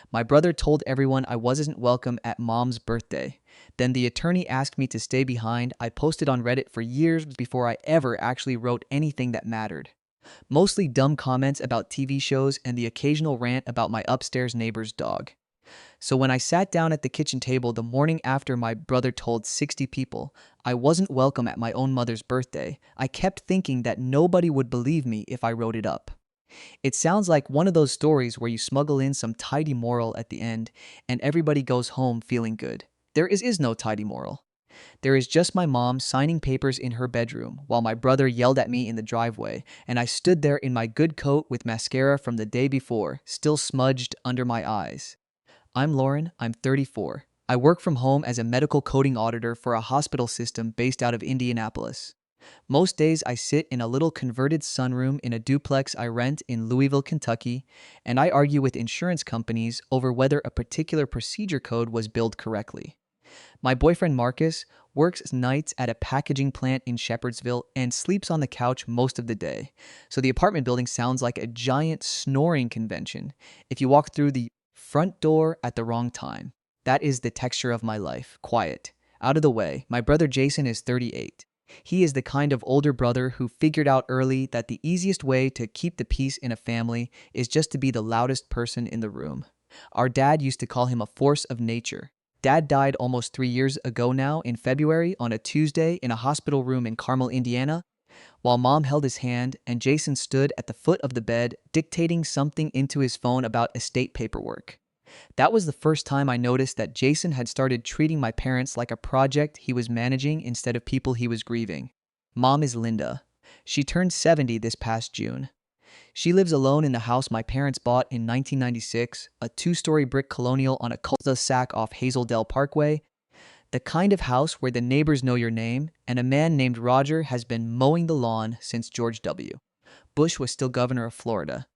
My brother told everyone I wasn't welcome at mom's birthday. Then the attorney asked me to stay behind. I posted on Reddit for years before I ever actually wrote anything that mattered. Mostly dumb comments about TV shows and the occasional rant about my upstairs neighbor's dog. So when I sat down at the kitchen table the morning after my brother told 60 people I wasn't welcome at my own mother's birthday, I kept thinking that nobody would believe me if I wrote it up. It sounds like one of those stories where you smuggle in some tidy moral at the end and everybody goes home feeling good. There is no tidy moral. There is just my mom signing papers in her bedroom while my brother yelled at me in the driveway, and I stood there in my good coat with mascara from the day before, still smudged under my eyes. I'm Lauren, I'm 34. I work from home as a medical coding auditor for a hospital system based out of Indianapolis. Most days I sit in a little converted sunroom in a duplex I rent in Louisville, Kentucky, and I argue with insurance companies over whether a particular procedure code was billed correctly. My boyfriend Marcus works nights at a packaging plant in Shepherdsville and sleeps on the couch most of the day. So the apartment building sounds like a giant snoring convention if you walk through the front door at the wrong time. That is the texture of my life. Quiet. Out of the way. My brother Jason is 38. He is the kind of older brother who figured out early that the easiest way to keep the peace in a family is just to be the loudest person in the room. Our dad used to call him a force of nature. Dad died almost 3 years ago now in February on a Tuesday in a hospital room in Carmel, Indiana, while mom held his hand and Jason stood at the foot of the bed dictating something into his phone about estate paperwork. That was the first time I noticed that Jason had started treating my parents like a project he was managing instead of people he was grieving. Mom is Linda. She turned 70 this past June. She lives alone in the house my parents bought in 1996, a two-story brick colonial on a cul-de-sac off Hazeldale Parkway, the kind of house where the neighbors know your name, and a man named Roger has been mowing the lawn since George W. Bush was still governor of Florida.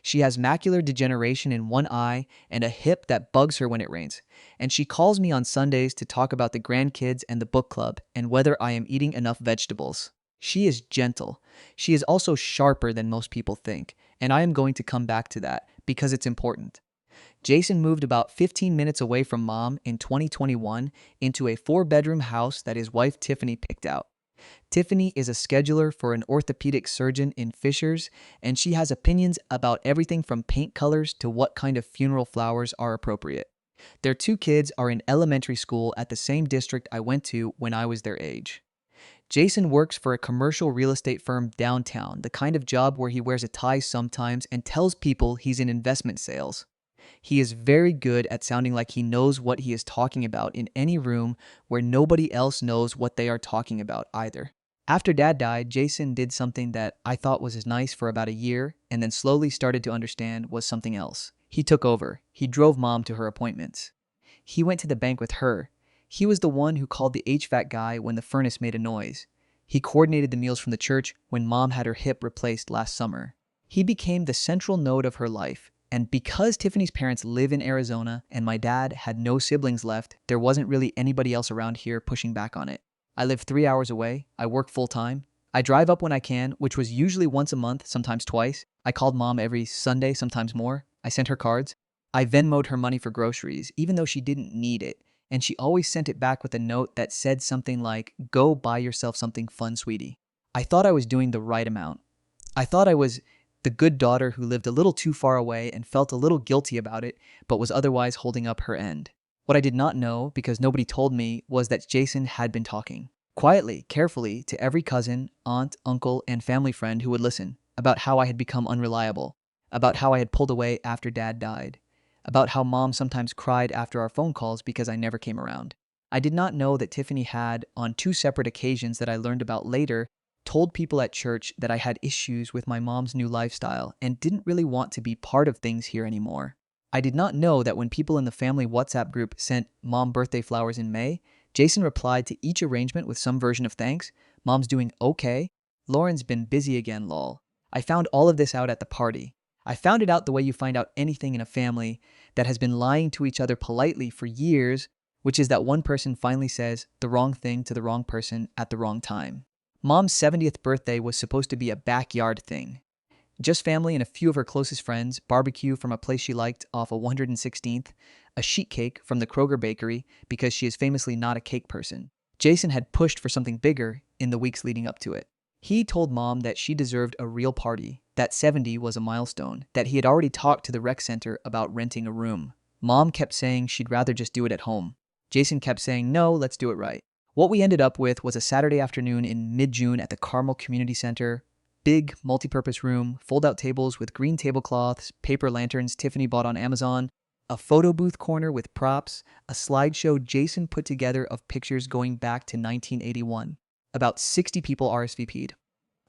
She has macular degeneration in one eye and a hip that bugs her when it rains, and she calls me on Sundays to talk about the grandkids and the book club and whether I am eating enough vegetables. She is gentle. She is also sharper than most people think, and I am going to come back to that because it's important. Jason moved about 15 minutes away from mom in 2021 into a 4-bedroom house that his wife Tiffany picked out. Tiffany is a scheduler for an orthopedic surgeon in Fishers, and she has opinions about everything from paint colors to what kind of funeral flowers are appropriate. Their 2 kids are in elementary school at the same district I went to when I was their age. Jason works for a commercial real estate firm downtown, the kind of job where he wears a tie sometimes and tells people he's in investment sales. He is very good at sounding like he knows what he is talking about in any room where nobody else knows what they are talking about either. After dad died, Jason did something that I thought was nice for about a year and then slowly started to understand was something else. He took over. He drove mom to her appointments. He went to the bank with her. He was the one who called the HVAC guy when the furnace made a noise. He coordinated the meals from the church when mom had her hip replaced last summer. He became the central node of her life. And because Tiffany's parents live in Arizona and my dad had no siblings left, there wasn't really anybody else around here pushing back on it. I live 3 hours away. I work full time. I drive up when I can, which was usually once a month, sometimes twice. I called mom every Sunday, sometimes more. I sent her cards. I Venmo'd her money for groceries, even though she didn't need it. And she always sent it back with a note that said something like, "Go buy yourself something fun, sweetie." I thought I was doing the right amount. I thought I was the good daughter who lived a little too far away and felt a little guilty about it, but was otherwise holding up her end. What I did not know, because nobody told me, was that Jason had been talking, quietly, carefully, to every cousin, aunt, uncle, and family friend who would listen, about how I had become unreliable, about how I had pulled away after dad died, about how mom sometimes cried after our phone calls because I never came around. I did not know that Tiffany had, on 2 separate occasions that I learned about later, told people at church that I had issues with my mom's new lifestyle and didn't really want to be part of things here anymore. I did not know that when people in the family WhatsApp group sent mom birthday flowers in May, Jason replied to each arrangement with some version of thanks. Mom's doing okay. Lauren's been busy again, lol. I found all of this out at the party. I found it out the way you find out anything in a family that has been lying to each other politely for years, which is that one person finally says the wrong thing to the wrong person at the wrong time. Mom's 70th birthday was supposed to be a backyard thing. Just family and a few of her closest friends, barbecue from a place she liked off of 116th, a sheet cake from the Kroger bakery because she is famously not a cake person. Jason had pushed for something bigger in the weeks leading up to it. He told Mom that she deserved a real party, that 70 was a milestone, that he had already talked to the rec center about renting a room. Mom kept saying she'd rather just do it at home. Jason kept saying, no, let's do it right. What we ended up with was a Saturday afternoon in mid-June at the Carmel Community Center. Big, multi-purpose room, fold-out tables with green tablecloths, paper lanterns Tiffany bought on Amazon, a photo booth corner with props, a slideshow Jason put together of pictures going back to 1981. About 60 people RSVP'd.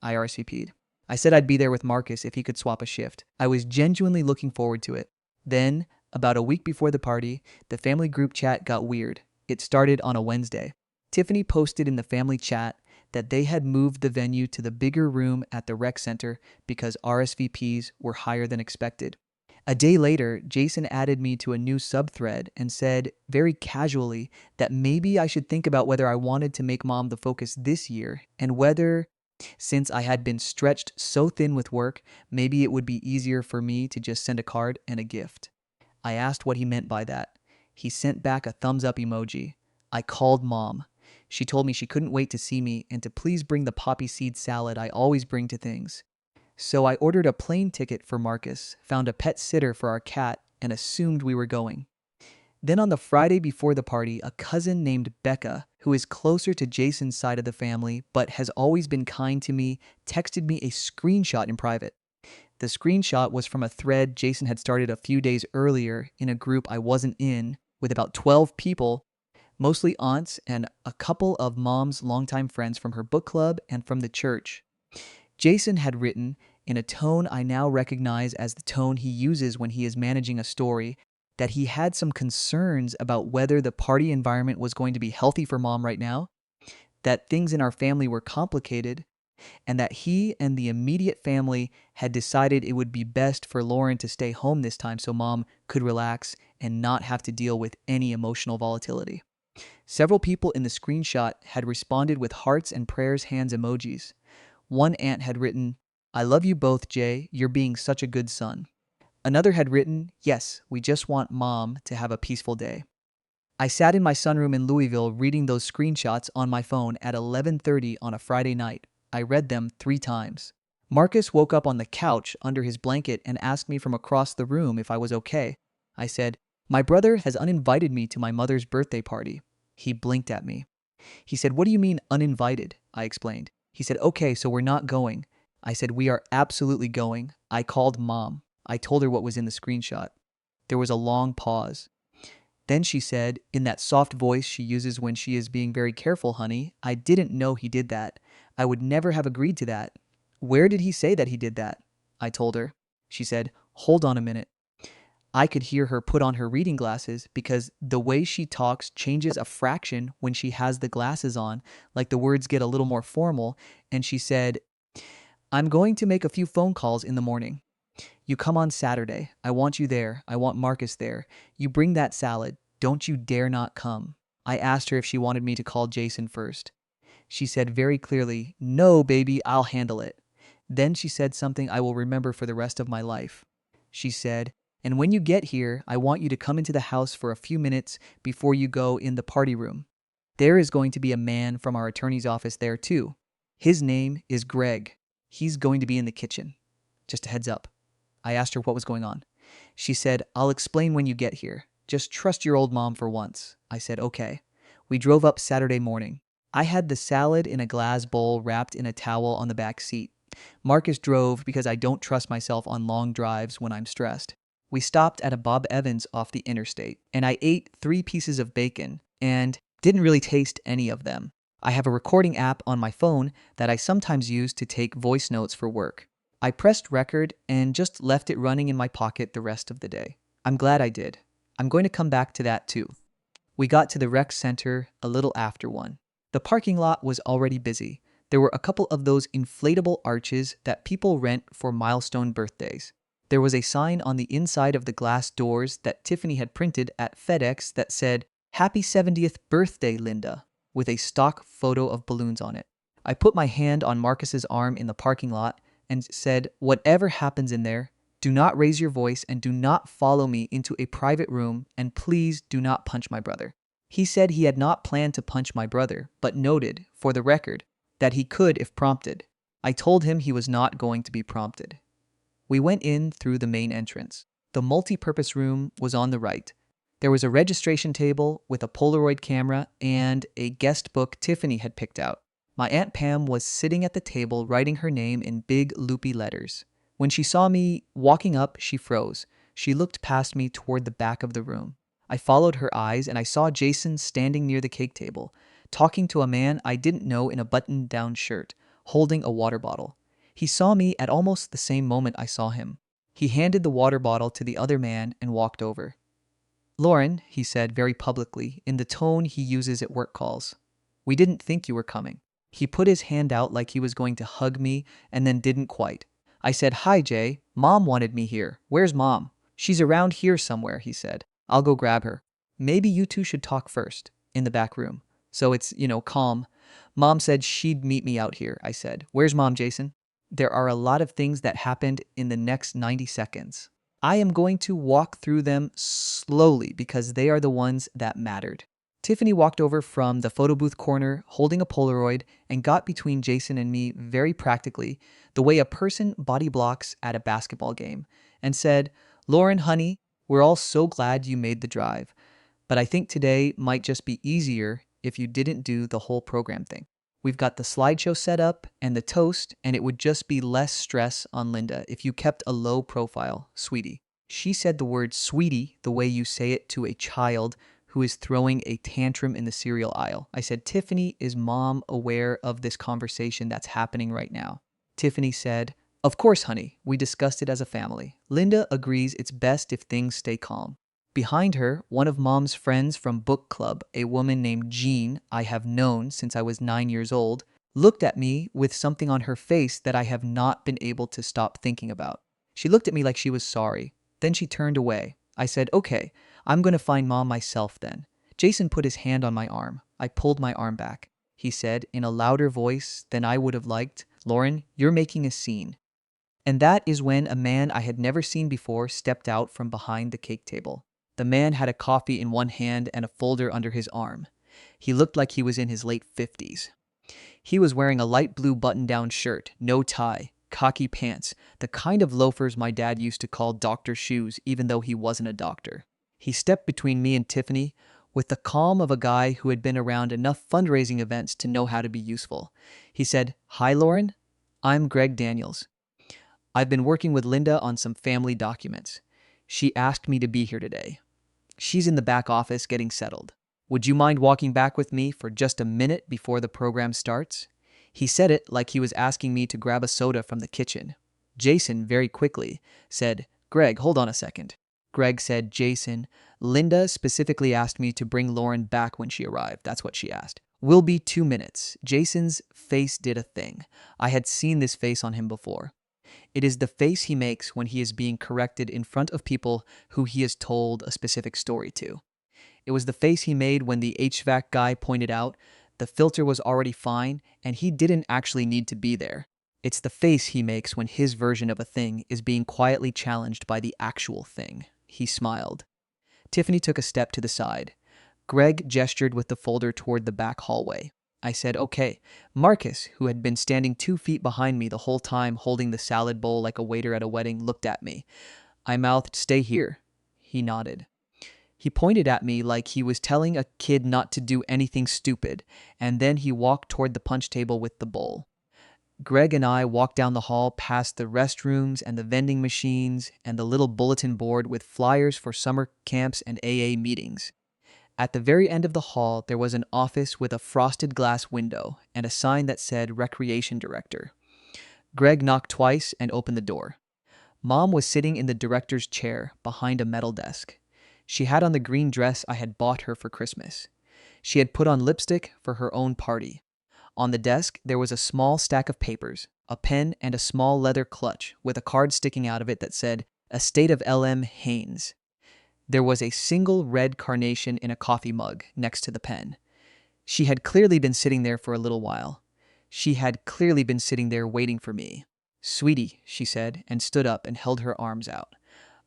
I RSVP'd. I said I'd be there with Marcus if he could swap a shift. I was genuinely looking forward to it. Then, about a week before the party, the family group chat got weird. It started on a Wednesday. Tiffany posted in the family chat that they had moved the venue to the bigger room at the rec center because RSVPs were higher than expected. A day later, Jason added me to a new subthread and said, very casually, that maybe I should think about whether I wanted to make Mom the focus this year and whether, since I had been stretched so thin with work, maybe it would be easier for me to just send a card and a gift. I asked what he meant by that. He sent back a thumbs up emoji. I called Mom. She told me she couldn't wait to see me and to please bring the poppy seed salad I always bring to things. So I ordered a plane ticket for Marcus, found a pet sitter for our cat, and assumed we were going. Then on the Friday before the party, a cousin named Becca, who is closer to Jason's side of the family but has always been kind to me, texted me a screenshot in private. The screenshot was from a thread Jason had started a few days earlier in a group I wasn't in with about 12 people, mostly aunts and a couple of Mom's longtime friends from her book club and from the church. Jason had written, in a tone I now recognize as the tone he uses when he is managing a story, that he had some concerns about whether the party environment was going to be healthy for Mom right now, that things in our family were complicated, and that he and the immediate family had decided it would be best for Lauren to stay home this time so Mom could relax and not have to deal with any emotional volatility. Several people in the screenshot had responded with hearts and prayers hands emojis. One aunt had written, I love you both, Jay. You're being such a good son. Another had written, yes, we just want Mom to have a peaceful day. I sat in my sunroom in Louisville reading those screenshots on my phone at 11:30 on a Friday night. I read them 3 times. Marcus woke up on the couch under his blanket and asked me from across the room if I was okay. I said, my brother has uninvited me to my mother's birthday party. He blinked at me. He said, what do you mean uninvited? I explained. He said, okay, so we're not going. I said, we are absolutely going. I called Mom. I told her what was in the screenshot. There was a long pause. Then she said, in that soft voice she uses when she is being very careful, honey, I didn't know he did that. I would never have agreed to that. Where did he say that he did that? I told her. She said, hold on a minute. I could hear her put on her reading glasses because the way she talks changes a fraction when she has the glasses on, like the words get a little more formal, and she said, I'm going to make a few phone calls in the morning. You come on Saturday. I want you there. I want Marcus there. You bring that salad. Don't you dare not come. I asked her if she wanted me to call Jason first. She said very clearly, no, baby, I'll handle it. Then she said something I will remember for the rest of my life. She said, and when you get here, I want you to come into the house for a few minutes before you go in the party room. There is going to be a man from our attorney's office there too. His name is Greg. He's going to be in the kitchen. Just a heads up. I asked her what was going on. She said, I'll explain when you get here. Just trust your old mom for once. I said, okay. We drove up Saturday morning. I had the salad in a glass bowl wrapped in a towel on the back seat. Marcus drove because I don't trust myself on long drives when I'm stressed. We stopped at a Bob Evans off the interstate, and I ate 3 pieces of bacon and didn't really taste any of them. I have a recording app on my phone that I sometimes use to take voice notes for work. I pressed record and just left it running in my pocket the rest of the day. I'm glad I did. I'm going to come back to that too. We got to the rec center a little after 1. The parking lot was already busy. There were a couple of those inflatable arches that people rent for milestone birthdays. There was a sign on the inside of the glass doors that Tiffany had printed at FedEx that said, Happy 70th birthday, Linda, with a stock photo of balloons on it. I put my hand on Marcus's arm in the parking lot and said, "Whatever happens in there, do not raise your voice and do not follow me into a private room, and please do not punch my brother." He said he had not planned to punch my brother, but noted, for the record, that he could if prompted. I told him he was not going to be prompted. We went in through the main entrance. The multi-purpose room was on the right. There was a registration table with a Polaroid camera and a guest book Tiffany had picked out. My Aunt Pam was sitting at the table writing her name in big loopy letters. When she saw me walking up, she froze. She looked past me toward the back of the room. I followed her eyes and I saw Jason standing near the cake table, talking to a man I didn't know in a button-down shirt, holding a water bottle. He saw me at almost the same moment I saw him. He handed the water bottle to the other man and walked over. "Lauren," he said very publicly, in the tone he uses at work calls, "we didn't think you were coming." He put his hand out like he was going to hug me and then didn't quite. I said, "Hi, Jay. Mom wanted me here. Where's Mom?" "She's around here somewhere," he said. "I'll go grab her." "Maybe you two should talk first, in the back room. So it's, calm." "Mom said she'd meet me out here," I said. "Where's Mom, Jason?" There are a lot of things that happened in the next 90 seconds. I am going to walk through them slowly because they are the ones that mattered. Tiffany walked over from the photo booth corner holding a Polaroid and got between Jason and me very practically, the way a person body blocks at a basketball game, and said, "Lauren, honey, we're all so glad you made the drive, but I think today might just be easier if you didn't do the whole program thing. We've got the slideshow set up and the toast, and it would just be less stress on Linda if you kept a low profile, sweetie." She said the word sweetie the way you say it to a child who is throwing a tantrum in the cereal aisle. I said, "Tiffany, is Mom aware of this conversation that's happening right now?" Tiffany said, "Of course, honey. We discussed it as a family. Linda agrees it's best if things stay calm." Behind her, one of Mom's friends from book club, a woman named Jean I have known since I was 9 years old, looked at me with something on her face that I have not been able to stop thinking about. She looked at me like she was sorry. Then she turned away. I said, "Okay, I'm going to find Mom myself then." Jason put his hand on my arm. I pulled my arm back. He said, in a louder voice than I would have liked, "Lauren, you're making a scene." And that is when a man I had never seen before stepped out from behind the cake table. The man had a coffee in one hand and a folder under his arm. He looked like he was in his late 50s. He was wearing a light blue button-down shirt, no tie, khaki pants, the kind of loafers my dad used to call doctor shoes even though he wasn't a doctor. He stepped between me and Tiffany with the calm of a guy who had been around enough fundraising events to know how to be useful. He said, "Hi, Lauren. I'm Greg Daniels. I've been working with Linda on some family documents. She asked me to be here today. She's in the back office getting settled. Would you mind walking back with me for just a minute before the program starts?" He said it like he was asking me to grab a soda from the kitchen. Jason, very quickly, said, "Greg, hold on a second." Greg said, "Jason, Linda specifically asked me to bring Lauren back when she arrived. That's what she asked. Will be 2 minutes." Jason's face did a thing. I had seen this face on him before. It is the face he makes when he is being corrected in front of people who he has told a specific story to. It was the face he made when the HVAC guy pointed out the filter was already fine and he didn't actually need to be there. It's the face he makes when his version of a thing is being quietly challenged by the actual thing. He smiled. Tiffany took a step to the side. Greg gestured with the folder toward the back hallway. I said, "Okay." Marcus, who had been standing 2 feet behind me the whole time holding the salad bowl like a waiter at a wedding, looked at me. I mouthed, "Stay here." He nodded. He pointed at me like he was telling a kid not to do anything stupid, and then he walked toward the punch table with the bowl. Greg and I walked down the hall past the restrooms and the vending machines and the little bulletin board with flyers for summer camps and AA meetings. At the very end of the hall, there was an office with a frosted glass window and a sign that said Recreation Director. Greg knocked twice and opened the door. Mom was sitting in the director's chair behind a metal desk. She had on the green dress I had bought her for Christmas. She had put on lipstick for her own party. On the desk, there was a small stack of papers, a pen, and a small leather clutch with a card sticking out of it that said, Estate of L.M. Haynes. There was a single red carnation in a coffee mug next to the pen. She had clearly been sitting there for a little while. She had clearly been sitting there waiting for me. "Sweetie," she said, and stood up and held her arms out.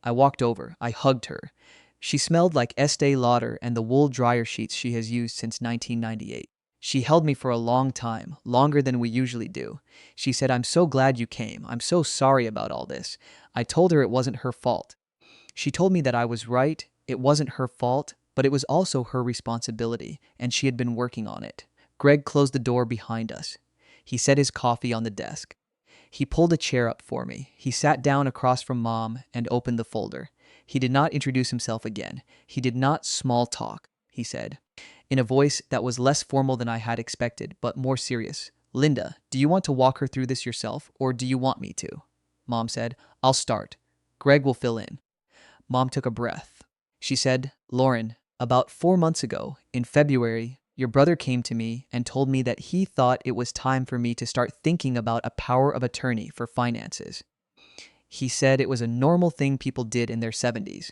I walked over. I hugged her. She smelled like Estee Lauder and the wool dryer sheets she has used since 1998. She held me for a long time, longer than we usually do. She said, "I'm so glad you came. I'm so sorry about all this." I told her it wasn't her fault. She told me that I was right. It wasn't her fault, but it was also her responsibility, and she had been working on it. Greg closed the door behind us. He set his coffee on the desk. He pulled a chair up for me. He sat down across from Mom and opened the folder. He did not introduce himself again. He did not small talk, he said, in a voice that was less formal than I had expected, but more serious. "Linda, do you want to walk her through this yourself, or do you want me to?" Mom said, "I'll start. Greg will fill in." Mom took a breath. She said, "Lauren, about 4 months ago, in February, your brother came to me and told me that he thought it was time for me to start thinking about a power of attorney for finances. He said it was a normal thing people did in their 70s.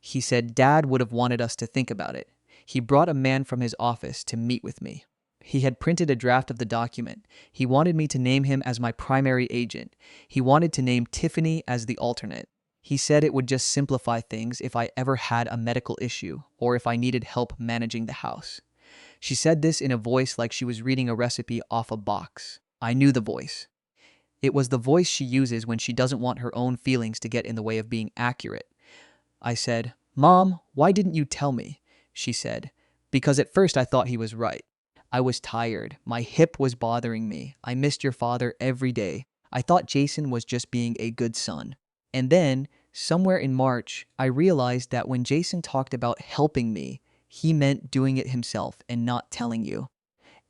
He said Dad would have wanted us to think about it. He brought a man from his office to meet with me. He had printed a draft of the document. He wanted me to name him as my primary agent. He wanted to name Tiffany as the alternate. He said it would just simplify things if I ever had a medical issue or if I needed help managing the house." She said this in a voice like she was reading a recipe off a box. I knew the voice. It was the voice she uses when she doesn't want her own feelings to get in the way of being accurate. I said, "Mom, why didn't you tell me?" She said, "Because at first I thought he was right. I was tired. My hip was bothering me. I missed your father every day. I thought Jason was just being a good son. And then, somewhere in March, I realized that when Jason talked about helping me, he meant doing it himself and not telling you.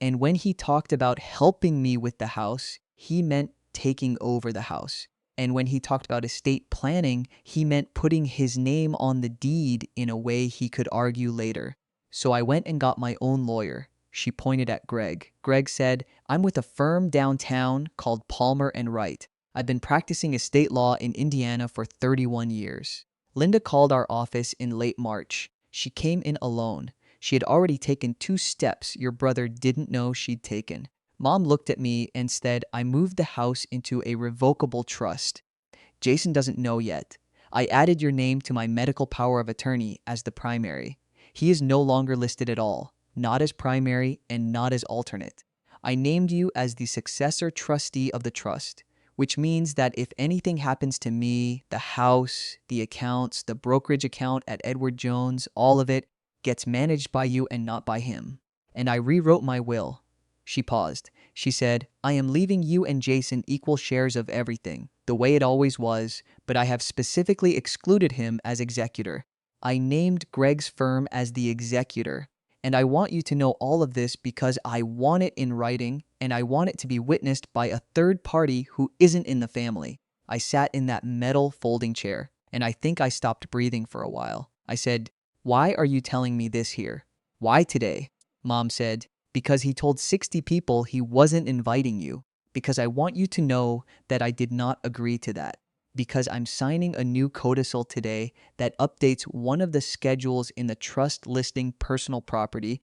And when he talked about helping me with the house, he meant taking over the house. And when he talked about estate planning, he meant putting his name on the deed in a way he could argue later. So I went and got my own lawyer." She pointed at Greg. Greg said, "I'm with a firm downtown called Palmer and Wright. I've been practicing estate law in Indiana for 31 years. Linda called our office in late March. She came in alone. She had already taken 2 steps your brother didn't know she'd taken. Mom looked at me and said I moved the house into a revocable trust. Jason doesn't know yet. I added your name to my medical power of attorney as the primary. He is no longer listed at all, not as primary and not as alternate. I named you as the successor trustee of the trust, which means that if anything happens to me, the house, the accounts, the brokerage account at Edward Jones, all of it gets managed by you and not by him. And I rewrote my will." She paused. She said, "I am leaving you and Jason equal shares of everything, the way it always was, but I have specifically excluded him as executor. I named Greg's firm as the executor, and I want you to know all of this because I want it in writing, and I want it to be witnessed by a third party who isn't in the family." I sat in that metal folding chair, and I think I stopped breathing for a while. I said, "Why are you telling me this here? Why today?" Mom said, "Because he told 60 people he wasn't inviting you. Because I want you to know that I did not agree to that. Because I'm signing a new codicil today that updates one of the schedules in the trust listing personal property,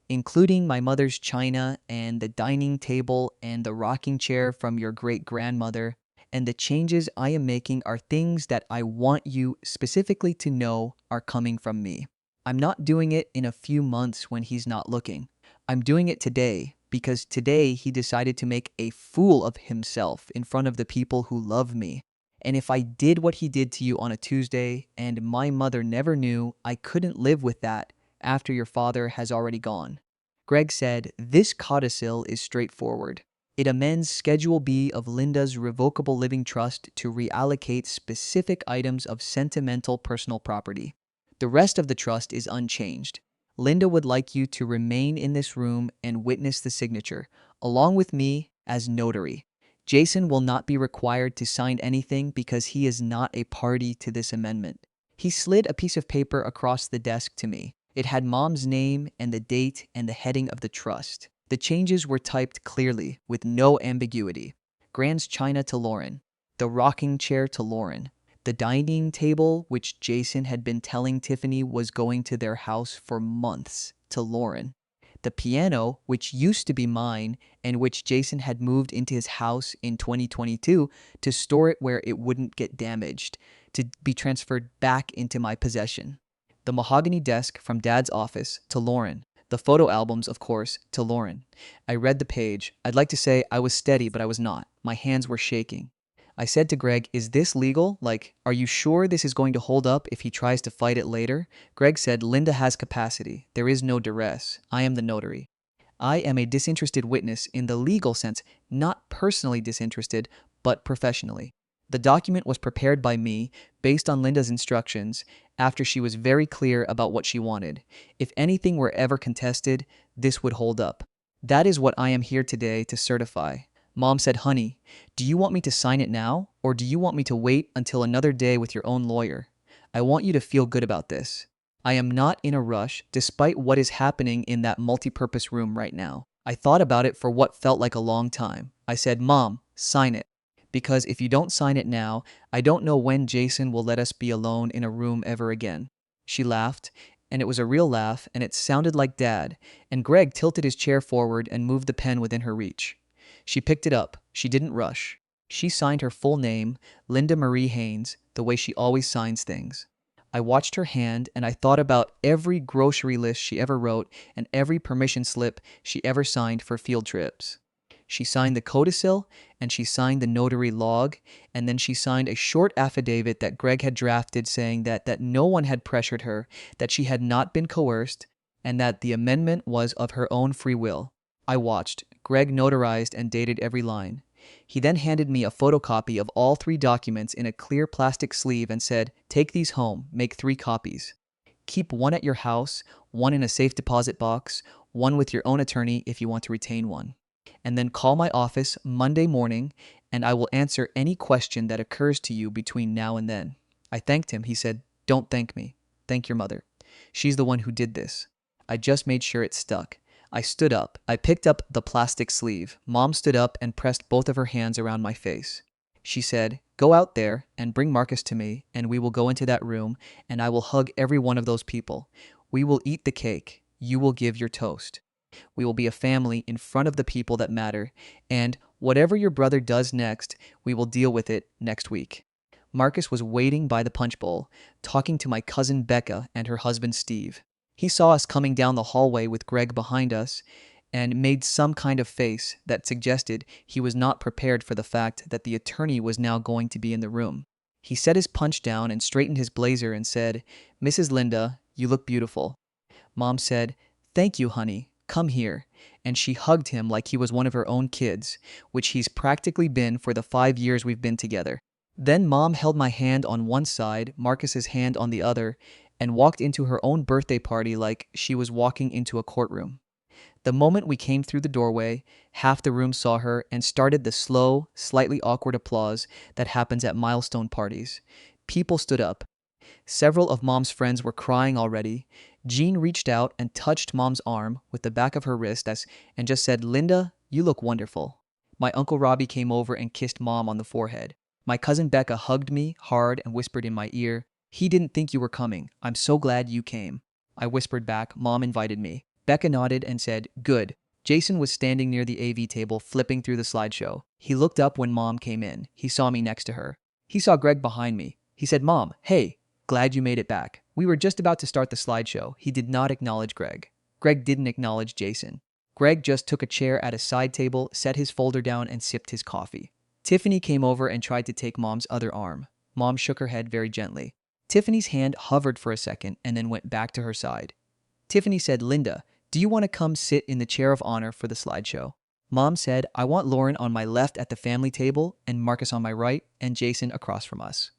including my mother's china and the dining table and the rocking chair from your great-grandmother. And the changes I am making are things that I want you specifically to know are coming from me. I'm not doing it in a few months when he's not looking. I'm doing it today because today he decided to make a fool of himself in front of the people who love me. And if I did what he did to you on a Tuesday and my mother never knew, I couldn't live with that after your father has already gone." Greg said, "This codicil is straightforward. It amends Schedule B of Linda's Revocable Living Trust to reallocate specific items of sentimental personal property. The rest of the trust is unchanged. Linda would like you to remain in this room and witness the signature, along with me as notary. Jason will not be required to sign anything because he is not a party to this amendment." He slid a piece of paper across the desk to me. It had Mom's name and the date and the heading of the trust. The changes were typed clearly, with no ambiguity. Grand's china to Lauren. The rocking chair to Lauren. The dining table, which Jason had been telling Tiffany was going to their house for months, to Lauren. The piano, which used to be mine and which Jason had moved into his house in 2022 to store it where it wouldn't get damaged, to be transferred back into my possession. The mahogany desk from Dad's office to Lauren. The photo albums, of course, to Lauren. I read the page. I'd like to say I was steady, but I was not. My hands were shaking. I said to Greg, "Is this legal? Like, are you sure this is going to hold up if he tries to fight it later?" Greg said, "Linda has capacity. There is no duress. I am the notary. I am a disinterested witness in the legal sense, not personally disinterested, but professionally. The document was prepared by me based on Linda's instructions after she was very clear about what she wanted. If anything were ever contested, this would hold up. That is what I am here today to certify." Mom said, "Honey, do you want me to sign it now, or do you want me to wait until another day with your own lawyer? I want you to feel good about this. I am not in a rush, despite what is happening in that multipurpose room right now." I thought about it for what felt like a long time. I said, "Mom, sign it. Because if you don't sign it now, I don't know when Jason will let us be alone in a room ever again." She laughed, and it was a real laugh, and it sounded like Dad, and Greg tilted his chair forward and moved the pen within her reach. She picked it up. She didn't rush. She signed her full name, Linda Marie Haynes, the way she always signs things. I watched her hand, and I thought about every grocery list she ever wrote and every permission slip she ever signed for field trips. She signed the codicil, and she signed the notary log, and then she signed a short affidavit that Greg had drafted saying that no one had pressured her, that she had not been coerced, and that the amendment was of her own free will. I watched. Greg notarized and dated every line. He then handed me a photocopy of all 3 documents in a clear plastic sleeve and said, "Take these home, make 3 copies. Keep one at your house, one in a safe deposit box, one with your own attorney if you want to retain one. And then call my office Monday morning, and I will answer any question that occurs to you between now and then." I thanked him. He said, "Don't thank me. Thank your mother. She's the one who did this. I just made sure it stuck." I stood up. I picked up the plastic sleeve. Mom stood up and pressed both of her hands around my face. She said, "Go out there and bring Marcus to me, and we will go into that room, and I will hug every one of those people. We will eat the cake. You will give your toast. We will be a family in front of the people that matter, and whatever your brother does next, we will deal with it next week." Marcus was waiting by the punch bowl, talking to my cousin Becca and her husband Steve. He saw us coming down the hallway with Greg behind us and made some kind of face that suggested he was not prepared for the fact that the attorney was now going to be in the room. He set his punch down and straightened his blazer and said, "Mrs. Linda, you look beautiful." Mom said, "Thank you, honey. Come here." And she hugged him like he was one of her own kids, which he's practically been for the 5 years we've been together. Then Mom held my hand on one side, Marcus's hand on the other, and walked into her own birthday party like she was walking into a courtroom. The moment we came through the doorway, half the room saw her and started the slow, slightly awkward applause that happens at milestone parties. People stood up. Several of Mom's friends were crying already. Jean reached out and touched Mom's arm with the back of her wrist and just said, "Linda, you look wonderful." My Uncle Robbie came over and kissed Mom on the forehead. My cousin Becca hugged me hard and whispered in my ear, "He didn't think you were coming. I'm so glad you came." I whispered back, "Mom invited me." Becca nodded and said, "Good." Jason was standing near the AV table flipping through the slideshow. He looked up when Mom came in. He saw me next to her. He saw Greg behind me. He said, "Mom, hey, glad you made it back." We were just about to start the slideshow. He did not acknowledge Greg. Greg didn't acknowledge Jason. Greg just took a chair at a side table, set his folder down, and sipped his coffee. Tiffany came over and tried to take Mom's other arm. Mom shook her head very gently. Tiffany's hand hovered for a second and then went back to her side. Tiffany said, "Linda, do you want to come sit in the chair of honor for the slideshow?" Mom said, "I want Lauren on my left at the family table and Marcus on my right and Jason across from us."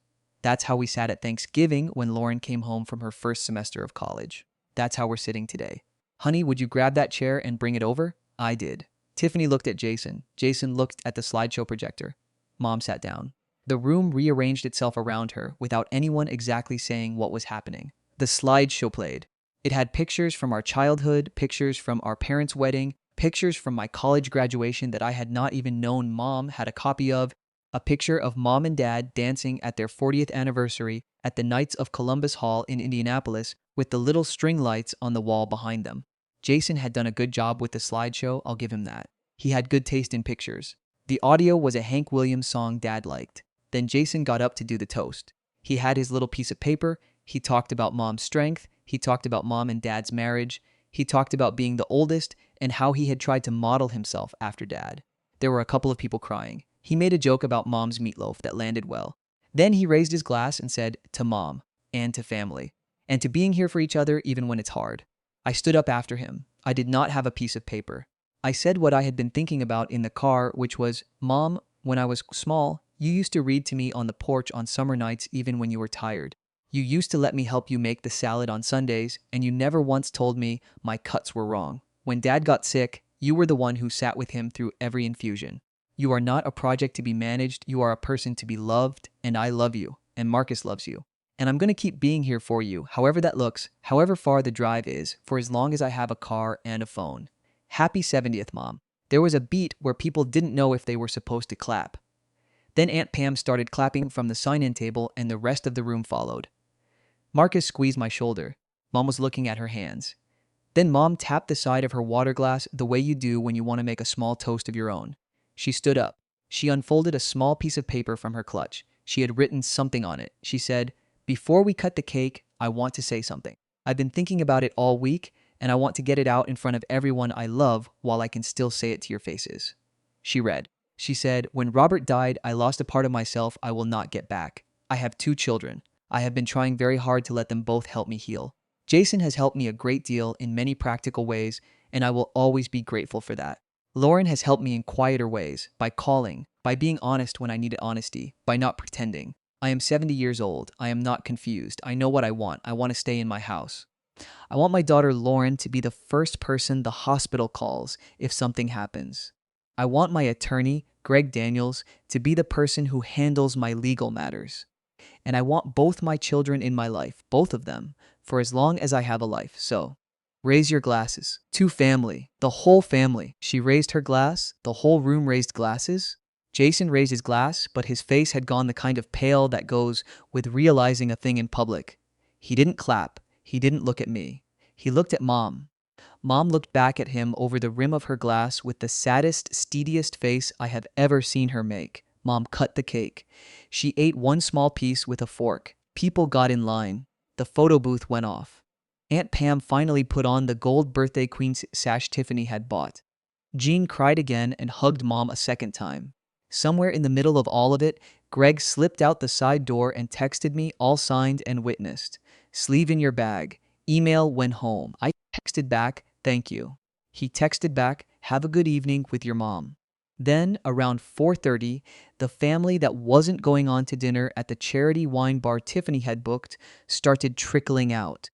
That's how we sat at Thanksgiving when Lauren came home from her first semester of college. That's how we're sitting today. "Honey, would you grab that chair and bring it over?" I did. Tiffany looked at Jason. Jason looked at the slideshow projector. Mom sat down. The room rearranged itself around her without anyone exactly saying what was happening. The slideshow played. It had pictures from our childhood, pictures from our parents' wedding, pictures from my college graduation that I had not even known Mom had a copy of, a picture of Mom and Dad dancing at their 40th anniversary at the Knights of Columbus Hall in Indianapolis with the little string lights on the wall behind them. Jason had done a good job with the slideshow, I'll give him that. He had good taste in pictures. The audio was a Hank Williams song Dad liked. Then Jason got up to do the toast. He had his little piece of paper. He talked about Mom's strength. He talked about Mom and Dad's marriage. He talked about being the oldest and how he had tried to model himself after Dad. There were a couple of people crying. He made a joke about Mom's meatloaf that landed well. Then he raised his glass and said, "To Mom, and to family, and to being here for each other even when it's hard." I stood up after him. I did not have a piece of paper. I said what I had been thinking about in the car, which was, "Mom, when I was small, you used to read to me on the porch on summer nights even when you were tired. You used to let me help you make the salad on Sundays, and you never once told me my cuts were wrong. When Dad got sick, you were the one who sat with him through every infusion. You are not a project to be managed, you are a person to be loved, and I love you, and Marcus loves you. And I'm going to keep being here for you, however that looks, however far the drive is, for as long as I have a car and a phone. Happy 70th, Mom." There was a beat where people didn't know if they were supposed to clap. Then Aunt Pam started clapping from the sign-in table and the rest of the room followed. Marcus squeezed my shoulder. Mom was looking at her hands. Then Mom tapped the side of her water glass the way you do when you want to make a small toast of your own. She stood up. She unfolded a small piece of paper from her clutch. She had written something on it. She said, "Before we cut the cake, I want to say something. I've been thinking about it all week, and I want to get it out in front of everyone I love while I can still say it to your faces." She read. She said, "When Robert died, I lost a part of myself I will not get back. I have 2 children. I have been trying very hard to let them both help me heal. Jason has helped me a great deal in many practical ways, and I will always be grateful for that. Lauren has helped me in quieter ways, by calling, by being honest when I needed honesty, by not pretending. I am 70 years old. I am not confused. I know what I want. I want to stay in my house. I want my daughter Lauren to be the first person the hospital calls if something happens. I want my attorney, Greg Daniels, to be the person who handles my legal matters. And I want both my children in my life, both of them, for as long as I have a life. So, raise your glasses. To family. The whole family." She raised her glass. The whole room raised glasses. Jason raised his glass, but his face had gone the kind of pale that goes with realizing a thing in public. He didn't clap. He didn't look at me. He looked at Mom. Mom looked back at him over the rim of her glass with the saddest, steadiest face I have ever seen her make. Mom cut the cake. She ate one small piece with a fork. People got in line. The photo booth went off. Aunt Pam finally put on the gold birthday queen sash Tiffany had bought. Jean cried again and hugged Mom a second time. Somewhere in the middle of all of it, Greg slipped out the side door and texted me, all signed and witnessed. "Sleeve in your bag. Email when home." I texted back, "Thank you." He texted back, "Have a good evening with your mom." Then, around 4:30, the family that wasn't going on to dinner at the charity wine bar Tiffany had booked started trickling out.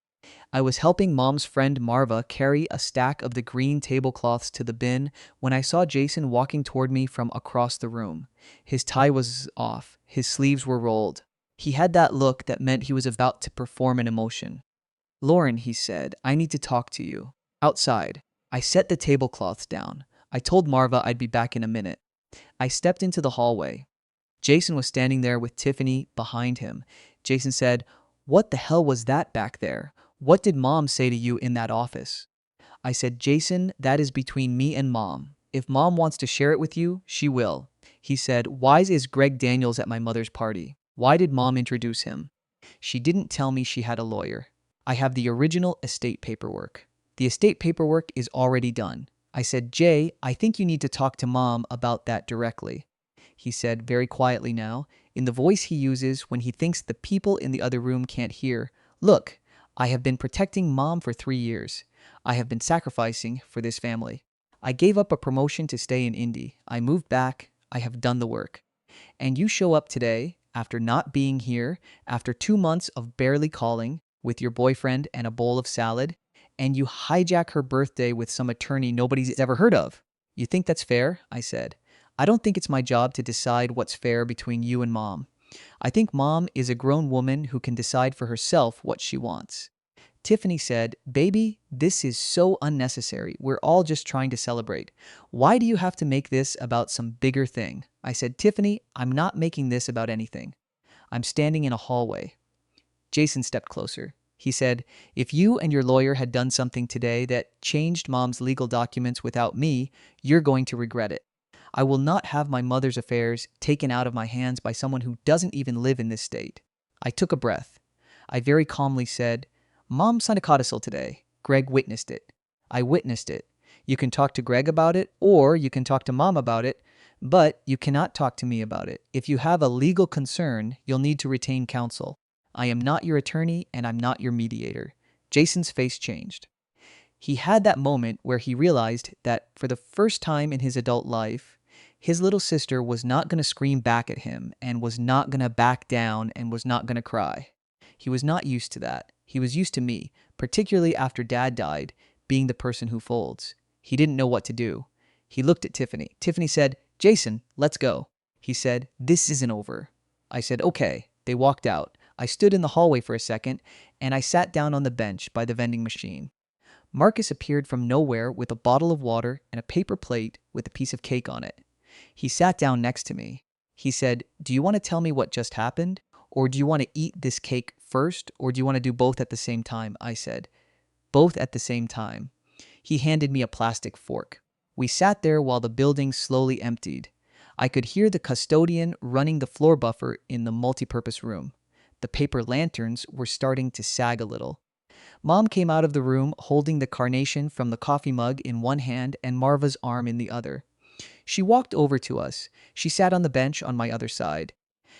I was helping Mom's friend Marva carry a stack of the green tablecloths to the bin when I saw Jason walking toward me from across the room. His tie was off. His sleeves were rolled. He had that look that meant he was about to perform an emotion. "Lauren," he said, "I need to talk to you." Outside. I set the tablecloths down. I told Marva I'd be back in a minute. I stepped into the hallway. Jason was standing there with Tiffany behind him. Jason said, "What the hell was that back there? What did Mom say to you in that office?" I said, "Jason, that is between me and Mom. If Mom wants to share it with you, she will." He said, "Why is Greg Daniels at my mother's party? Why did Mom introduce him?" She didn't tell me she had a lawyer. I have the original estate paperwork. The estate paperwork is already done. I said, "Jay, I think you need to talk to Mom about that directly." He said very quietly now, in the voice he uses when he thinks the people in the other room can't hear, "Look, I have been protecting Mom for 3 years. I have been sacrificing for this family. I gave up a promotion to stay in Indy. I moved back. I have done the work. And you show up today, after not being here, after 2 months of barely calling, with your boyfriend and a bowl of salad, and you hijack her birthday with some attorney nobody's ever heard of. You think that's fair?" I said. "I don't think it's my job to decide what's fair between you and Mom. I think Mom is a grown woman who can decide for herself what she wants." Tiffany said, "Baby, this is so unnecessary. We're all just trying to celebrate. Why do you have to make this about some bigger thing?" I said, "Tiffany, I'm not making this about anything." I'm standing in a hallway. Jason stepped closer. He said, "If you and your lawyer had done something today that changed mom's legal documents without me, you're going to regret it. I will not have my mother's affairs taken out of my hands by someone who doesn't even live in this state." I took a breath. I very calmly said, "Mom signed a codicil today. Greg witnessed it. I witnessed it. You can talk to Greg about it, or you can talk to Mom about it, but you cannot talk to me about it. If you have a legal concern, you'll need to retain counsel. I am not your attorney, and I'm not your mediator." Jason's face changed. He had that moment where he realized that for the first time in his adult life, his little sister was not going to scream back at him and was not going to back down and was not going to cry. He was not used to that. He was used to me, particularly after Dad died, being the person who folds. He didn't know what to do. He looked at Tiffany. Tiffany said, "Jason, let's go." He said, "This isn't over." I said, "Okay." They walked out. I stood in the hallway for a second, and I sat down on the bench by the vending machine. Marcus appeared from nowhere with a bottle of water and a paper plate with a piece of cake on it. He sat down next to me. He said, "Do you want to tell me what just happened? Or do you want to eat this cake first? Or do you want to do both at the same time?" I said, "Both at the same time." He handed me a plastic fork. We sat there while the building slowly emptied. I could hear the custodian running the floor buffer in the multipurpose room. The paper lanterns were starting to sag a little. Mom came out of the room holding the carnation from the coffee mug in one hand and Marva's arm in the other. She walked over to us. She sat on the bench on my other side.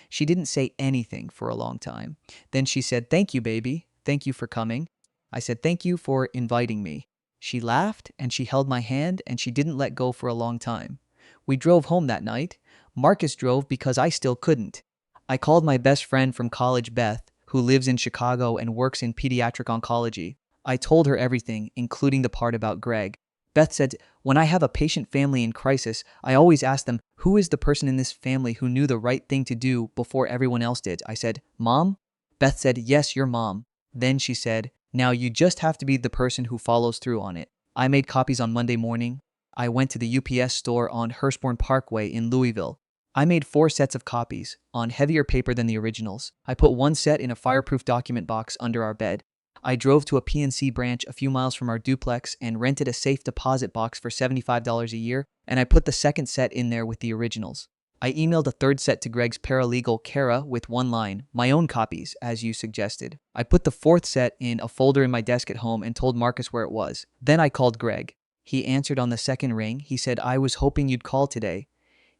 She didn't say anything for a long time. Then she said, "Thank you, baby. Thank you for coming." I said, "Thank you for inviting me." She laughed and she held my hand and she didn't let go for a long time. We drove home that night. Marcus drove because I still couldn't. I called my best friend from college, Beth, who lives in Chicago and works in pediatric oncology. I told her everything, including the part about Greg. Beth said, "When I have a patient family in crisis, I always ask them, who is the person in this family who knew the right thing to do before everyone else did?" I said, "Mom?" Beth said, "Yes, your mom." Then she said, "Now you just have to be the person who follows through on it." I made copies on Monday morning. I went to the UPS store on Hurstbourne Parkway in Louisville. I made 4 sets of copies, on heavier paper than the originals. I put one set in a fireproof document box under our bed. I drove to a PNC branch a few miles from our duplex and rented a safe deposit box for $75 a year, and I put the second set in there with the originals. I emailed a third set to Greg's paralegal, Kara, with one line, "My own copies, as you suggested." I put the fourth set in a folder in my desk at home and told Marcus where it was. Then I called Greg. He answered on the second ring. He said, "I was hoping you'd call today."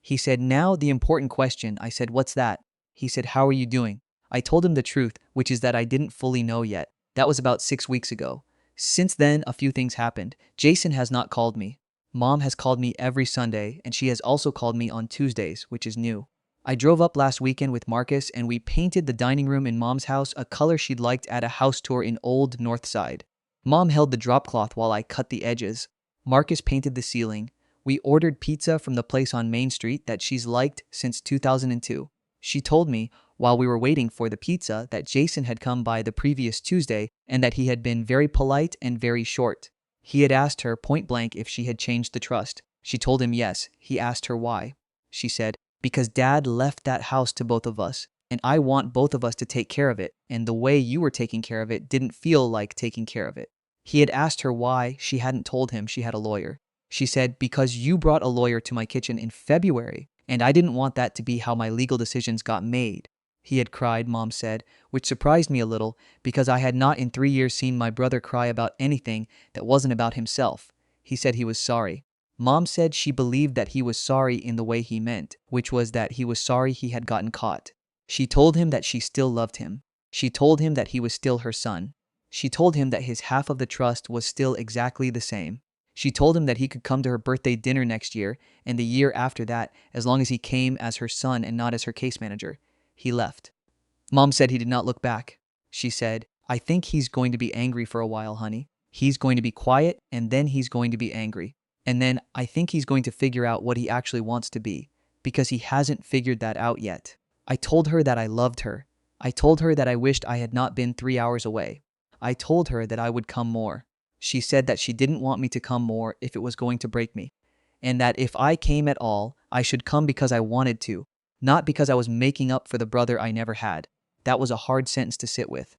He said, "Now the important question." I said, "What's that?" He said, "How are you doing?" I told him the truth, which is that I didn't fully know yet. That was about 6 weeks ago. Since then, a few things happened. Jason has not called me. Mom has called me every Sunday, and she has also called me on Tuesdays, which is new. I drove up last weekend with Marcus, and we painted the dining room in Mom's house a color she'd liked at a house tour in Old North Side. Mom held the drop cloth while I cut the edges. Marcus painted the ceiling. We ordered pizza from the place on Main Street that she's liked since 2002. She told me, while we were waiting for the pizza, that Jason had come by the previous Tuesday and that he had been very polite and very short. He had asked her point blank if she had changed the trust. She told him yes. He asked her why. She said, "Because Dad left that house to both of us, and I want both of us to take care of it, and the way you were taking care of it didn't feel like taking care of it." He had asked her why she hadn't told him she had a lawyer. She said, "Because you brought a lawyer to my kitchen in February, and I didn't want that to be how my legal decisions got made." He had cried, Mom said, which surprised me a little because I had not in 3 years seen my brother cry about anything that wasn't about himself. He said he was sorry. Mom said she believed that he was sorry in the way he meant, which was that he was sorry he had gotten caught. She told him that she still loved him. She told him that he was still her son. She told him that his half of the trust was still exactly the same. She told him that he could come to her birthday dinner next year and the year after that as long as he came as her son and not as her case manager. He left. Mom said he did not look back. She said, "I think he's going to be angry for a while, honey. He's going to be quiet and then he's going to be angry. And then I think he's going to figure out what he actually wants to be because he hasn't figured that out yet." I told her that I loved her. I told her that I wished I had not been 3 hours away. I told her that I would come more. She said that she didn't want me to come more if it was going to break me, and that if I came at all, I should come because I wanted to, not because I was making up for the brother I never had. That was a hard sentence to sit with.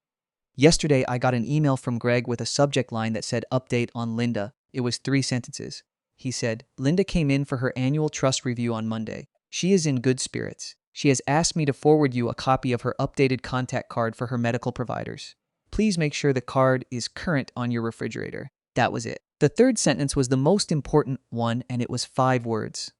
Yesterday, I got an email from Greg with a subject line that said update on Linda. It was 3 sentences. He said, Linda came in for her annual trust review on Monday. She is in good spirits. She has asked me to forward you a copy of her updated contact card for her medical providers. Please make sure the card is current on your refrigerator. That was it. The third sentence was the most important one, and it was 5 words.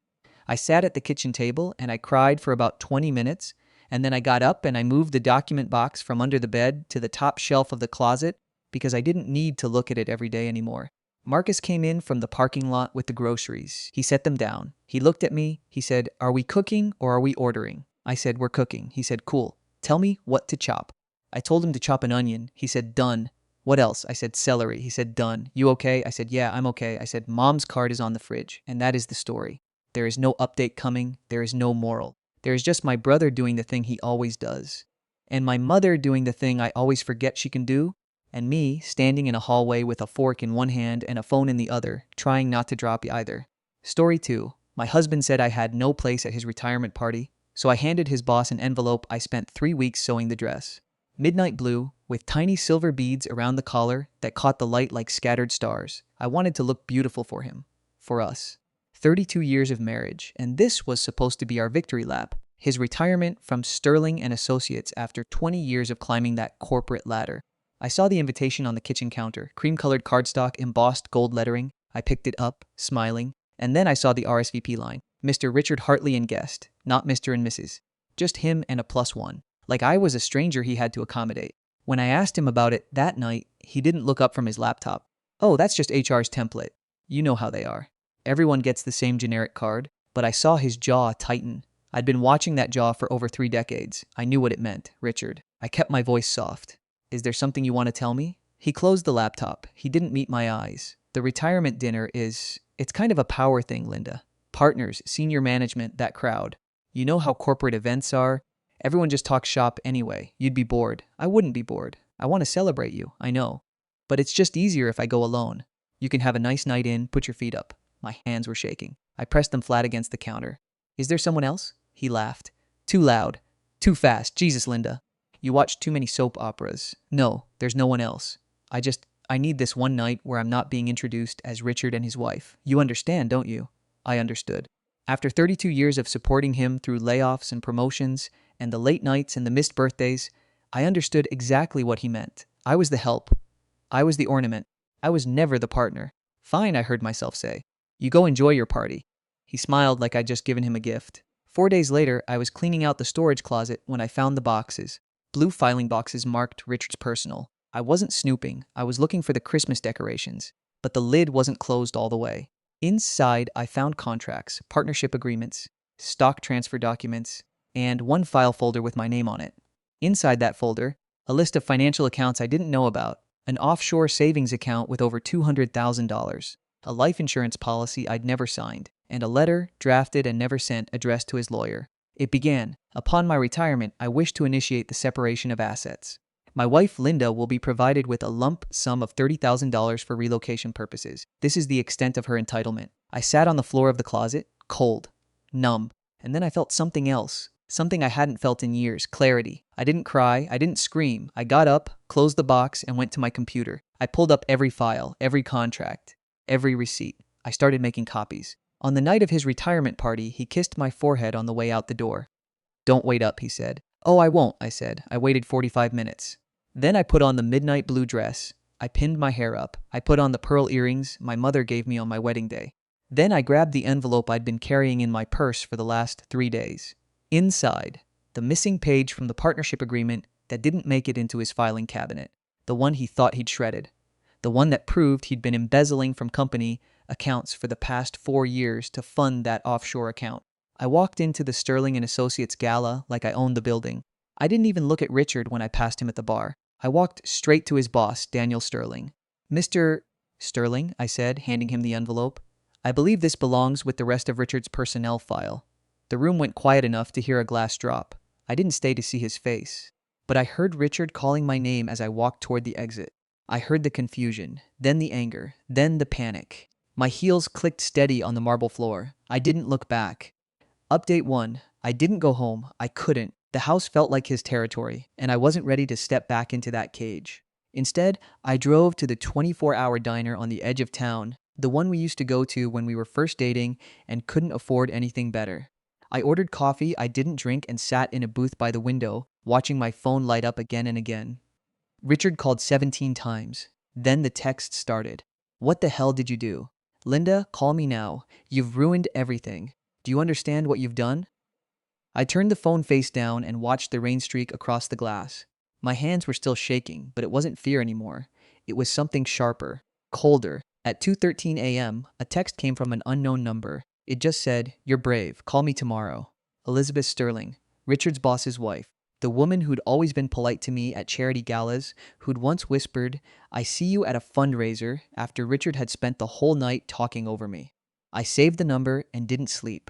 I sat at the kitchen table and I cried for about 20 minutes, and then I got up and I moved the document box from under the bed to the top shelf of the closet because I didn't need to look at it every day anymore. Marcus came in from the parking lot with the groceries. He set them down. He looked at me. He said, Are we cooking or are we ordering? I said, We're cooking. He said, Cool. Tell me what to chop. I told him to chop an onion. He said, Done. What else? I said, Celery. He said, Done. You okay? I said, Yeah, I'm okay. I said, Mom's card is on the fridge. And that is the story. There is no update coming. There is no moral. There is just my brother doing the thing he always does. And my mother doing the thing I always forget she can do. And me standing in a hallway with a fork in one hand and a phone in the other, trying not to drop either. Story 2. My husband said I had no place at his retirement party, so I handed his boss an envelope I spent 3 weeks sewing the dress. Midnight blue, with tiny silver beads around the collar that caught the light like scattered stars. I wanted to look beautiful for him. For us. 32 years of marriage, and this was supposed to be our victory lap. His retirement from Sterling and Associates after 20 years of climbing that corporate ladder. I saw the invitation on the kitchen counter, cream-colored cardstock, embossed gold lettering. I picked it up, smiling, and then I saw the RSVP line. Mr. Richard Hartley and guest, not Mr. and Mrs. Just him and a +1. Like I was a stranger he had to accommodate. When I asked him about it that night, he didn't look up from his laptop. Oh, that's just HR's template. You know how they are. Everyone gets the same generic card, but I saw his jaw tighten. I'd been watching that jaw for over 3 decades. I knew what it meant, Richard. I kept my voice soft. Is there something you want to tell me? He closed the laptop. He didn't meet my eyes. The retirement dinner it's kind of a power thing, Linda. Partners, senior management, that crowd. You know how corporate events are? Everyone just talks shop anyway. You'd be bored. I wouldn't be bored. I want to celebrate you, I know. But it's just easier if I go alone. You can have a nice night in, put your feet up. My hands were shaking. I pressed them flat against the counter. Is there someone else? He laughed. Too loud. Too fast. Jesus, Linda. You watch too many soap operas. No, there's no one else. I need this one night where I'm not being introduced as Richard and his wife. You understand, don't you? I understood. After 32 years of supporting him through layoffs and promotions and the late nights and the missed birthdays, I understood exactly what he meant. I was the help. I was the ornament. I was never the partner. Fine, I heard myself say. You go enjoy your party. He smiled like I'd just given him a gift. 4 days later, I was cleaning out the storage closet when I found the boxes. Blue filing boxes marked Richard's personal. I wasn't snooping. I was looking for the Christmas decorations. But the lid wasn't closed all the way. Inside, I found contracts, partnership agreements, stock transfer documents, and one file folder with my name on it. Inside that folder, a list of financial accounts I didn't know about, an offshore savings account with over $200,000, a life insurance policy I'd never signed, and a letter, drafted and never sent, addressed to his lawyer. It began, upon my retirement, I wish to initiate the separation of assets. My wife, Linda, will be provided with a lump sum of $30,000 for relocation purposes. This is the extent of her entitlement. I sat on the floor of the closet, cold, numb, and then I felt something else. Something I hadn't felt in years, clarity. I didn't cry, I didn't scream. I got up, closed the box, and went to my computer. I pulled up every file, every contract, every receipt. I started making copies. On the night of his retirement party, he kissed my forehead on the way out the door. Don't wait up, he said. Oh, I won't, I said. I waited 45 minutes. Then I put on the midnight blue dress. I pinned my hair up. I put on the pearl earrings my mother gave me on my wedding day. Then I grabbed the envelope I'd been carrying in my purse for the last 3 days. Inside, the missing page from the partnership agreement that didn't make it into his filing cabinet. The one he thought he'd shredded. The one that proved he'd been embezzling from company accounts for the past 4 years to fund that offshore account. I walked into the Sterling and Associates gala like I owned the building. I didn't even look at Richard when I passed him at the bar. I walked straight to his boss, Daniel Sterling. Mr. Sterling, I said, handing him the envelope. I believe this belongs with the rest of Richard's personnel file. The room went quiet enough to hear a glass drop. I didn't stay to see his face. But I heard Richard calling my name as I walked toward the exit. I heard the confusion, then the anger, then the panic. My heels clicked steady on the marble floor. I didn't look back. Update 1. I didn't go home. I couldn't. The house felt like his territory, and I wasn't ready to step back into that cage. Instead, I drove to the 24-hour diner on the edge of town, the one we used to go to when we were first dating and couldn't afford anything better. I ordered coffee I didn't drink and sat in a booth by the window, watching my phone light up again and again. Richard called 17 times. Then the text started. "What the hell did you do? Linda, call me now. You've ruined everything. Do you understand what you've done?" I turned the phone face down and watched the rain streak across the glass. My hands were still shaking, but it wasn't fear anymore. It was something sharper, colder. At 2:13 a.m., a text came from an unknown number. It just said, "You're brave. Call me tomorrow." Elizabeth Sterling, Richard's boss's wife, the woman who'd always been polite to me at charity galas, who'd once whispered, "I see you at a fundraiser," after Richard had spent the whole night talking over me. I saved the number and didn't sleep.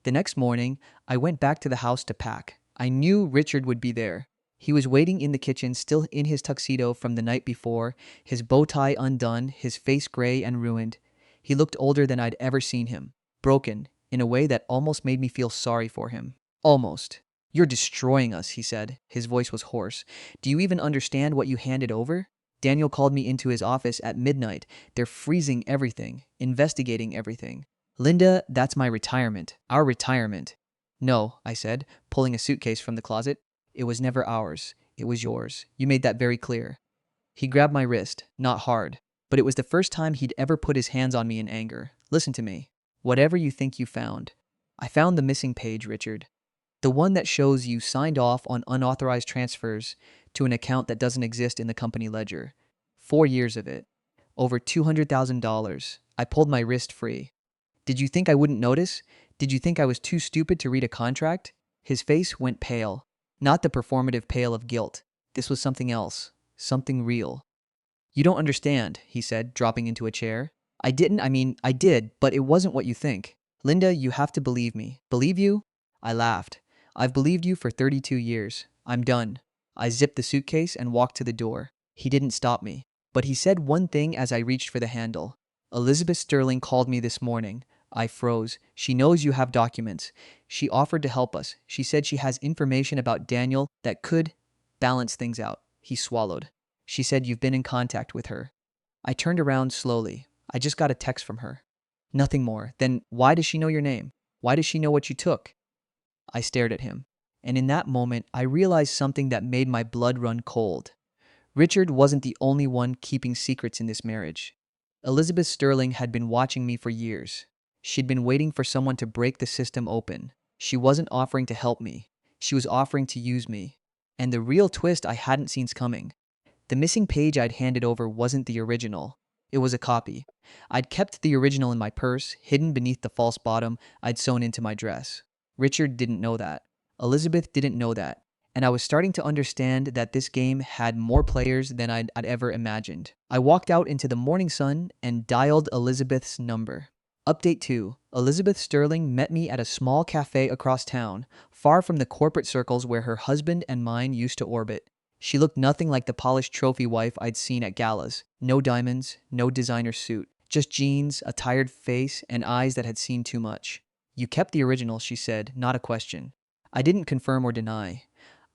The next morning, I went back to the house to pack. I knew Richard would be there. He was waiting in the kitchen, still in his tuxedo from the night before, his bow tie undone, his face gray and ruined. He looked older than I'd ever seen him, broken, in a way that almost made me feel sorry for him. Almost. "You're destroying us," he said. His voice was hoarse. "Do you even understand what you handed over?" Daniel called me into his office at midnight. "They're freezing everything, investigating everything. Linda, that's my retirement. Our retirement." "No," I said, pulling a suitcase from the closet. "It was never ours. It was yours. You made that very clear." He grabbed my wrist, not hard, but it was the first time he'd ever put his hands on me in anger. "Listen to me. Whatever you think you found. I found the missing page, Richard. The one that shows you signed off on unauthorized transfers to an account that doesn't exist in the company ledger. 4 years of it. Over $200,000. I pulled my wrist free. Did you think I wouldn't notice? Did you think I was too stupid to read a contract?" His face went pale. Not the performative pale of guilt. This was something else. Something real. "You don't understand," he said, dropping into a chair. I did, but it wasn't what you think. Linda, you have to believe me." "Believe you?" I laughed. "I've believed you for 32 years. I'm done." I zipped the suitcase and walked to the door. He didn't stop me. But he said one thing as I reached for the handle. "Elizabeth Sterling called me this morning." I froze. "She knows you have documents. She offered to help us. She said she has information about Daniel that could balance things out." He swallowed. "She said you've been in contact with her." I turned around slowly. "I just got a text from her." "Nothing more. Then why does she know your name? Why does she know what you took?" I stared at him. And in that moment, I realized something that made my blood run cold. Richard wasn't the only one keeping secrets in this marriage. Elizabeth Sterling had been watching me for years. She'd been waiting for someone to break the system open. She wasn't offering to help me. She was offering to use me. And the real twist I hadn't seen coming. The missing page I'd handed over wasn't the original. It was a copy. I'd kept the original in my purse, hidden beneath the false bottom I'd sewn into my dress. Richard didn't know that. Elizabeth didn't know that. And I was starting to understand that this game had more players than I'd ever imagined. I walked out into the morning sun and dialed Elizabeth's number. Update 2. Elizabeth Sterling met me at a small cafe across town, far from the corporate circles where her husband and mine used to orbit. She looked nothing like the polished trophy wife I'd seen at galas. No diamonds, no designer suit. Just jeans, a tired face, and eyes that had seen too much. "You kept the original," she said, not a question. I didn't confirm or deny.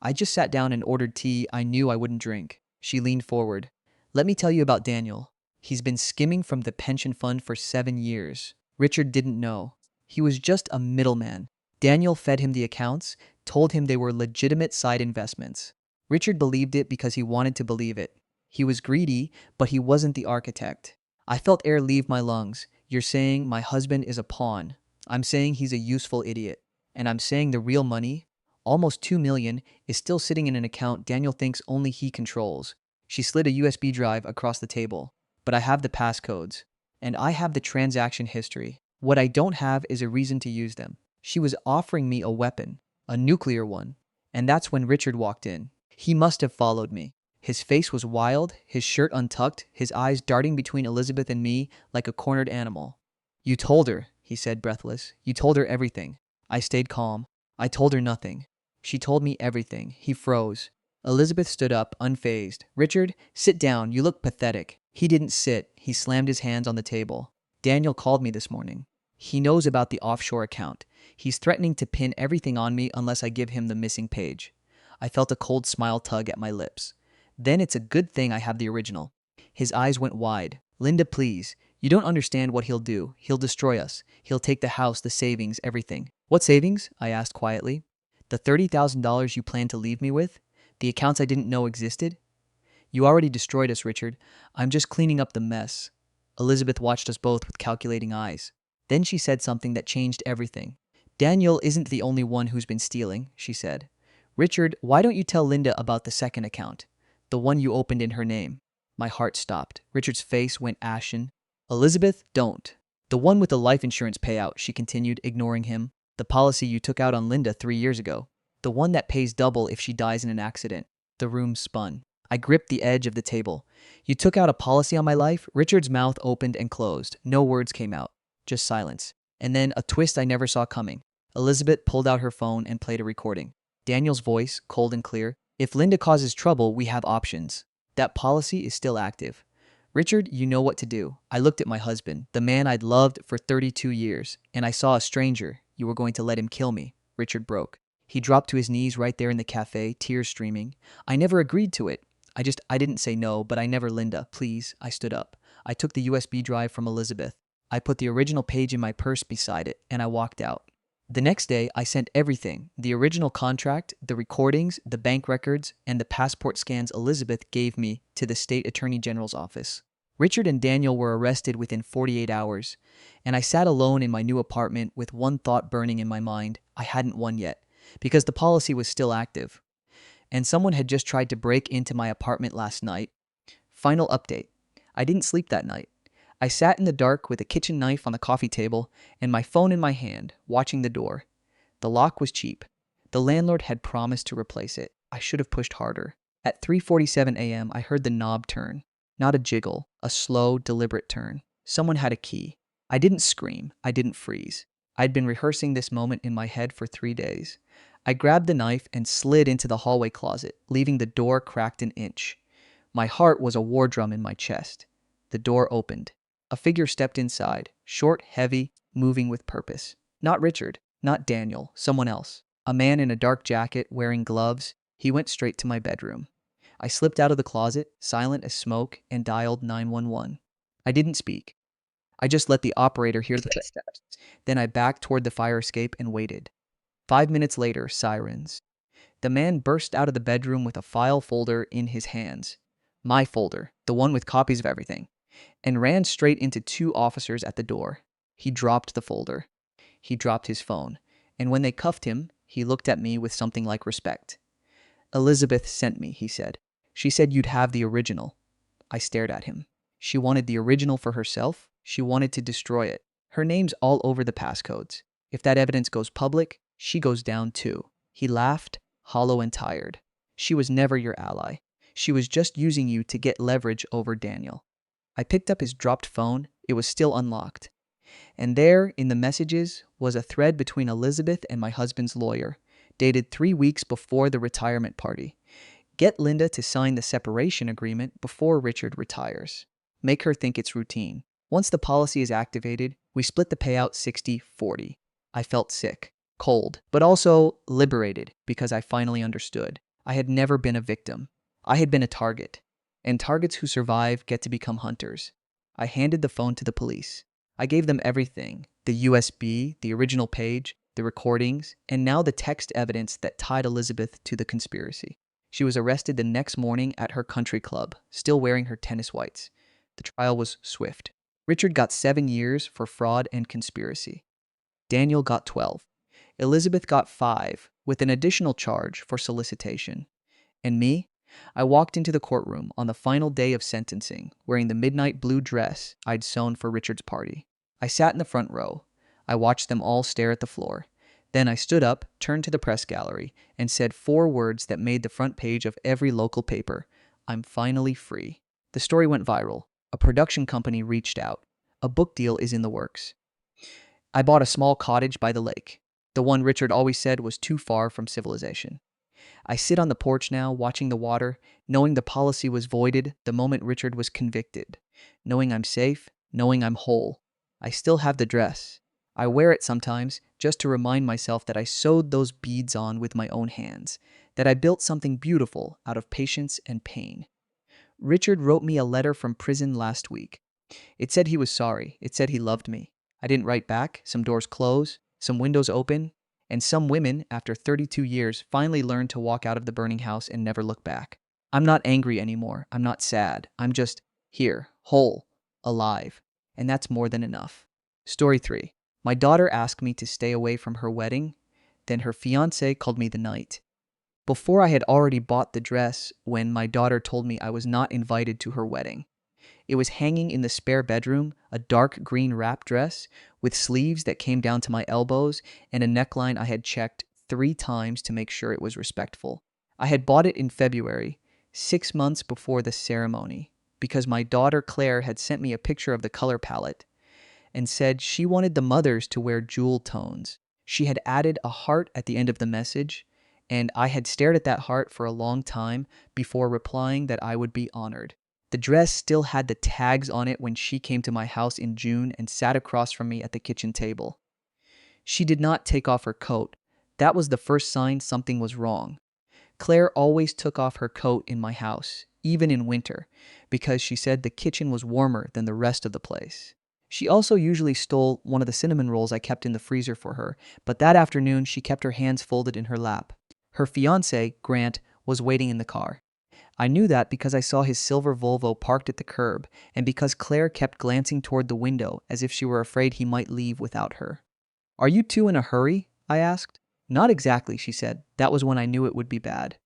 I just sat down and ordered tea I knew I wouldn't drink. She leaned forward. "Let me tell you about Daniel. He's been skimming from the pension fund for 7 years. Richard didn't know. He was just a middleman. Daniel fed him the accounts, told him they were legitimate side investments. Richard believed it because he wanted to believe it. He was greedy, but he wasn't the architect." I felt air leave my lungs. "You're saying my husband is a pawn. I'm saying he's a useful idiot. And I'm saying the real money, almost $2 million, is still sitting in an account Daniel thinks only he controls." She slid a USB drive across the table. "But I have the passcodes. And I have the transaction history. What I don't have is a reason to use them." She was offering me a weapon, a nuclear one. And that's when Richard walked in. He must have followed me. His face was wild, his shirt untucked, his eyes darting between Elizabeth and me like a cornered animal. "You told her," he said, breathless. "You told her everything." I stayed calm. "I told her nothing." "She told me everything." He froze. Elizabeth stood up, unfazed. "Richard, sit down. You look pathetic." He didn't sit. He slammed his hands on the table. "Daniel called me this morning. He knows about the offshore account. He's threatening to pin everything on me unless I give him the missing page. I felt a cold smile tug at my lips. Then it's a good thing I have the original. His eyes went wide. Linda, please. You don't understand what he'll do. He'll destroy us. He'll take the house, the savings, everything. What savings? I asked quietly. The $30,000 you plan to leave me with? The accounts I didn't know existed? You already destroyed us, Richard. I'm just cleaning up the mess. Elizabeth watched us both with calculating eyes. Then she said something that changed everything. Daniel isn't the only one who's been stealing, she said. Richard, why don't you tell Linda about the second account? The one you opened in her name. My heart stopped. Richard's face went ashen. Elizabeth, don't. The one with the life insurance payout, she continued, ignoring him. The policy you took out on Linda 3 years ago. The one that pays double if she dies in an accident. The room spun. I gripped the edge of the table. You took out a policy on my life? Richard's mouth opened and closed. No words came out. Just silence. And then a twist I never saw coming. Elizabeth pulled out her phone and played a recording. Daniel's voice, cold and clear. If Linda causes trouble, we have options. That policy is still active. Richard, you know what to do. I looked at my husband, the man I'd loved for 32 years, and I saw a stranger. You were going to let him kill me. Richard broke. He dropped to his knees right there in the cafe, tears streaming. I never agreed to it. I didn't say no, but I never, Linda, please. I stood up. I took the USB drive from Elizabeth. I put the original page in my purse beside it, and I walked out. The next day, I sent everything, the original contract, the recordings, the bank records, and the passport scans Elizabeth gave me to the state attorney general's office. Richard and Daniel were arrested within 48 hours, and I sat alone in my new apartment with one thought burning in my mind. I hadn't won yet, because the policy was still active. And someone had just tried to break into my apartment last night. Final update. I didn't sleep that night. I sat in the dark with a kitchen knife on the coffee table and my phone in my hand, watching the door. The lock was cheap. The landlord had promised to replace it. I should have pushed harder. At 3:47 a.m., I heard the knob turn. Not a jiggle, a slow, deliberate turn. Someone had a key. I didn't scream. I didn't freeze. I'd been rehearsing this moment in my head for 3 days. I grabbed the knife and slid into the hallway closet, leaving the door cracked an inch. My heart was a war drum in my chest. The door opened. A figure stepped inside, short, heavy, moving with purpose. Not Richard, not Daniel, someone else. A man in a dark jacket, wearing gloves. He went straight to my bedroom. I slipped out of the closet, silent as smoke, and dialed 911. I didn't speak. I just let the operator hear the footsteps. Then I backed toward the fire escape and waited. 5 minutes later, sirens. The man burst out of the bedroom with a file folder in his hands. My folder, the one with copies of everything. And ran straight into 2 officers at the door. He dropped the folder. He dropped his phone. And when they cuffed him, he looked at me with something like respect. Elizabeth sent me, he said. She said you'd have the original. I stared at him. She wanted the original for herself. She wanted to destroy it. Her name's all over the passcodes. If that evidence goes public, she goes down too. He laughed, hollow and tired. She was never your ally. She was just using you to get leverage over Daniel. I picked up his dropped phone. It was still unlocked. And there, in the messages, was a thread between Elizabeth and my husband's lawyer, dated 3 weeks before the retirement party. Get Linda to sign the separation agreement before Richard retires. Make her think it's routine. Once the policy is activated, we split the payout 60-40. I felt sick, cold, but also liberated because I finally understood. I had never been a victim. I had been a target. And targets who survive get to become hunters. I handed the phone to the police. I gave them everything, the USB, the original page, the recordings, and now the text evidence that tied Elizabeth to the conspiracy. She was arrested the next morning at her country club, still wearing her tennis whites. The trial was swift. Richard got 7 years for fraud and conspiracy. Daniel got 12. Elizabeth got 5, with an additional charge for solicitation. And me? I walked into the courtroom on the final day of sentencing, wearing the midnight blue dress I'd sewn for Richard's party. I sat in the front row. I watched them all stare at the floor. Then I stood up, turned to the press gallery, and said 4 words that made the front page of every local paper. I'm finally free. The story went viral. A production company reached out. A book deal is in the works. I bought a small cottage by the lake, the one Richard always said was too far from civilization. I sit on the porch now, watching the water, knowing the policy was voided the moment Richard was convicted, knowing I'm safe, knowing I'm whole. I still have the dress. I wear it sometimes just to remind myself that I sewed those beads on with my own hands, that I built something beautiful out of patience and pain. Richard wrote me a letter from prison last week. It said he was sorry. It said he loved me. I didn't write back. Some doors close, some windows open, and some women, after 32 years, finally learned to walk out of the burning house and never look back. I'm not angry anymore. I'm not sad. I'm just here, whole, alive. And that's more than enough. Story 3. My daughter asked me to stay away from her wedding. Then her fiancé called me the night before I had already bought the dress when my daughter told me I was not invited to her wedding. It was hanging in the spare bedroom, a dark green wrap dress with sleeves that came down to my elbows and a neckline I had checked 3 times to make sure it was respectful. I had bought it in February, 6 months before the ceremony, because my daughter Claire had sent me a picture of the color palette and said she wanted the mothers to wear jewel tones. She had added a heart at the end of the message, and I had stared at that heart for a long time before replying that I would be honored. The dress still had the tags on it when she came to my house in June and sat across from me at the kitchen table. She did not take off her coat. That was the first sign something was wrong. Claire always took off her coat in my house, even in winter, because she said the kitchen was warmer than the rest of the place. She also usually stole one of the cinnamon rolls I kept in the freezer for her, but that afternoon she kept her hands folded in her lap. Her fiancé, Grant, was waiting in the car. I knew that because I saw his silver Volvo parked at the curb, and because Claire kept glancing toward the window as if she were afraid he might leave without her. Are you two in a hurry? I asked. Not exactly, she said. That was when I knew it would be bad.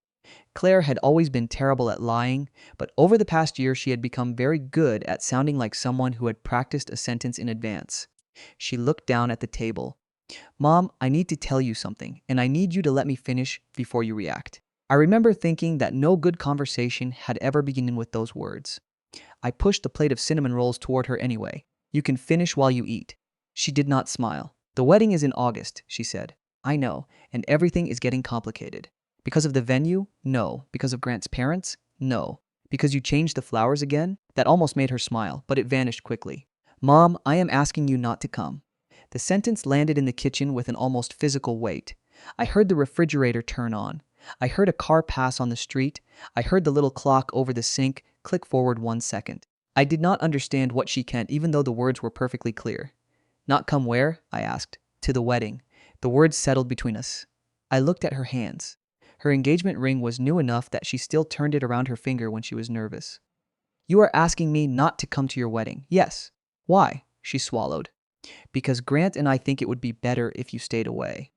Claire had always been terrible at lying, but over the past year she had become very good at sounding like someone who had practiced a sentence in advance. She looked down at the table. Mom, I need to tell you something, and I need you to let me finish before you react. I remember thinking that no good conversation had ever begun with those words. I pushed the plate of cinnamon rolls toward her anyway. You can finish while you eat. She did not smile. The wedding is in August, she said. I know, and everything is getting complicated. Because of the venue? No. Because of Grant's parents? No. Because you changed the flowers again? That almost made her smile, but it vanished quickly. Mom, I am asking you not to come. The sentence landed in the kitchen with an almost physical weight. I heard the refrigerator turn on. I heard a car pass on the street. I heard the little clock over the sink click forward 1 second. I did not understand what she meant, even though the words were perfectly clear. Not come where? I asked. To the wedding. The words settled between us. I looked at her hands. Her engagement ring was new enough that she still turned it around her finger when she was nervous. You are asking me not to come to your wedding? Yes. Why? She swallowed. Because Grant and I think it would be better if you stayed away.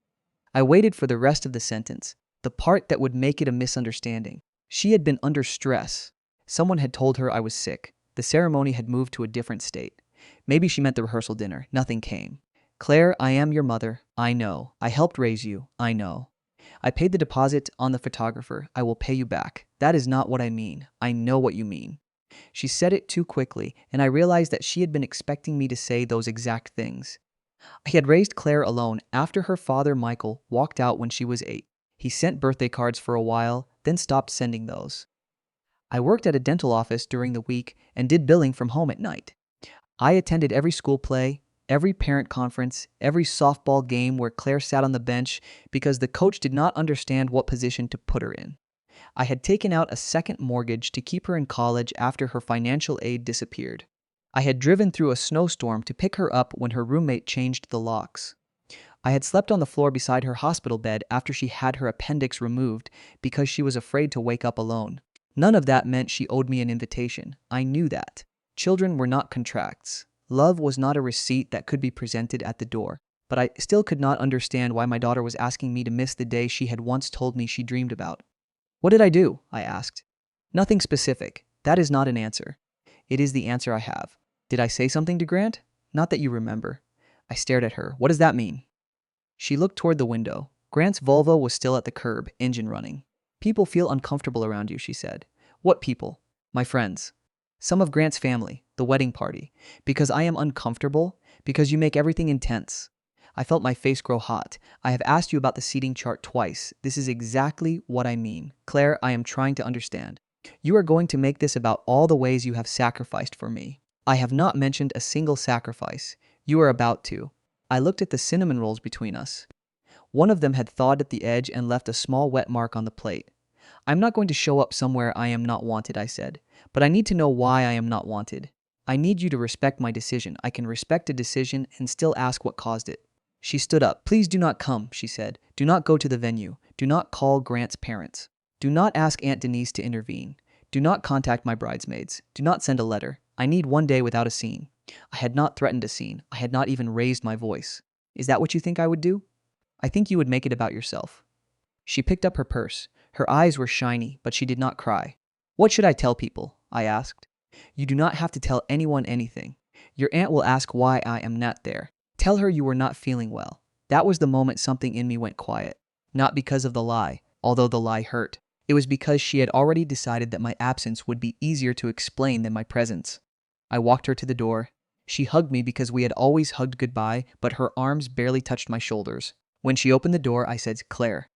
I waited for the rest of the sentence, the part that would make it a misunderstanding. She had been under stress. Someone had told her I was sick. The ceremony had moved to a different state. Maybe she meant the rehearsal dinner. Nothing came. Claire, I am your mother. I know. I helped raise you. I know. I paid the deposit on the photographer. I will pay you back. That is not what I mean. I know what you mean. She said it too quickly, and I realized that she had been expecting me to say those exact things. I had raised Claire alone after her father, Michael, walked out when she was 8. He sent birthday cards for a while, then stopped sending those. I worked at a dental office during the week and did billing from home at night. I attended every school play, every parent conference, every softball game where Claire sat on the bench because the coach did not understand what position to put her in. I had taken out a second mortgage to keep her in college after her financial aid disappeared. I had driven through a snowstorm to pick her up when her roommate changed the locks. I had slept on the floor beside her hospital bed after she had her appendix removed because she was afraid to wake up alone. None of that meant she owed me an invitation. I knew that. Children were not contracts. Love was not a receipt that could be presented at the door. But I still could not understand why my daughter was asking me to miss the day she had once told me she dreamed about. What did I do? I asked. Nothing specific. That is not an answer. It is the answer I have. Did I say something to Grant? Not that you remember. I stared at her. What does that mean? She looked toward the window. Grant's Volvo was still at the curb, engine running. People feel uncomfortable around you, she said. What people? My friends. Some of Grant's family, the wedding party. Because I am uncomfortable? Because you make everything intense. I felt my face grow hot. I have asked you about the seating chart twice. This is exactly what I mean. Claire, I am trying to understand. You are going to make this about all the ways you have sacrificed for me. I have not mentioned a single sacrifice. You are about to. I looked at the cinnamon rolls between us. One of them had thawed at the edge and left a small wet mark on the plate. I'm not going to show up somewhere I am not wanted, I said. But I need to know why I am not wanted. I need you to respect my decision. I can respect a decision and still ask what caused it. She stood up. Please do not come, she said. Do not go to the venue. Do not call Grant's parents. Do not ask Aunt Denise to intervene. Do not contact my bridesmaids. Do not send a letter. I need one day without a scene. I had not threatened a scene. I had not even raised my voice. Is that what you think I would do? I think you would make it about yourself. She picked up her purse. Her eyes were shiny, but she did not cry. What should I tell people? I asked. You do not have to tell anyone anything. Your aunt will ask why I am not there. Tell her you were not feeling well. That was the moment something in me went quiet. Not because of the lie, although the lie hurt. It was because she had already decided that my absence would be easier to explain than my presence. I walked her to the door. She hugged me because we had always hugged goodbye, but her arms barely touched my shoulders. When she opened the door, I said, Claire.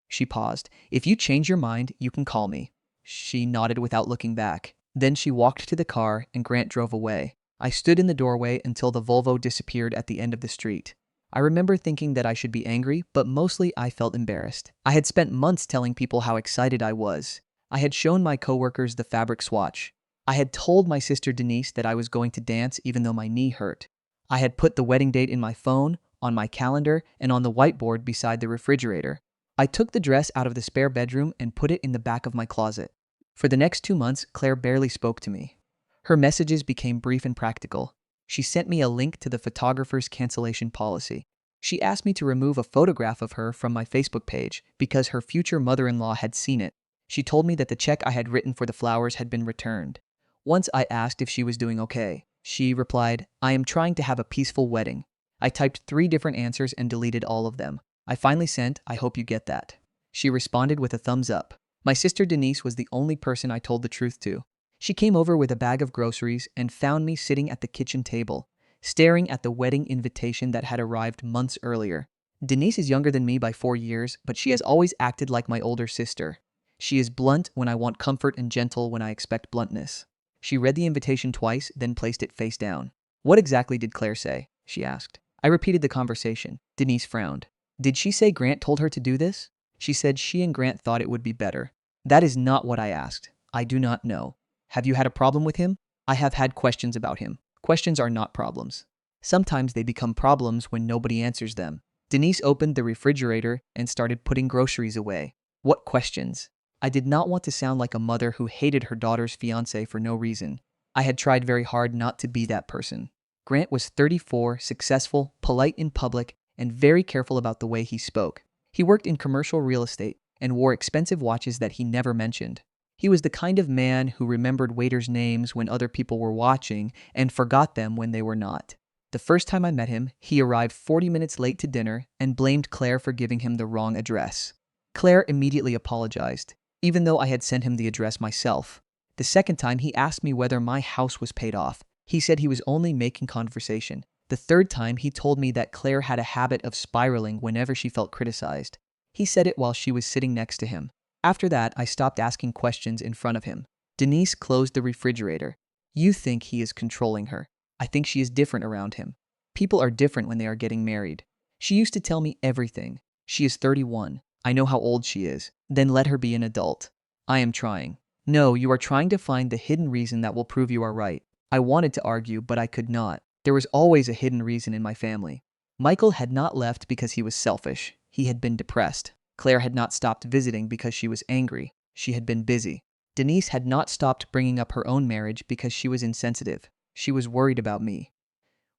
She paused. If you change your mind, you can call me. She nodded without looking back. Then she walked to the car and Grant drove away. I stood in the doorway until the Volvo disappeared at the end of the street. I remember thinking that I should be angry, but mostly I felt embarrassed. I had spent months telling people how excited I was. I had shown my coworkers the fabric swatch. I had told my sister Denise that I was going to dance even though my knee hurt. I had put the wedding date in my phone, on my calendar, and on the whiteboard beside the refrigerator. I took the dress out of the spare bedroom and put it in the back of my closet. For the next 2 months, Claire barely spoke to me. Her messages became brief and practical. She sent me a link to the photographer's cancellation policy. She asked me to remove a photograph of her from my Facebook page because her future mother-in-law had seen it. She told me that the check I had written for the flowers had been returned. Once I asked if she was doing okay. She replied, I am trying to have a peaceful wedding. I typed 3 different answers and deleted all of them. I finally sent, I hope you get that. She responded with a thumbs up. My sister Denise was the only person I told the truth to. She came over with a bag of groceries and found me sitting at the kitchen table, staring at the wedding invitation that had arrived months earlier. Denise is younger than me by 4 years, but she has always acted like my older sister. She is blunt when I want comfort and gentle when I expect bluntness. She read the invitation twice, then placed it face down. What exactly did Claire say? She asked. I repeated the conversation. Denise frowned. Did she say Grant told her to do this? She said she and Grant thought it would be better. That is not what I asked. I do not know. Have you had a problem with him? I have had questions about him. Questions are not problems. Sometimes they become problems when nobody answers them. Denise opened the refrigerator and started putting groceries away. What questions? I did not want to sound like a mother who hated her daughter's fiancé for no reason. I had tried very hard not to be that person. Grant was 34, successful, polite in public, and very careful about the way he spoke. He worked in commercial real estate and wore expensive watches that he never mentioned. He was the kind of man who remembered waiters' names when other people were watching and forgot them when they were not. The first time I met him, he arrived 40 minutes late to dinner and blamed Claire for giving him the wrong address. Claire immediately apologized, even though I had sent him the address myself. The second time, he asked me whether my house was paid off. He said he was only making conversation. The third time, he told me that Claire had a habit of spiraling whenever she felt criticized. He said it while she was sitting next to him. After that, I stopped asking questions in front of him. Denise closed the refrigerator. You think he is controlling her. I think she is different around him. People are different when they are getting married. She used to tell me everything. She is 31. I know how old she is. Then let her be an adult. I am trying. No, you are trying to find the hidden reason that will prove you are right. I wanted to argue, but I could not. There was always a hidden reason in my family. Michael had not left because he was selfish. He had been depressed. Claire had not stopped visiting because she was angry. She had been busy. Denise had not stopped bringing up her own marriage because she was insensitive. She was worried about me.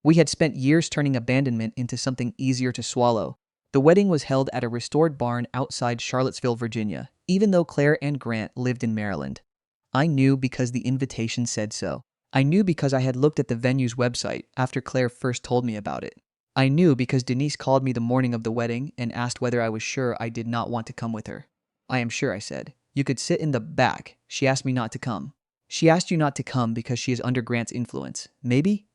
We had spent years turning abandonment into something easier to swallow. The wedding was held at a restored barn outside Charlottesville, Virginia, even though Claire and Grant lived in Maryland. I knew because the invitation said so. I knew because I had looked at the venue's website after Claire first told me about it. I knew because Denise called me the morning of the wedding and asked whether I was sure I did not want to come with her. I am sure, I said. You could sit in the back. She asked me not to come. She asked you not to come because she is under Grant's influence. Maybe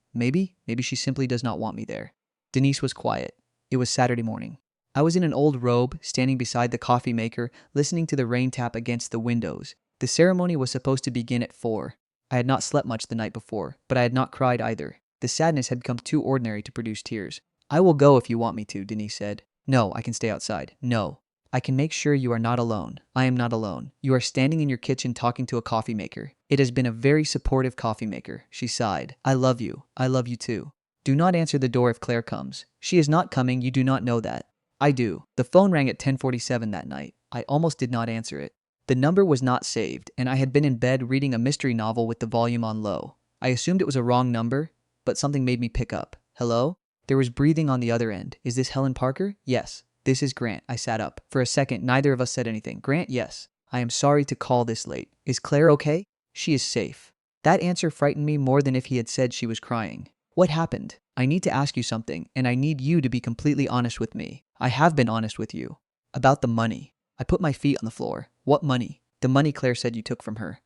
she simply does not want me there. Denise was quiet. It was Saturday morning. I was in an old robe, standing beside the coffee maker, listening to the rain tap against the windows. The ceremony was supposed to begin at 4. I had not slept much the night before, but I had not cried either. The sadness had become too ordinary to produce tears. I will go if you want me to, Denise said. No, I can stay outside. No. I can make sure you are not alone. I am not alone. You are standing in your kitchen talking to a coffee maker. It has been a very supportive coffee maker, she sighed. I love you. I love you too. Do not answer the door if Claire comes. She is not coming, you do not know that. I do. The phone rang at 10:47 that night. I almost did not answer it. The number was not saved, and I had been in bed reading a mystery novel with the volume on low. I assumed it was a wrong number, but something made me pick up. Hello? There was breathing on the other end. Is this Helen Parker? Yes. This is Grant. I sat up. For a second, neither of us said anything. Grant, yes. I am sorry to call this late. Is Claire okay? She is safe. That answer frightened me more than if he had said she was crying. What happened? I need to ask you something, and I need you to be completely honest with me. I have been honest with you. About the money. I put my feet on the floor. What money? The money Claire said you took from her.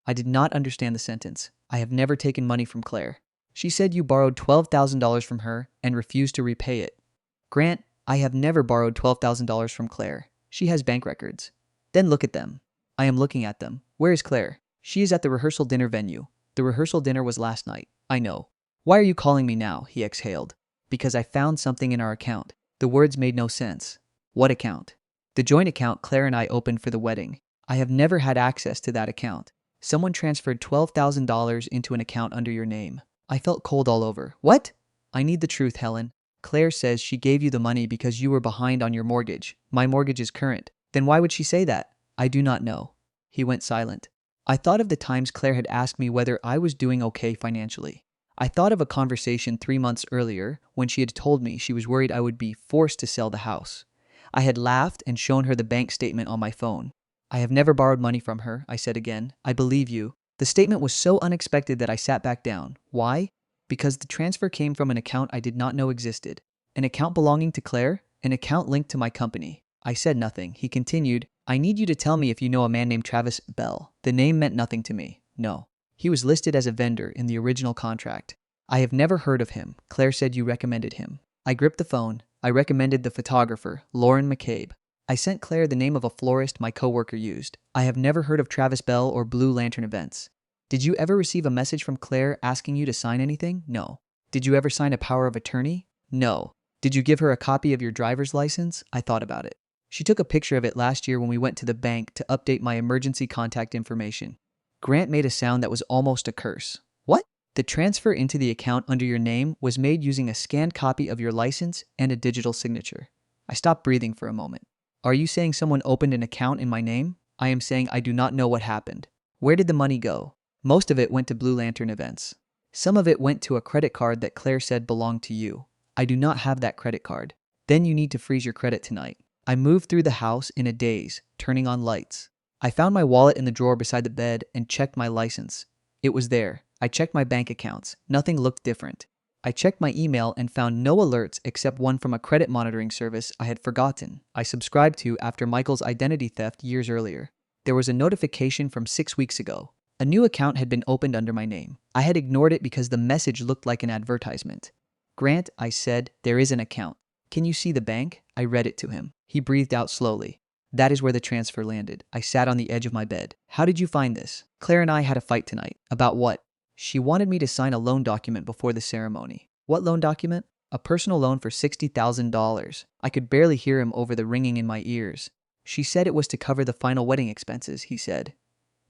I did not understand the sentence. I have never taken money from Claire. She said you borrowed $12,000 from her and refused to repay it. Grant, I have never borrowed $12,000 from Claire. She has bank records. Then look at them. I am looking at them. Where is Claire? She is at the rehearsal dinner venue. The rehearsal dinner was last night. I know. Why are you calling me now? He exhaled. Because I found something in our account. The words made no sense. What account? The joint account Claire and I opened for the wedding. I have never had access to that account. Someone transferred $12,000 into an account under your name. I felt cold all over. What? I need the truth, Helen. Claire says she gave you the money because you were behind on your mortgage. My mortgage is current. Then why would she say that? I do not know. He went silent. I thought of the times Claire had asked me whether I was doing okay financially. I thought of a conversation 3 months earlier when she had told me she was worried I would be forced to sell the house. I had laughed and shown her the bank statement on my phone. I have never borrowed money from her, I said again. I believe you. The statement was so unexpected that I sat back down. Why? Because the transfer came from an account I did not know existed. An account belonging to Claire? An account linked to my company. I said nothing. He continued, I need you to tell me if you know a man named Travis Bell. The name meant nothing to me. No. He was listed as a vendor in the original contract. I have never heard of him. Claire said you recommended him. I gripped the phone. I recommended the photographer, Lauren McCabe. I sent Claire the name of a florist my coworker used. I have never heard of Travis Bell or Blue Lantern events. Did you ever receive a message from Claire asking you to sign anything? No. Did you ever sign a power of attorney? No. Did you give her a copy of your driver's license? I thought about it. She took a picture of it last year when we went to the bank to update my emergency contact information. Grant made a sound that was almost a curse. What? The transfer into the account under your name was made using a scanned copy of your license and a digital signature. I stopped breathing for a moment. Are you saying someone opened an account in my name? I am saying I do not know what happened. Where did the money go? Most of it went to Blue Lantern events. Some of it went to a credit card that Claire said belonged to you. I do not have that credit card. Then you need to freeze your credit tonight. I moved through the house in a daze, turning on lights. I found my wallet in the drawer beside the bed and checked my license. It was there. I checked my bank accounts. Nothing looked different. I checked my email and found no alerts except one from a credit monitoring service I had forgotten I subscribed to after Michael's identity theft years earlier. There was a notification from 6 weeks ago. A new account had been opened under my name. I had ignored it because the message looked like an advertisement. Grant, I said, there is an account. Can you see the bank? I read it to him. He breathed out slowly. That is where the transfer landed. I sat on the edge of my bed. How did you find this? Claire and I had a fight tonight. About what? She wanted me to sign a loan document before the ceremony. What loan document? A personal loan for $60,000. I could barely hear him over the ringing in my ears. She said it was to cover the final wedding expenses, he said.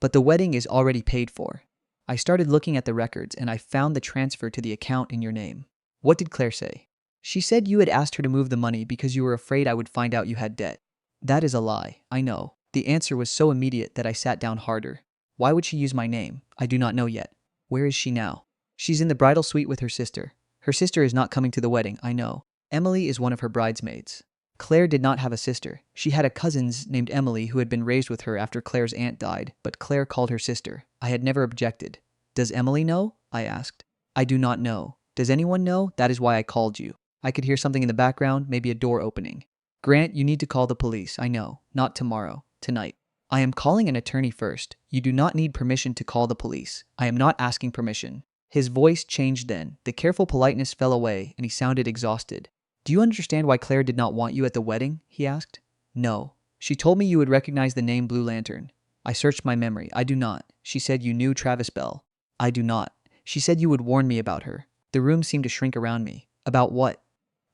But the wedding is already paid for. I started looking at the records and I found the transfer to the account in your name. What did Claire say? She said you had asked her to move the money because you were afraid I would find out you had debt. That is a lie, I know. The answer was so immediate that I sat down harder. Why would she use my name? I do not know yet. Where is she now? She's in the bridal suite with her sister. Her sister is not coming to the wedding, I know. Emily is one of her bridesmaids. Claire did not have a sister. She had a cousin named Emily who had been raised with her after Claire's aunt died, but Claire called her sister. I had never objected. Does Emily know? I asked. I do not know. Does anyone know? That is why I called you. I could hear something in the background, maybe a door opening. Grant, you need to call the police. I know. Not tomorrow. Tonight. I am calling an attorney first. You do not need permission to call the police. I am not asking permission. His voice changed then. The careful politeness fell away, and he sounded exhausted. Do you understand why Claire did not want you at the wedding? He asked. No. She told me you would recognize the name Blue Lantern. I searched my memory. I do not. She said you knew Travis Bell. I do not. She said you would warn me about her. The room seemed to shrink around me. About what?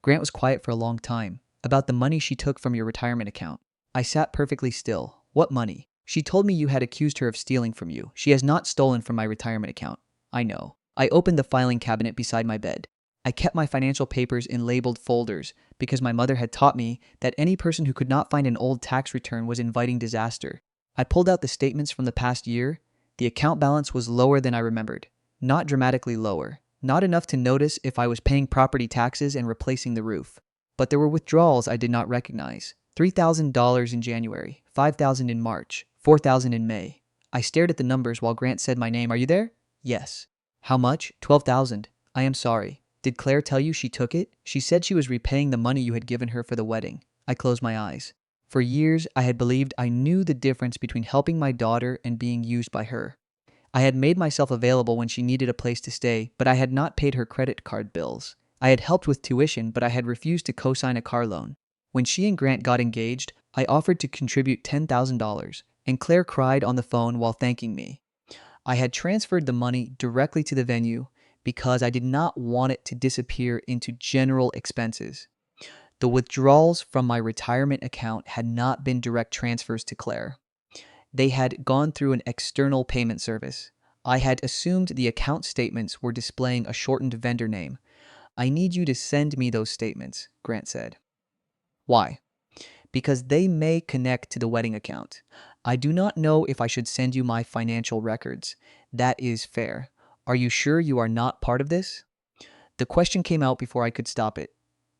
Grant was quiet for a long time. About the money she took from your retirement account. I sat perfectly still. What money? She told me you had accused her of stealing from you. She has not stolen from my retirement account. I know. I opened the filing cabinet beside my bed. I kept my financial papers in labeled folders because my mother had taught me that any person who could not find an old tax return was inviting disaster. I pulled out the statements from the past year. The account balance was lower than I remembered. Not dramatically lower. Not enough to notice if I was paying property taxes and replacing the roof. But there were withdrawals I did not recognize. $3,000 in January, $5,000 in March, $4,000 in May. I stared at the numbers while Grant said my name. Are you there? Yes. How much? $12,000. I am sorry. Did Claire tell you she took it? She said she was repaying the money you had given her for the wedding. I closed my eyes. For years, I had believed I knew the difference between helping my daughter and being used by her. I had made myself available when she needed a place to stay, but I had not paid her credit card bills. I had helped with tuition, but I had refused to co-sign a car loan. When she and Grant got engaged, I offered to contribute $10,000, and Claire cried on the phone while thanking me. I had transferred the money directly to the venue because I did not want it to disappear into general expenses. The withdrawals from my retirement account had not been direct transfers to Claire. They had gone through an external payment service. I had assumed the account statements were displaying a shortened vendor name. I need you to send me those statements, Grant said. Why? Because they may connect to the wedding account. I do not know if I should send you my financial records. That is fair. Are you sure you are not part of this? The question came out before I could stop it.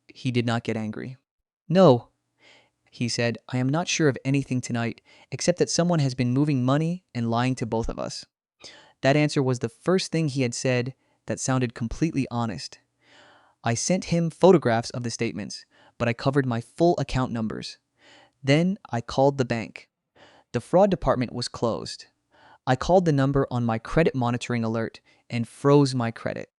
He did not get angry. No, he said, I am not sure of anything tonight, except that someone has been moving money and lying to both of us. That answer was the first thing he had said that sounded completely honest. I sent him photographs of the statements, but I covered my full account numbers. Then I called the bank. The fraud department was closed. I called the number on my credit monitoring alert and froze my credit.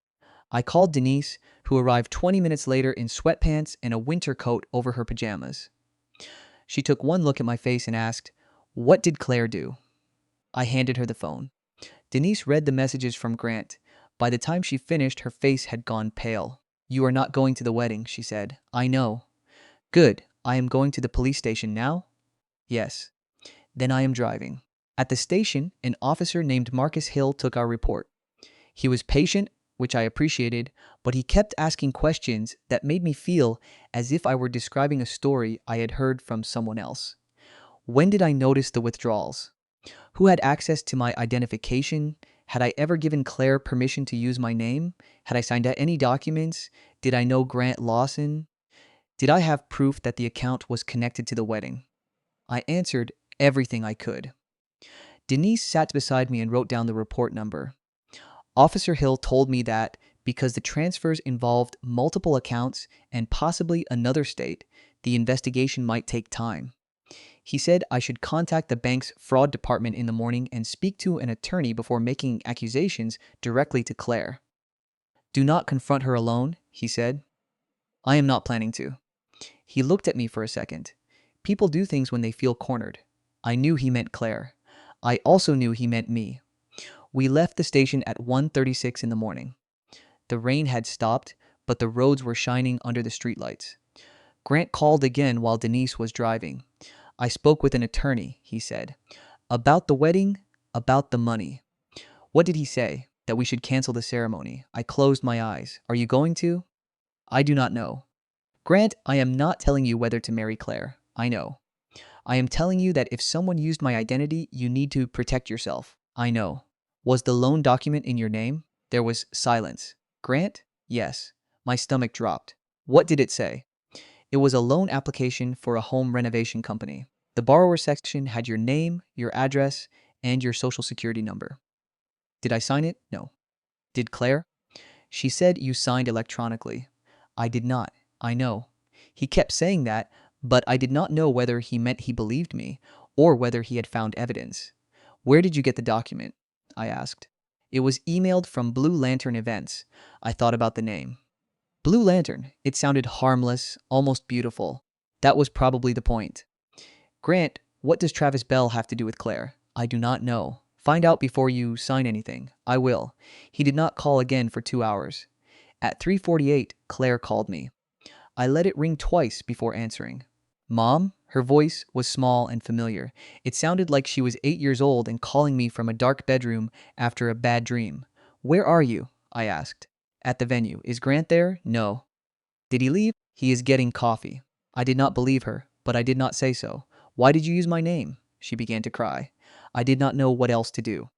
I called Denise, who arrived 20 minutes later in sweatpants and a winter coat over her pajamas. She took one look at my face and asked, "What did Claire do?" I handed her the phone. Denise read the messages from Grant. By the time she finished, her face had gone pale. "You are not going to the wedding," she said. "I know." "Good. I am going to the police station now?" "Yes." "Then I am driving." At the station, an officer named Marcus Hill took our report. He was patient, which I appreciated, but he kept asking questions that made me feel as if I were describing a story I had heard from someone else. When did I notice the withdrawals? Who had access to my identification? Had I ever given Claire permission to use my name? Had I signed any documents? Did I know Grant Lawson? Did I have proof that the account was connected to the wedding? I answered everything I could. Denise sat beside me and wrote down the report number. Officer Hill told me that because the transfers involved multiple accounts and possibly another state, the investigation might take time. He said I should contact the bank's fraud department in the morning and speak to an attorney before making accusations directly to Claire. "Do not confront her alone," he said. "I am not planning to." He looked at me for a second. People do things when they feel cornered. I knew he meant Claire. I also knew he meant me. We left the station at 1:36 in the morning. The rain had stopped, but the roads were shining under the streetlights. Grant called again while Denise was driving. "I spoke with an attorney," he said. "About the wedding, about the money." "What did he say?" "That we should cancel the ceremony." I closed my eyes. "Are you going to?" "I do not know." "Grant, I am not telling you whether to marry Claire. I know. I am telling you that if someone used my identity, you need to protect yourself. I know." "Was the loan document in your name?" There was silence. "Grant?" "Yes." My stomach dropped. "What did it say?" "It was a loan application for a home renovation company. The borrower section had your name, your address, and your social security number." "Did I sign it?" "No." "Did Claire?" "She said you signed electronically." "I did not. I know." He kept saying that, but I did not know whether he meant he believed me or whether he had found evidence. "Where did you get the document?" I asked. "It was emailed from Blue Lantern Events." I thought about the name. Blue Lantern. It sounded harmless, almost beautiful. That was probably the point. "Grant, what does Travis Bell have to do with Claire?" "I do not know." "Find out before you sign anything." "I will." He did not call again for 2 hours. At 3:48, Claire called me. I let it ring twice before answering. Mom? Her voice was small and familiar. It sounded like she was 8 years old and calling me from a dark bedroom after a bad dream. Where are you? I asked. At the venue. Is Grant there? No. Did he leave? He is getting coffee. I did not believe her, but I did not say so. Why did you use my name? She began to cry. I did not know what else to do.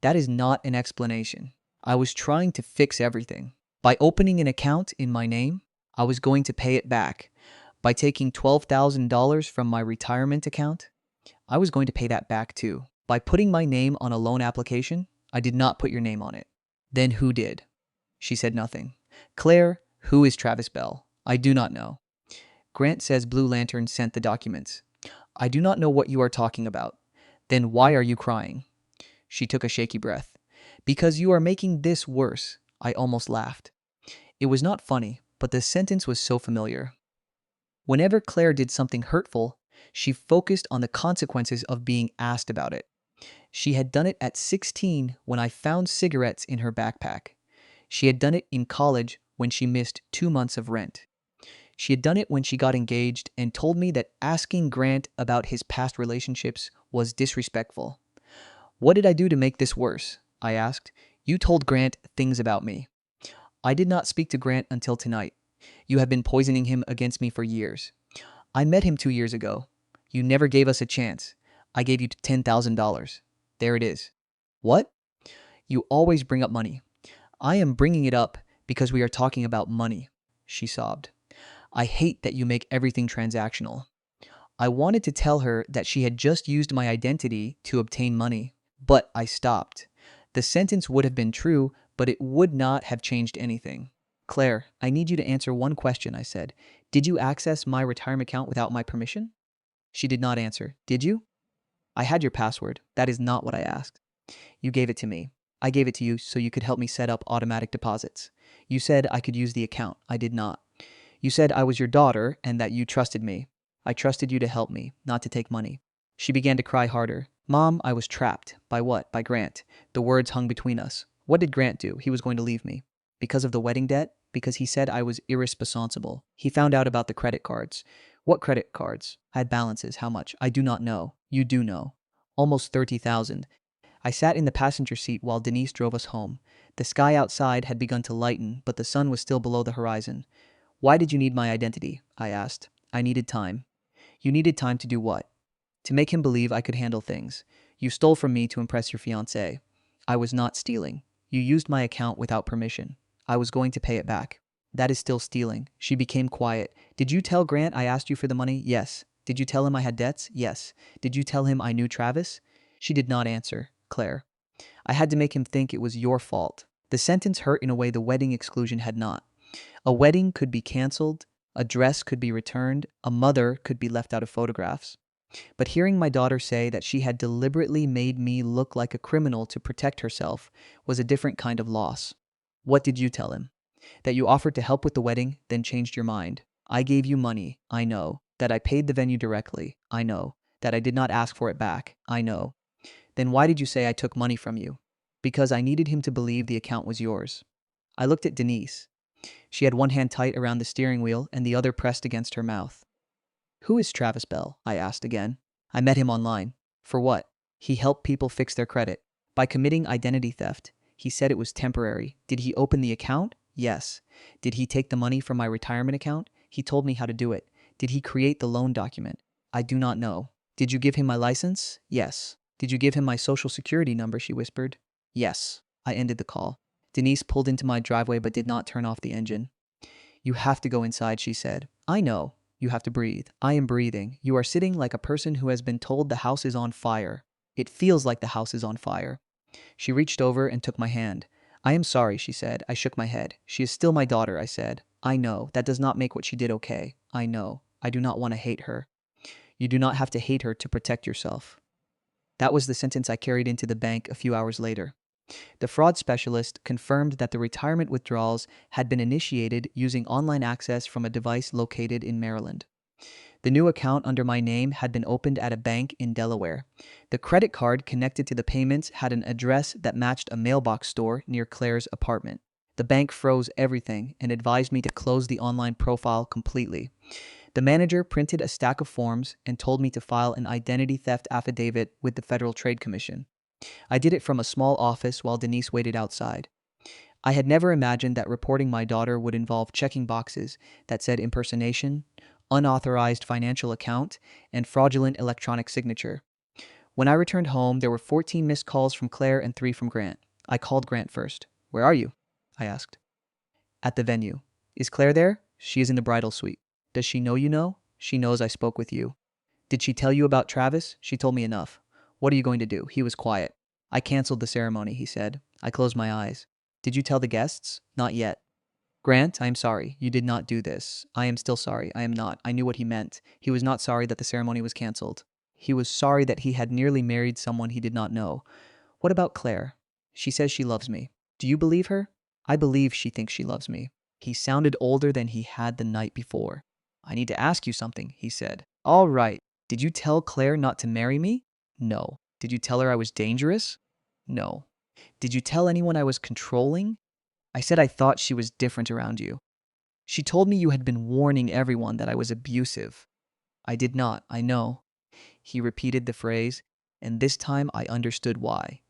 That is not an explanation. I was trying to fix everything. By opening an account in my name, I was going to pay it back. By taking $12,000 from my retirement account, I was going to pay that back too. By putting my name on a loan application, I did not put your name on it. Then who did? She said nothing. Claire, who is Travis Bell? I do not know. Grant says Blue Lantern sent the documents. I do not know what you are talking about. Then why are you crying? She took a shaky breath. Because you are making this worse. I almost laughed. It was not funny, but the sentence was so familiar. Whenever Claire did something hurtful, she focused on the consequences of being asked about it. She had done it at 16 when I found cigarettes in her backpack. She had done it in college when she missed 2 months of rent. She had done it when she got engaged and told me that asking Grant about his past relationships was disrespectful. What did I do to make this worse? I asked. You told Grant things about me. I did not speak to Grant until tonight. You have been poisoning him against me for years. I met him 2 years ago. You never gave us a chance. I gave you $10,000. There it is. What? You always bring up money. I am bringing it up because we are talking about money, she sobbed. I hate that you make everything transactional. I wanted to tell her that she had just used my identity to obtain money, but I stopped. The sentence would have been true, but it would not have changed anything. Claire, I need you to answer one question, I said. Did you access my retirement account without my permission? She did not answer. Did you? I had your password. That is not what I asked. You gave it to me. I gave it to you so you could help me set up automatic deposits. You said I could use the account. I did not. You said I was your daughter and that you trusted me. I trusted you to help me, not to take money. She began to cry harder. Mom, I was trapped. By what? By Grant. The words hung between us. What did Grant do? He was going to leave me. Because of the wedding debt? Because he said I was irresponsible. He found out about the credit cards. What credit cards? I had balances. How much? I do not know. You do know. Almost 30,000. I sat in the passenger seat while Denise drove us home. The sky outside had begun to lighten, but the sun was still below the horizon. Why did you need my identity? I asked. I needed time. You needed time to do what? To make him believe I could handle things. You stole from me to impress your fiancé. I was not stealing. You used my account without permission. I was going to pay it back. That is still stealing. She became quiet. Did you tell Grant I asked you for the money? Yes. Did you tell him I had debts? Yes. Did you tell him I knew Travis? She did not answer. Claire. I had to make him think it was your fault. The sentence hurt in a way the wedding exclusion had not. A wedding could be canceled, a dress could be returned, a mother could be left out of photographs. But hearing my daughter say that she had deliberately made me look like a criminal to protect herself was a different kind of loss. What did you tell him? That you offered to help with the wedding, then changed your mind. I gave you money, I know. That I paid the venue directly, I know. That I did not ask for it back, I know. Then why did you say I took money from you? Because I needed him to believe the account was yours. I looked at Denise. She had one hand tight around the steering wheel and the other pressed against her mouth. Who is Travis Bell? I asked again. I met him online. For what? He helped people fix their credit. By committing identity theft. He said it was temporary. Did he open the account? Yes. Did he take the money from my retirement account? He told me how to do it. Did he create the loan document? I do not know. Did you give him my license? Yes. Did you give him my social security number? She whispered. Yes. I ended the call. Denise pulled into my driveway but did not turn off the engine. You have to go inside, she said. I know. You have to breathe. I am breathing. You are sitting like a person who has been told the house is on fire. It feels like the house is on fire. She reached over and took my hand. I am sorry, she said. I shook my head. She is still my daughter, I said. I know. That does not make what she did okay. I know. I do not want to hate her. You do not have to hate her to protect yourself. That was the sentence I carried into the bank a few hours later. The fraud specialist confirmed that the retirement withdrawals had been initiated using online access from a device located in Maryland. The new account under my name had been opened at a bank in Delaware. The credit card connected to the payments had an address that matched a mailbox store near Claire's apartment. The bank froze everything and advised me to close the online profile completely. The manager printed a stack of forms and told me to file an identity theft affidavit with the Federal Trade Commission. I did it from a small office while Denise waited outside. I had never imagined that reporting my daughter would involve checking boxes that said impersonation, unauthorized financial account, and fraudulent electronic signature. When I returned home, there were 14 missed calls from Claire and 3 from Grant. I called Grant first. "Where are you?" I asked. "At the venue." "Is Claire there?" "She is in the bridal suite." "Does she know you know?" "She knows I spoke with you." "Did she tell you about Travis?" "She told me enough." "What are you going to do?" He was quiet. "I canceled the ceremony," he said. I closed my eyes. "Did you tell the guests?" "Not yet." "Grant, I am sorry. You did not do this." "I am still sorry. I am not." I knew what he meant. He was not sorry that the ceremony was canceled. He was sorry that he had nearly married someone he did not know. "What about Claire?" "She says she loves me." "Do you believe her?" "I believe she thinks she loves me." He sounded older than he had the night before. "I need to ask you something," he said. "All right. Did you tell Claire not to marry me?" "No." "Did you tell her I was dangerous?" "No." "Did you tell anyone I was controlling?" "I said I thought she was different around you." "She told me you had been warning everyone that I was abusive." "I did not, I know." He repeated the phrase, and this time I understood why.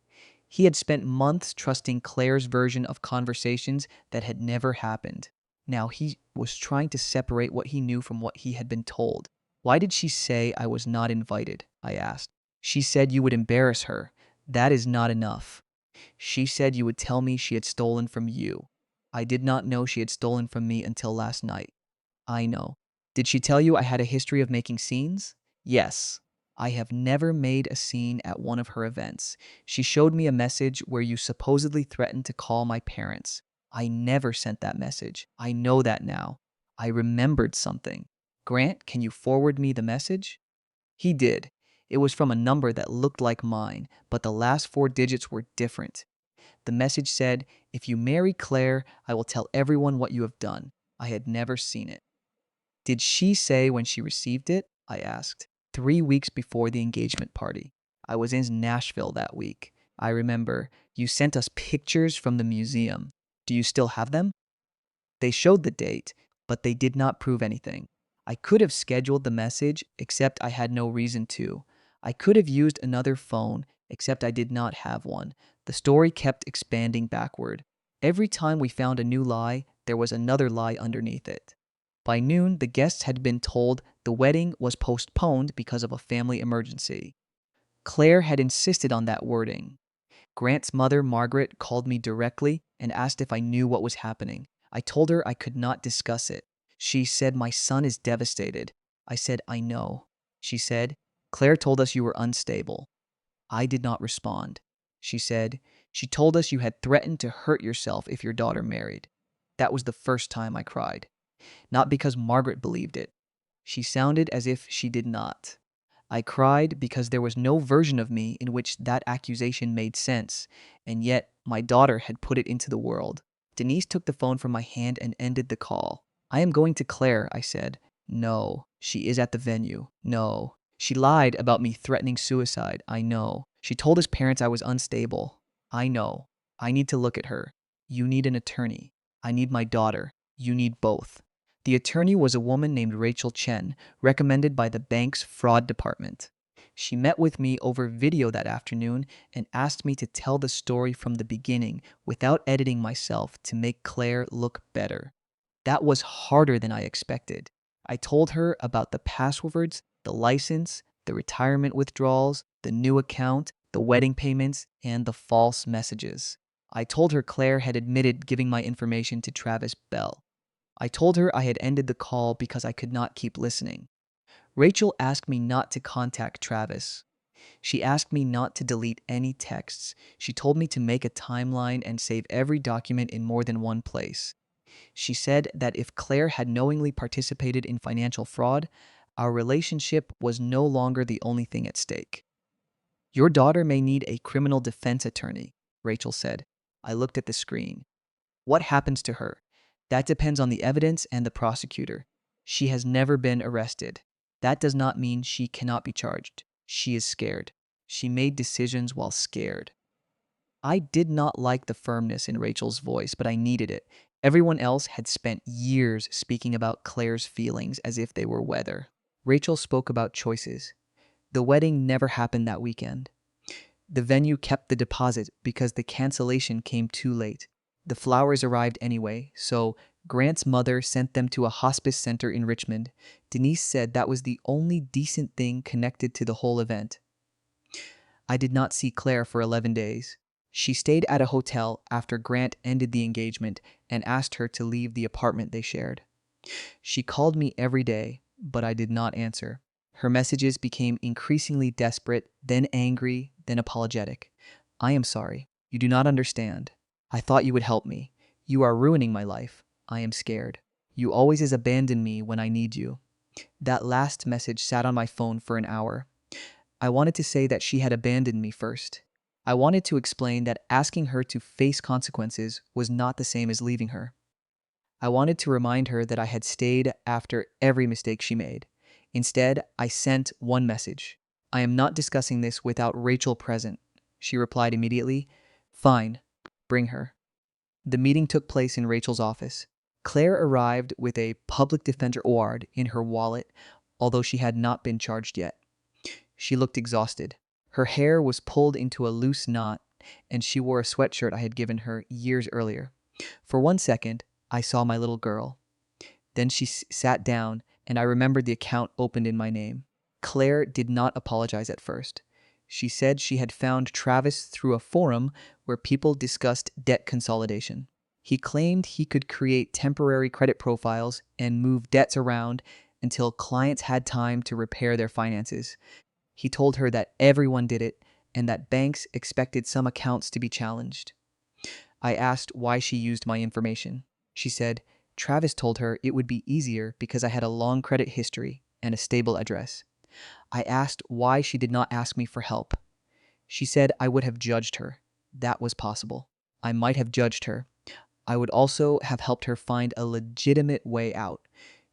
He had spent months trusting Claire's version of conversations that had never happened. Now he was trying to separate what he knew from what he had been told. "Why did she say I was not invited?" I asked. "She said you would embarrass her. That is not enough." "She said you would tell me she had stolen from you." "I did not know she had stolen from me until last night." "I know." "Did she tell you I had a history of making scenes?" "Yes." "I have never made a scene at one of her events. She showed me a message where you supposedly threatened to call my parents. I never sent that message. I know that now. I remembered something." "Grant, can you forward me the message?" He did. It was from a number that looked like mine, but the last 4 digits were different. The message said, "If you marry Claire, I will tell everyone what you have done." I had never seen it. "Did she say when she received it?" I asked. 3 weeks before the engagement party. I was in Nashville that week. I remember. "You sent us pictures from the museum. Do you still have them?" They showed the date, but they did not prove anything. I could have scheduled the message, except I had no reason to. I could have used another phone, except I did not have one. The story kept expanding backward. Every time we found a new lie, there was another lie underneath it. By noon, the guests had been told the wedding was postponed because of a family emergency. Claire had insisted on that wording. Grant's mother, Margaret, called me directly and asked if I knew what was happening. I told her I could not discuss it. She said, "My son is devastated." I said, "I know." She said, "Claire told us you were unstable." I did not respond. She said, "She told us you had threatened to hurt yourself if your daughter married." That was the first time I cried. Not because Margaret believed it. She sounded as if she did not. I cried because there was no version of me in which that accusation made sense, and yet my daughter had put it into the world. Denise took the phone from my hand and ended the call. "I am going to Claire," I said. "No." "She is at the venue." "No." "She lied about me threatening suicide." "I know." "She told his parents I was unstable." "I know." "I need to look at her." "You need an attorney." "I need my daughter." "You need both." The attorney was a woman named Rachel Chen, recommended by the bank's fraud department. She met with me over video that afternoon and asked me to tell the story from the beginning without editing myself to make Claire look better. That was harder than I expected. I told her about the passwords, the license, the retirement withdrawals, the new account, the wedding payments, and the false messages. I told her Claire had admitted giving my information to Travis Bell. I told her I had ended the call because I could not keep listening. Rachel asked me not to contact Travis. She asked me not to delete any texts. She told me to make a timeline and save every document in more than one place. She said that if Claire had knowingly participated in financial fraud, our relationship was no longer the only thing at stake. "Your daughter may need a criminal defense attorney," Rachel said. I looked at the screen. "What happens to her?" "That depends on the evidence and the prosecutor. She has never been arrested. That does not mean she cannot be charged. She is scared. She made decisions while scared." I did not like the firmness in Rachel's voice, but I needed it. Everyone else had spent years speaking about Claire's feelings as if they were weather. Rachel spoke about choices. The wedding never happened that weekend. The venue kept the deposit because the cancellation came too late. The flowers arrived anyway, so Grant's mother sent them to a hospice center in Richmond. Denise said that was the only decent thing connected to the whole event. I did not see Claire for 11 days. She stayed at a hotel after Grant ended the engagement and asked her to leave the apartment they shared. She called me every day, but I did not answer. Her messages became increasingly desperate, then angry, then apologetic. I am sorry. You do not understand. I thought you would help me. You are ruining my life. I am scared. You always abandon me when I need you. That last message sat on my phone for an hour. I wanted to say that she had abandoned me first. I wanted to explain that asking her to face consequences was not the same as leaving her. I wanted to remind her that I had stayed after every mistake she made. Instead, I sent one message. I am not discussing this without Rachel present. She replied immediately, Fine, bring her. The meeting took place in Rachel's office. Claire arrived with a public defender award in her wallet, although she had not been charged yet. She looked exhausted. Her hair was pulled into a loose knot, and she wore a sweatshirt I had given her years earlier. For 1 second, I saw my little girl. Then she sat down, and I remembered the account opened in my name. Claire did not apologize at first. She said she had found Travis through a forum where people discussed debt consolidation. He claimed he could create temporary credit profiles and move debts around until clients had time to repair their finances. He told her that everyone did it and that banks expected some accounts to be challenged. I asked why she used my information. She said, Travis told her it would be easier because I had a long credit history and a stable address. I asked why she did not ask me for help. She said I would have judged her. That was possible. I might have judged her. I would also have helped her find a legitimate way out.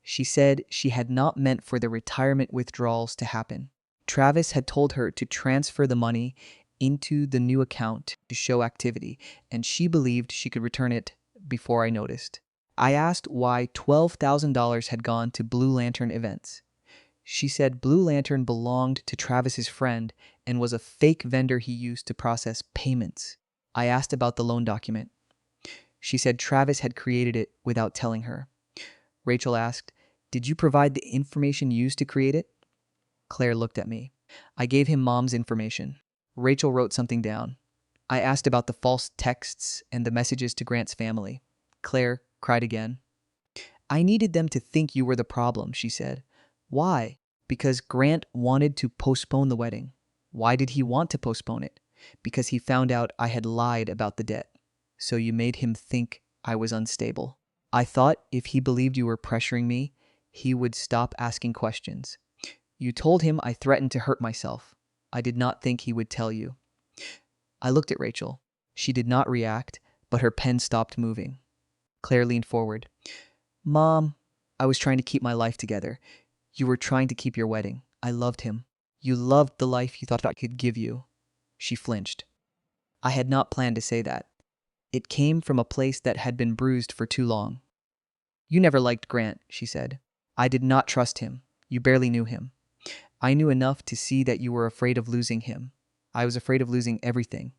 She said she had not meant for the retirement withdrawals to happen. Travis had told her to transfer the money into the new account to show activity, and she believed she could return it before I noticed. I asked why $12,000 had gone to Blue Lantern events. She said Blue Lantern belonged to Travis's friend and was a fake vendor he used to process payments. I asked about the loan document. She said Travis had created it without telling her. Rachel asked, Did you provide the information used to create it? Claire looked at me. I gave him Mom's information. Rachel wrote something down. I asked about the false texts and the messages to Grant's family. Claire cried again. I needed them to think you were the problem, she said. Why? Because Grant wanted to postpone the wedding. Why did he want to postpone it? Because he found out I had lied about the debt. So you made him think I was unstable. I thought if he believed you were pressuring me, he would stop asking questions. You told him I threatened to hurt myself. I did not think he would tell you. I looked at Rachel. She did not react, but her pen stopped moving. Claire leaned forward. Mom, I was trying to keep my life together. You were trying to keep your wedding. I loved him. You loved the life you thought I could give you. She flinched. I had not planned to say that. It came from a place that had been bruised for too long. You never liked Grant, she said. I did not trust him. You barely knew him. I knew enough to see that you were afraid of losing him. I was afraid of losing everything.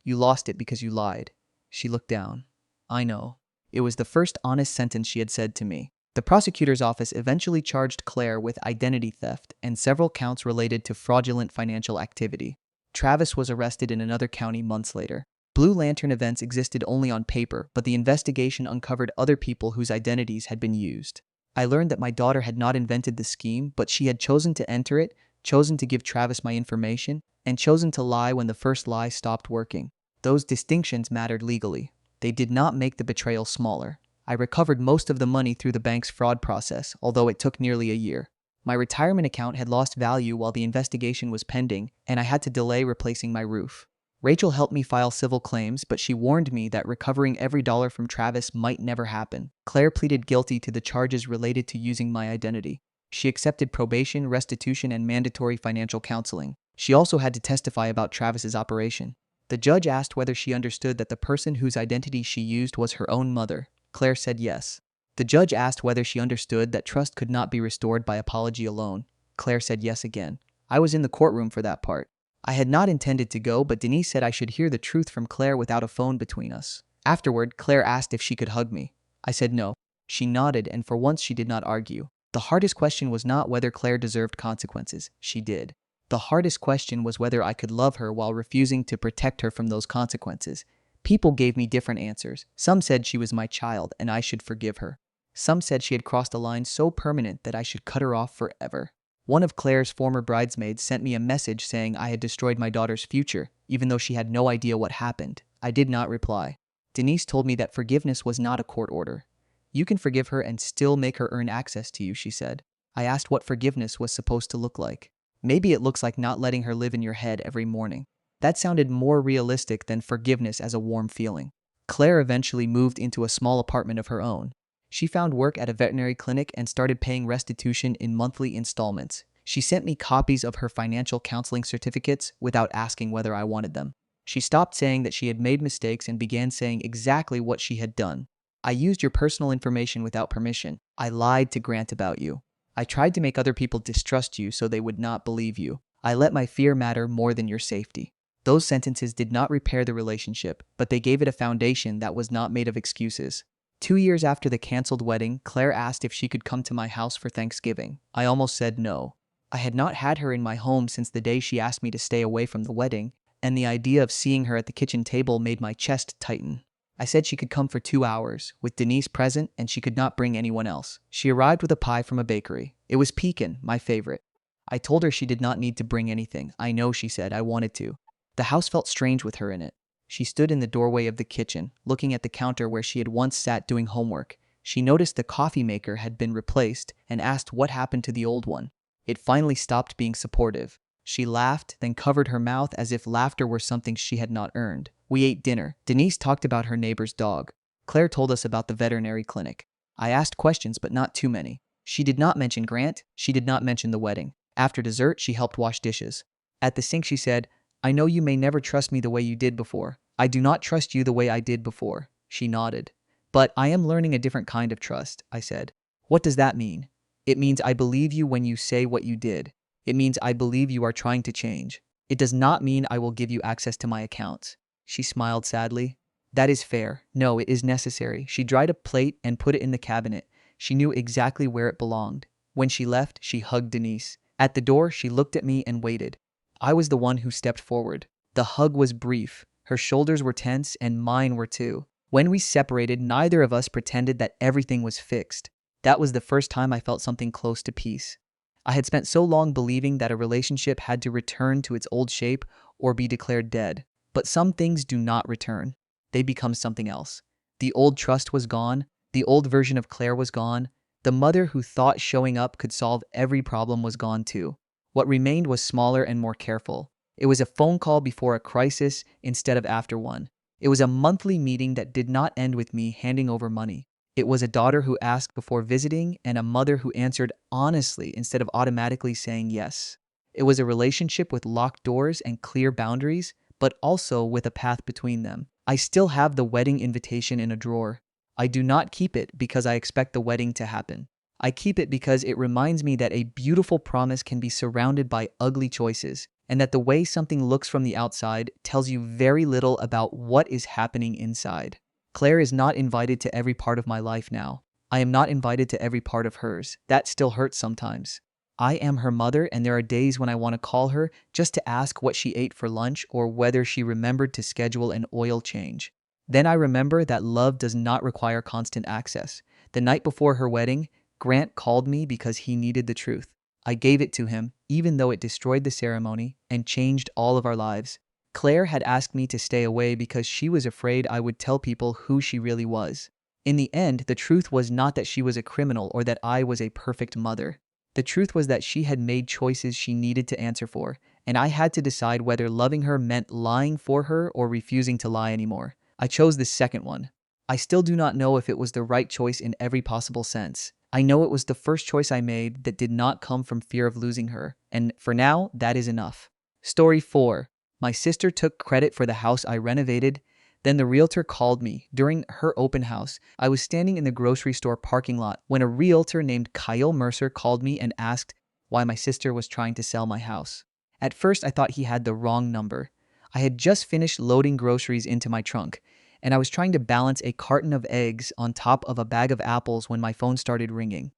You lost it because you lied. She looked down. I know. It was the first honest sentence she had said to me. The prosecutor's office eventually charged Claire with identity theft and several counts related to fraudulent financial activity. Travis was arrested in another county months later. Blue Lantern events existed only on paper, but the investigation uncovered other people whose identities had been used. I learned that my daughter had not invented the scheme, but she had chosen to enter it, chosen to give Travis my information, and chosen to lie when the first lie stopped working. Those distinctions mattered legally. They did not make the betrayal smaller. I recovered most of the money through the bank's fraud process, although it took nearly a year. My retirement account had lost value while the investigation was pending, and I had to delay replacing my roof. Rachel helped me file civil claims, but she warned me that recovering every dollar from Travis might never happen. Claire pleaded guilty to the charges related to using my identity. She accepted probation, restitution, and mandatory financial counseling. She also had to testify about Travis's operation. The judge asked whether she understood that the person whose identity she used was her own mother. Claire said yes. The judge asked whether she understood that trust could not be restored by apology alone. Claire said yes again. I was in the courtroom for that part. I had not intended to go, but Denise said I should hear the truth from Claire without a phone between us. Afterward, Claire asked if she could hug me. I said no. She nodded, and for once she did not argue. The hardest question was not whether Claire deserved consequences. She did. The hardest question was whether I could love her while refusing to protect her from those consequences. People gave me different answers. Some said she was my child and I should forgive her. Some said she had crossed a line so permanent that I should cut her off forever. One of Claire's former bridesmaids sent me a message saying I had destroyed my daughter's future, even though she had no idea what happened. I did not reply. Denise told me that forgiveness was not a court order. You can forgive her and still make her earn access to you, she said. I asked what forgiveness was supposed to look like. Maybe it looks like not letting her live in your head every morning. That sounded more realistic than forgiveness as a warm feeling. Claire eventually moved into a small apartment of her own. She found work at a veterinary clinic and started paying restitution in monthly installments. She sent me copies of her financial counseling certificates without asking whether I wanted them. She stopped saying that she had made mistakes and began saying exactly what she had done. I used your personal information without permission. I lied to Grant about you. I tried to make other people distrust you so they would not believe you. I let my fear matter more than your safety. Those sentences did not repair the relationship, but they gave it a foundation that was not made of excuses. 2 years after the canceled wedding, Claire asked if she could come to my house for Thanksgiving. I almost said no. I had not had her in my home since the day she asked me to stay away from the wedding, and the idea of seeing her at the kitchen table made my chest tighten. I said she could come for 2 hours, with Denise present, and she could not bring anyone else. She arrived with a pie from a bakery. It was pecan, my favorite. I told her she did not need to bring anything. I know, she said, I wanted to. The house felt strange with her in it. She stood in the doorway of the kitchen, looking at the counter where she had once sat doing homework. She noticed the coffee maker had been replaced and asked what happened to the old one. It finally stopped being supportive. She laughed, then covered her mouth as if laughter were something she had not earned. We ate dinner. Denise talked about her neighbor's dog. Claire told us about the veterinary clinic. I asked questions, but not too many. She did not mention Grant. She did not mention the wedding. After dessert, she helped wash dishes. At the sink, she said, I know you may never trust me the way you did before. I do not trust you the way I did before. She nodded. But I am learning a different kind of trust, I said. What does that mean? It means I believe you when you say what you did. It means I believe you are trying to change. It does not mean I will give you access to my accounts. She smiled sadly. That is fair. No, it is necessary. She dried a plate and put it in the cabinet. She knew exactly where it belonged. When she left, she hugged Denise. At the door, she looked at me and waited. I was the one who stepped forward. The hug was brief. Her shoulders were tense and mine were too. When we separated, neither of us pretended that everything was fixed. That was the first time I felt something close to peace. I had spent so long believing that a relationship had to return to its old shape or be declared dead. But some things do not return. They become something else. The old trust was gone. The old version of Claire was gone. The mother who thought showing up could solve every problem was gone too. What remained was smaller and more careful. It was a phone call before a crisis instead of after one. It was a monthly meeting that did not end with me handing over money. It was a daughter who asked before visiting and a mother who answered honestly instead of automatically saying yes. It was a relationship with locked doors and clear boundaries, but also with a path between them. I still have the wedding invitation in a drawer. I do not keep it because I expect the wedding to happen. I keep it because it reminds me that a beautiful promise can be surrounded by ugly choices, and that the way something looks from the outside tells you very little about what is happening inside. Claire is not invited to every part of my life now. I am not invited to every part of hers. That still hurts sometimes. I am her mother, and there are days when I want to call her just to ask what she ate for lunch or whether she remembered to schedule an oil change. Then I remember that love does not require constant access. The night before her wedding, Grant called me because he needed the truth. I gave it to him, even though it destroyed the ceremony and changed all of our lives. Claire had asked me to stay away because she was afraid I would tell people who she really was. In the end, the truth was not that she was a criminal or that I was a perfect mother. The truth was that she had made choices she needed to answer for, and I had to decide whether loving her meant lying for her or refusing to lie anymore. I chose the second one. I still do not know if it was the right choice in every possible sense. I know it was the first choice I made that did not come from fear of losing her, and for now, that is enough. Story 4. My sister took credit for the house I renovated. Then the realtor called me. During her open house, I was standing in the grocery store parking lot when a realtor named Kyle Mercer called me and asked why my sister was trying to sell my house. At first, I thought he had the wrong number. I had just finished loading groceries into my trunk, and I was trying to balance a carton of eggs on top of a bag of apples when my phone started ringing.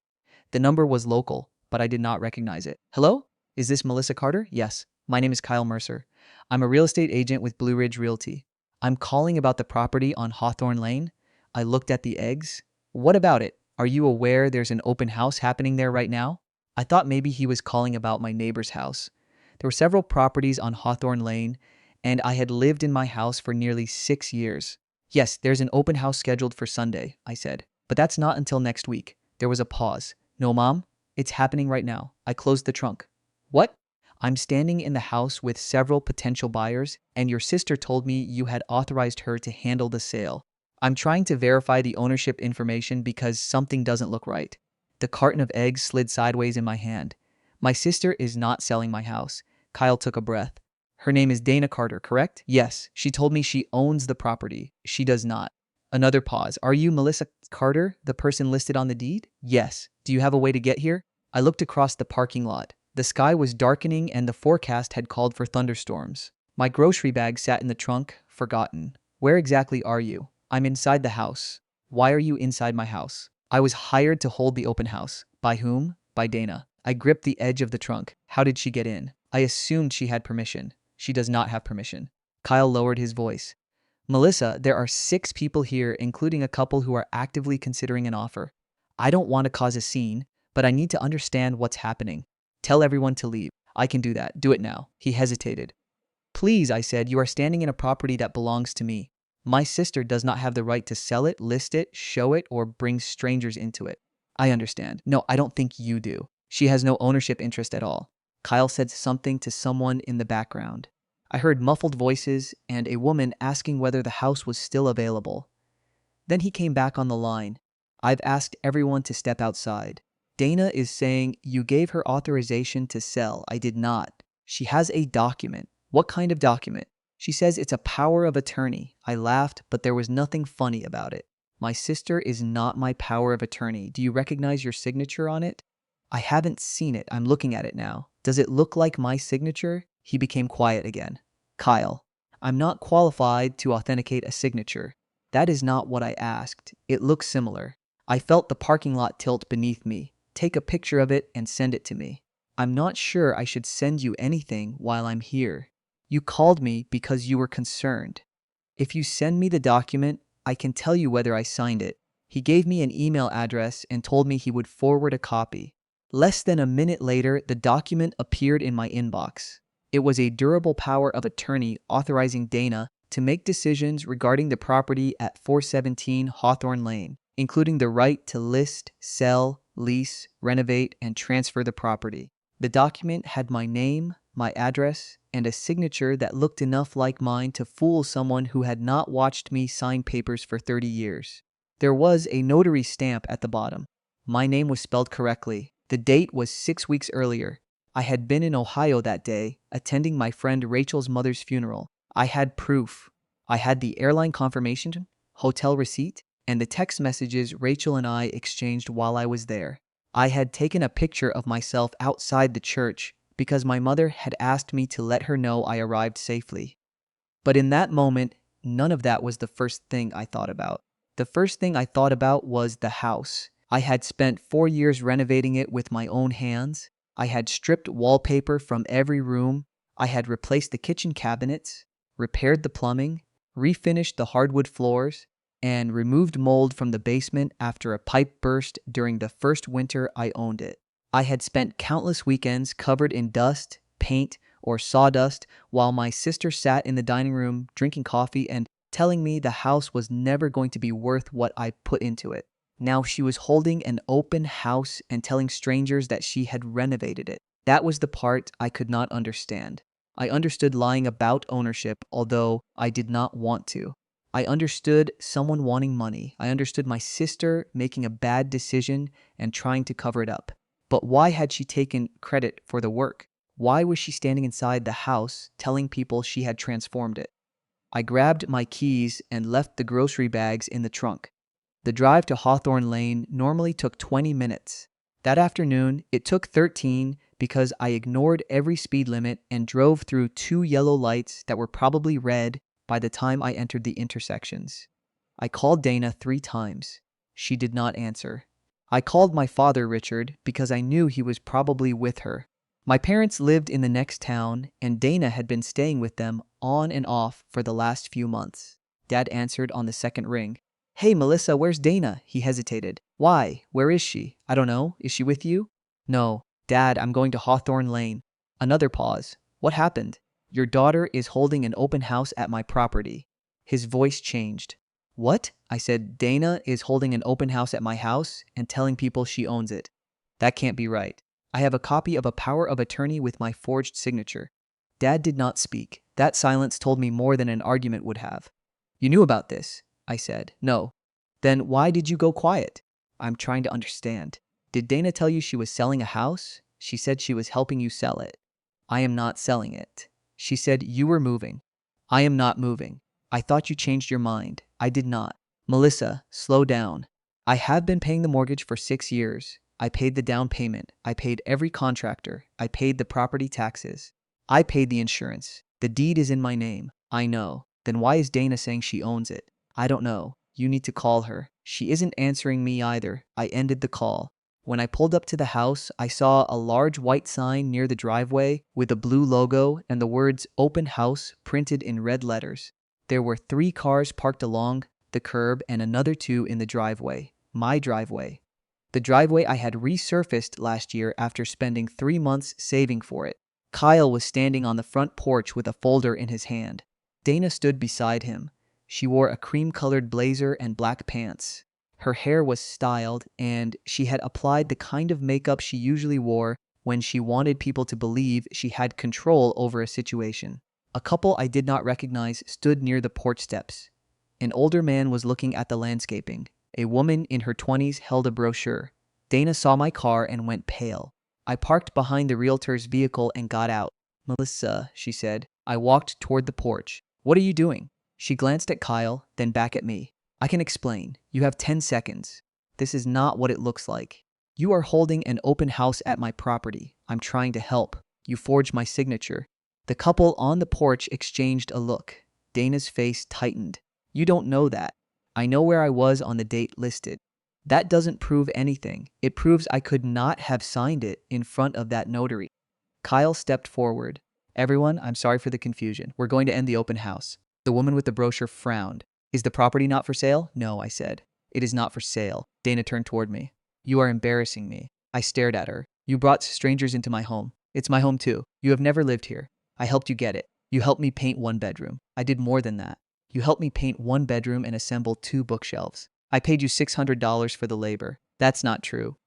The number was local, but I did not recognize it. Hello? Is this Melissa Carter? Yes. My name is Kyle Mercer. I'm a real estate agent with Blue Ridge Realty. I'm calling about the property on Hawthorne Lane. I looked at the eggs. What about it? Are you aware there's an open house happening there right now? I thought maybe he was calling about my neighbor's house. There were several properties on Hawthorne Lane, and I had lived in my house for nearly 6 years. Yes, there's an open house scheduled for Sunday, I said. But that's not until next week. There was a pause. No, Mom, it's happening right now. I closed the trunk. What? I'm standing in the house with several potential buyers, and your sister told me you had authorized her to handle the sale. I'm trying to verify the ownership information because something doesn't look right. The carton of eggs slid sideways in my hand. My sister is not selling my house. Kyle took a breath. Her name is Dana Carter, correct? Yes. She told me she owns the property. She does not. Another pause. Are you Melissa Carter, the person listed on the deed? Yes. Do you have a way to get here? I looked across the parking lot. The sky was darkening and the forecast had called for thunderstorms. My grocery bag sat in the trunk, forgotten. Where exactly are you? I'm inside the house. Why are you inside my house? I was hired to hold the open house. By whom? By Dana. I gripped the edge of the trunk. How did she get in? I assumed she had permission. She does not have permission. Kyle lowered his voice. Melissa, there are 6 people here, including a couple who are actively considering an offer. I don't want to cause a scene, but I need to understand what's happening. Tell everyone to leave. I can do that. Do it now. He hesitated. Please, I said, you are standing in a property that belongs to me. My sister does not have the right to sell it, list it, show it, or bring strangers into it. I understand. No, I don't think you do. She has no ownership interest at all. Kyle said something to someone in the background. I heard muffled voices and a woman asking whether the house was still available. Then he came back on the line. I've asked everyone to step outside. Dana is saying you gave her authorization to sell. I did not. She has a document. What kind of document? She says it's a power of attorney. I laughed, but there was nothing funny about it. My sister is not my power of attorney. Do you recognize your signature on it? I haven't seen it. I'm looking at it now. Does it look like my signature? He became quiet again. Kyle, I'm not qualified to authenticate a signature. That is not what I asked. It looks similar. I felt the parking lot tilt beneath me. Take a picture of it and send it to me. I'm not sure I should send you anything while I'm here. You called me because you were concerned. If you send me the document, I can tell you whether I signed it. He gave me an email address and told me he would forward a copy. Less than a minute later, the document appeared in my inbox. It was a durable power of attorney authorizing Dana to make decisions regarding the property at 417 Hawthorne Lane, including the right to list, sell, lease, renovate, and transfer the property. The document had my name, my address, and a signature that looked enough like mine to fool someone who had not watched me sign papers for 30 years. There was a notary stamp at the bottom. My name was spelled correctly. The date was 6 weeks earlier. I had been in Ohio that day, attending my friend Rachel's mother's funeral. I had proof. I had the airline confirmation, hotel receipt, and the text messages Rachel and I exchanged while I was there. I had taken a picture of myself outside the church because my mother had asked me to let her know I arrived safely. But in that moment, none of that was the first thing I thought about. The first thing I thought about was the house. I had spent 4 years renovating it with my own hands. I had stripped wallpaper from every room. I had replaced the kitchen cabinets, repaired the plumbing, refinished the hardwood floors, and removed mold from the basement after a pipe burst during the first winter I owned it. I had spent countless weekends covered in dust, paint, or sawdust while my sister sat in the dining room drinking coffee and telling me the house was never going to be worth what I put into it. Now she was holding an open house and telling strangers that she had renovated it. That was the part I could not understand. I understood lying about ownership, although I did not want to. I understood someone wanting money. I understood my sister making a bad decision and trying to cover it up. But why had she taken credit for the work? Why was she standing inside the house telling people she had transformed it? I grabbed my keys and left the grocery bags in the trunk. The drive to Hawthorne Lane normally took 20 minutes. That afternoon, it took 13 because I ignored every speed limit and drove through 2 yellow lights that were probably red by the time I entered the intersections. I called Dana 3 times. She did not answer. I called my father, Richard, because I knew he was probably with her. My parents lived in the next town, and Dana had been staying with them on and off for the last few months. Dad answered on the second ring. "Hey, Melissa, where's Dana?" He hesitated. "Why? Where is she?" "I don't know. Is she with you?" "No. Dad, I'm going to Hawthorne Lane." Another pause. "What happened?" "Your daughter is holding an open house at my property." His voice changed. "What?" I said. "Dana is holding an open house at my house and telling people she owns it." "That can't be right. I have a copy of a power of attorney with my forged signature." Dad did not speak. That silence told me more than an argument would have. "You knew about this?" I said. "No." "Then why did you go quiet?" "I'm trying to understand." "Did Dana tell you she was selling a house?" "She said she was helping you sell it." "I am not selling it." "She said you were moving." "I am not moving." "I thought you changed your mind." "I did not." "Melissa, slow down." "I have been paying the mortgage for 6 years. I paid the down payment. I paid every contractor. I paid the property taxes. I paid the insurance. The deed is in my name." "I know." "Then why is Dana saying she owns it?" "I don't know. You need to call her." "She isn't answering me either." I ended the call. When I pulled up to the house, I saw a large white sign near the driveway with a blue logo and the words "Open House" printed in red letters. There were 3 cars parked along the curb and another 2 in the driveway. My driveway. The driveway I had resurfaced last year after spending 3 months saving for it. Kyle was standing on the front porch with a folder in his hand. Dana stood beside him. She wore a cream-colored blazer and black pants. Her hair was styled, and she had applied the kind of makeup she usually wore when she wanted people to believe she had control over a situation. A couple I did not recognize stood near the porch steps. An older man was looking at the landscaping. A woman in her 20s held a brochure. Dana saw my car and went pale. I parked behind the realtor's vehicle and got out. "Melissa," she said. I walked toward the porch. "What are you doing?" She glanced at Kyle, then back at me. "I can explain. You have 10 seconds. This is not what it looks like. You are holding an open house at my property. I'm trying to help. You forged my signature." The couple on the porch exchanged a look. Dana's face tightened. "You don't know that. I know where I was on the date listed." "That doesn't prove anything. It proves I could not have signed it in front of that notary." Kyle stepped forward. "Everyone, I'm sorry for the confusion. We're going to end the open house." The woman with the brochure frowned. "Is the property not for sale?" "No," I said. "It is not for sale." Dana turned toward me. "You are embarrassing me." I stared at her. "You brought strangers into my home." "It's my home too. You have never lived here. I helped you get it. You helped me paint 1 bedroom. I did more than that. You helped me paint 1 bedroom and assemble 2 bookshelves. I paid you $600 for the labor." "That's not true."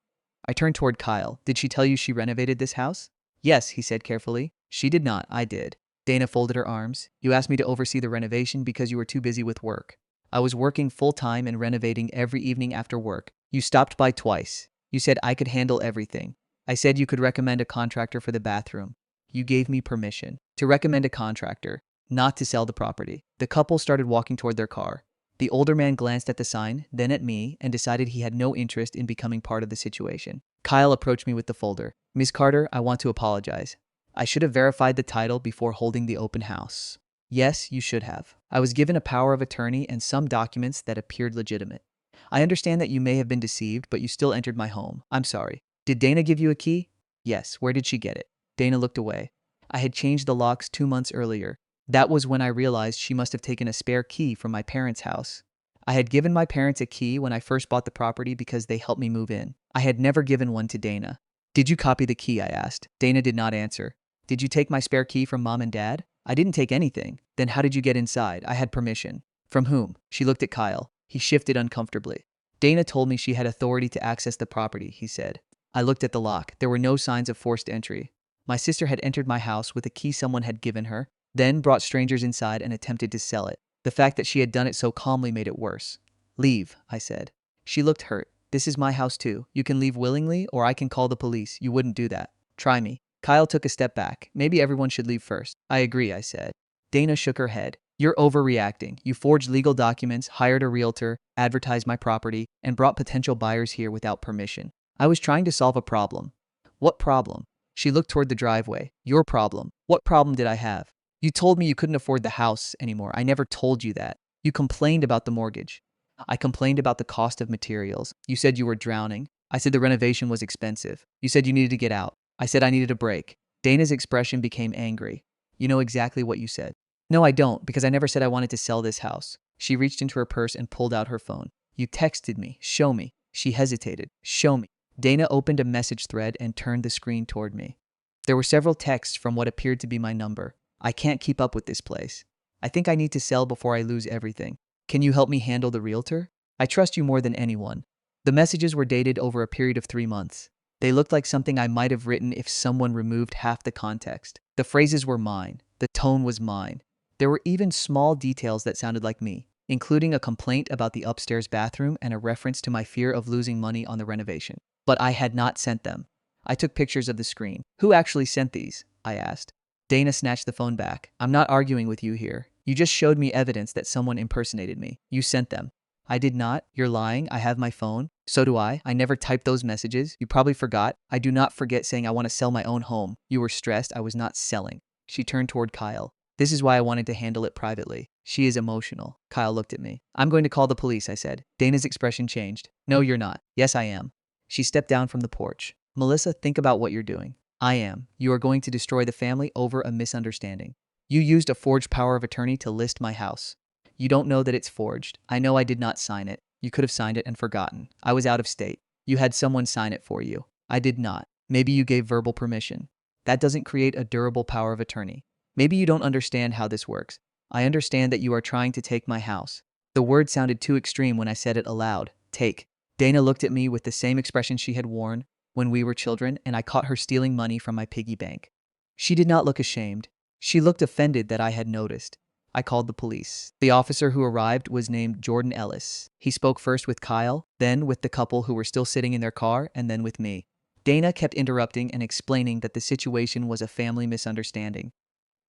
I turned toward Kyle. "Did she tell you she renovated this house?" "Yes," he said carefully. "She did not. I did." Dana folded her arms. "You asked me to oversee the renovation because you were too busy with work. I was working full-time and renovating every evening after work. You stopped by twice. You said I could handle everything. I said you could recommend a contractor for the bathroom. You gave me permission to recommend a contractor, not to sell the property." The couple started walking toward their car. The older man glanced at the sign, then at me, and decided he had no interest in becoming part of the situation. Kyle approached me with the folder. "Ms. Carter, I want to apologize. I should have verified the title before holding the open house." "Yes, you should have. I was given a power of attorney and some documents that appeared legitimate. I understand that you may have been deceived, but you still entered my home. I'm sorry." "Did Dana give you a key?" "Yes." "Where did she get it?" Dana looked away. "I had changed the locks 2 months earlier. That was when I realized she must have taken a spare key from my parents' house. I had given my parents a key when I first bought the property because they helped me move in. I had never given one to Dana." "Did you copy the key?" I asked. Dana did not answer. "Did you take my spare key from Mom and Dad?" "I didn't take anything." "Then how did you get inside?" "I had permission." "From whom?" She looked at Kyle. He shifted uncomfortably. "Dana told me she had authority to access the property," he said. I looked at the lock. There were no signs of forced entry. My sister had entered my house with a key someone had given her, then brought strangers inside and attempted to sell it. The fact that she had done it so calmly made it worse. "Leave," I said. She looked hurt. "This is my house too. You can leave willingly or I can call the police. You wouldn't do that." "Try me." Kyle took a step back. Maybe everyone should leave first. I agree, I said. Dana shook her head. You're overreacting. You forged legal documents, hired a realtor, advertised my property, and brought potential buyers here without permission. I was trying to solve a problem. What problem? She looked toward the driveway. Your problem. What problem did I have? You told me you couldn't afford the house anymore. I never told you that. You complained about the mortgage. I complained about the cost of materials. You said you were drowning. I said the renovation was expensive. You said you needed to get out. I said I needed a break. Dana's expression became angry. You know exactly what you said. No, I don't, because I never said I wanted to sell this house. She reached into her purse and pulled out her phone. You texted me. Show me. She hesitated. Show me. Dana opened a message thread and turned the screen toward me. There were several texts from what appeared to be my number. I can't keep up with this place. I think I need to sell before I lose everything. Can you help me handle the realtor? I trust you more than anyone. The messages were dated over a period of 3 months. They looked like something I might have written if someone removed half the context. The phrases were mine. The tone was mine. There were even small details that sounded like me, including a complaint about the upstairs bathroom and a reference to my fear of losing money on the renovation. But I had not sent them. I took pictures of the screen. Who actually sent these? I asked. Dana snatched the phone back. I'm not arguing with you here. You just showed me evidence that someone impersonated me. You sent them. I did not. You're lying. I have my phone. So do I. I never typed those messages. You probably forgot. I do not forget saying I want to sell my own home. You were stressed. I was not selling. She turned toward Kyle. This is why I wanted to handle it privately. She is emotional. Kyle looked at me. I'm going to call the police, I said. Dana's expression changed. No, you're not. Yes, I am. She stepped down from the porch. Melissa, think about what you're doing. I am. You are going to destroy the family over a misunderstanding. You used a forged power of attorney to list my house. You don't know that it's forged. I know I did not sign it. You could have signed it and forgotten. I was out of state. You had someone sign it for you. I did not. Maybe you gave verbal permission. That doesn't create a durable power of attorney. Maybe you don't understand how this works. I understand that you are trying to take my house. The word sounded too extreme when I said it aloud. Take. Dana looked at me with the same expression she had worn when we were children, and I caught her stealing money from my piggy bank. She did not look ashamed. She looked offended that I had noticed. I called the police. The officer who arrived was named Jordan Ellis. He spoke first with Kyle, then with the couple who were still sitting in their car, and then with me. Dana kept interrupting and explaining that the situation was a family misunderstanding.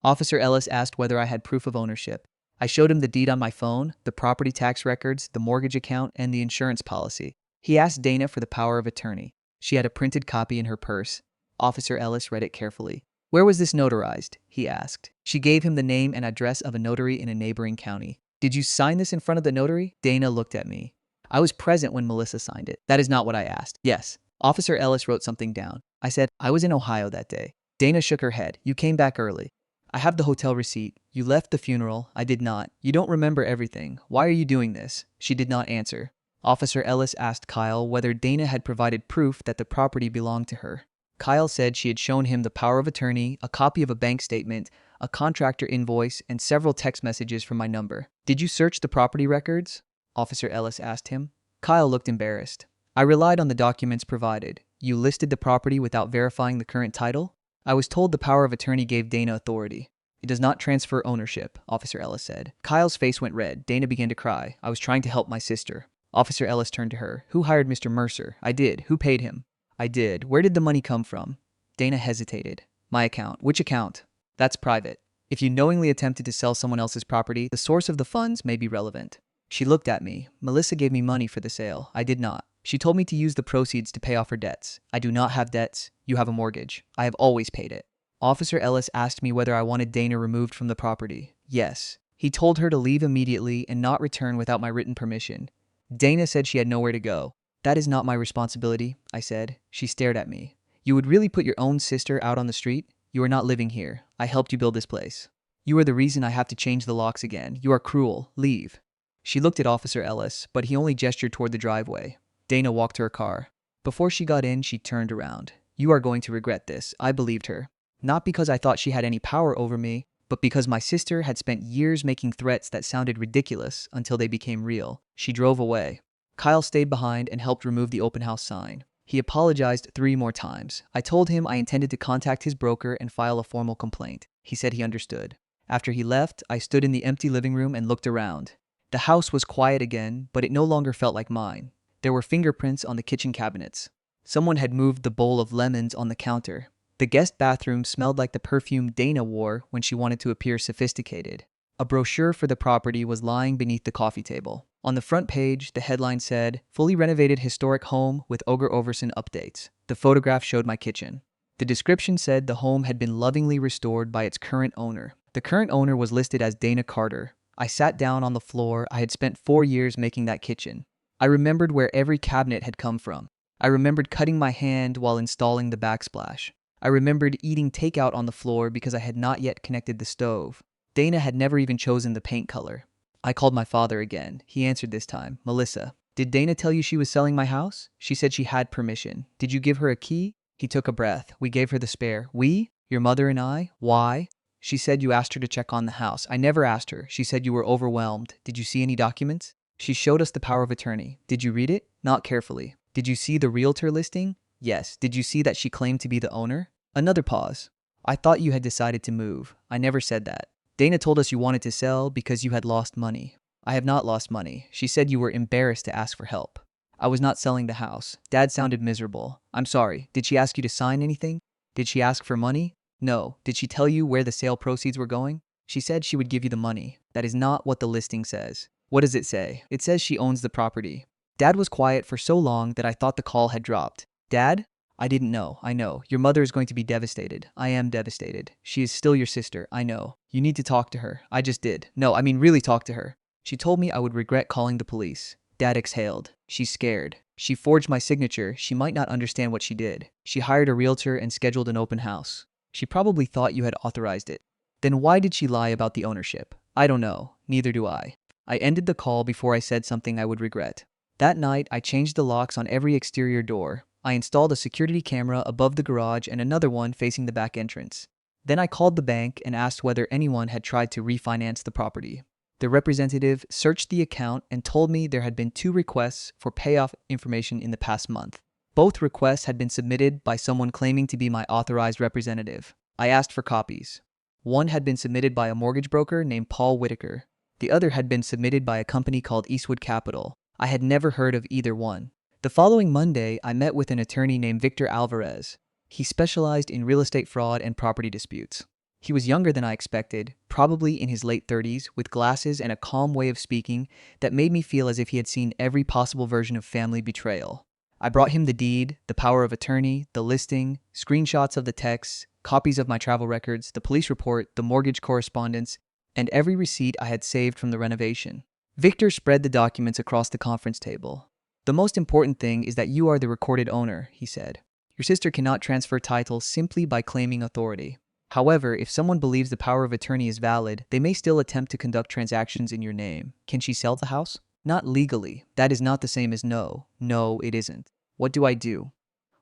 Officer Ellis asked whether I had proof of ownership. I showed him the deed on my phone, the property tax records, the mortgage account, and the insurance policy. He asked Dana for the power of attorney. She had a printed copy in her purse. Officer Ellis read it carefully. Where was this notarized? He asked. She gave him the name and address of a notary in a neighboring county. Did you sign this in front of the notary? Dana looked at me. I was present when Melissa signed it. That is not what I asked. Yes. Officer Ellis wrote something down. I said, I was in Ohio that day. Dana shook her head. You came back early. I have the hotel receipt. You left the funeral. I did not. You don't remember everything. Why are you doing this? She did not answer. Officer Ellis asked Kyle whether Dana had provided proof that the property belonged to her. Kyle said she had shown him the power of attorney, a copy of a bank statement, a contractor invoice, and several text messages from my number. Did you search the property records? Officer Ellis asked him. Kyle looked embarrassed. I relied on the documents provided. You listed the property without verifying the current title? I was told the power of attorney gave Dana authority. It does not transfer ownership, Officer Ellis said. Kyle's face went red. Dana began to cry. I was trying to help my sister. Officer Ellis turned to her. Who hired Mr. Mercer? I did. Who paid him? I did. Where did the money come from? Dana hesitated. My account. Which account? That's private. If you knowingly attempted to sell someone else's property, the source of the funds may be relevant. She looked at me. Melissa gave me money for the sale. I did not. She told me to use the proceeds to pay off her debts. I do not have debts. You have a mortgage. I have always paid it. Officer Ellis asked me whether I wanted Dana removed from the property. Yes. He told her to leave immediately and not return without my written permission. Dana said she had nowhere to go. That is not my responsibility, I said. She stared at me. You would really put your own sister out on the street? You are not living here. I helped you build this place. You are the reason I have to change the locks again. You are cruel. Leave. She looked at Officer Ellis, but he only gestured toward the driveway. Dana walked to her car. Before she got in, she turned around. You are going to regret this. I believed her. Not because I thought she had any power over me, but because my sister had spent years making threats that sounded ridiculous until they became real. She drove away. Kyle stayed behind and helped remove the open house sign. He apologized 3 more times. I told him I intended to contact his broker and file a formal complaint. He said he understood. After he left, I stood in the empty living room and looked around. The house was quiet again, but it no longer felt like mine. There were fingerprints on the kitchen cabinets. Someone had moved the bowl of lemons on the counter. The guest bathroom smelled like the perfume Dana wore when she wanted to appear sophisticated. A brochure for the property was lying beneath the coffee table. On the front page, the headline said, "Fully renovated historic home with Ogre Overson updates." The photograph showed my kitchen. The description said the home had been lovingly restored by its current owner. The current owner was listed as Dana Carter. I sat down on the floor. I had spent 4 years making that kitchen. I remembered where every cabinet had come from. I remembered cutting my hand while installing the backsplash. I remembered eating takeout on the floor because I had not yet connected the stove. Dana had never even chosen the paint color. I called my father again. He answered this time. "Melissa, did Dana tell you she was selling my house? She said she had permission. Did you give her a key?" He took a breath. "We gave her the spare." "We? Your mother and I? Why?" "She said you asked her to check on the house." "I never asked her. She said you were overwhelmed." "Did you see any documents?" "She showed us the power of attorney." "Did you read it?" "Not carefully." "Did you see the realtor listing?" "Yes." "Did you see that she claimed to be the owner?" Another pause. "I thought you had decided to move." "I never said that." "Dana told us you wanted to sell because you had lost money." "I have not lost money." "She said you were embarrassed to ask for help." "I was not selling the house." Dad sounded miserable. "I'm sorry. Did she ask you to sign anything?" "Did she ask for money?" "No." "Did she tell you where the sale proceeds were going?" "She said she would give you the money." "That is not what the listing says." "What does it say?" "It says she owns the property." Dad was quiet for so long that I thought the call had dropped. "Dad?" "I didn't know." "I know. Your mother is going to be devastated." "I am devastated." "She is still your sister." "I know." "You need to talk to her." "I just did." "No, I mean really talk to her." "She told me I would regret calling the police." Dad exhaled. "She's scared. She forged my signature. She might not understand what she did. She hired a realtor and scheduled an open house. She probably thought you had authorized it." "Then why did she lie about the ownership?" "I don't know. Neither do I." I ended the call before I said something I would regret. That night, I changed the locks on every exterior door. I installed a security camera above the garage and another one facing the back entrance. Then I called the bank and asked whether anyone had tried to refinance the property. The representative searched the account and told me there had been 2 requests for payoff information in the past month. Both requests had been submitted by someone claiming to be my authorized representative. I asked for copies. One had been submitted by a mortgage broker named Paul Whitaker. The other had been submitted by a company called Eastwood Capital. I had never heard of either one. The following Monday, I met with an attorney named Victor Alvarez. He specialized in real estate fraud and property disputes. He was younger than I expected, probably in his late 30s, with glasses and a calm way of speaking that made me feel as if he had seen every possible version of family betrayal. I brought him the deed, the power of attorney, the listing, screenshots of the texts, copies of my travel records, the police report, the mortgage correspondence, and every receipt I had saved from the renovation. Victor spread the documents across the conference table. "The most important thing is that you are the recorded owner," he said. "Your sister cannot transfer title simply by claiming authority. However, if someone believes the power of attorney is valid, they may still attempt to conduct transactions in your name. Can she sell the house?" "Not legally. That is not the same as no. No, it isn't." "What do I do?"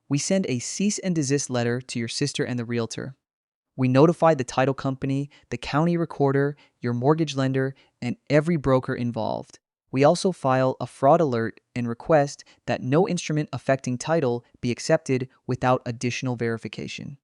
"We send a cease and desist letter to your sister and the realtor. We notify the title company, the county recorder, your mortgage lender, and every broker involved. We also file a fraud alert and request that no instrument affecting title be accepted without additional verification."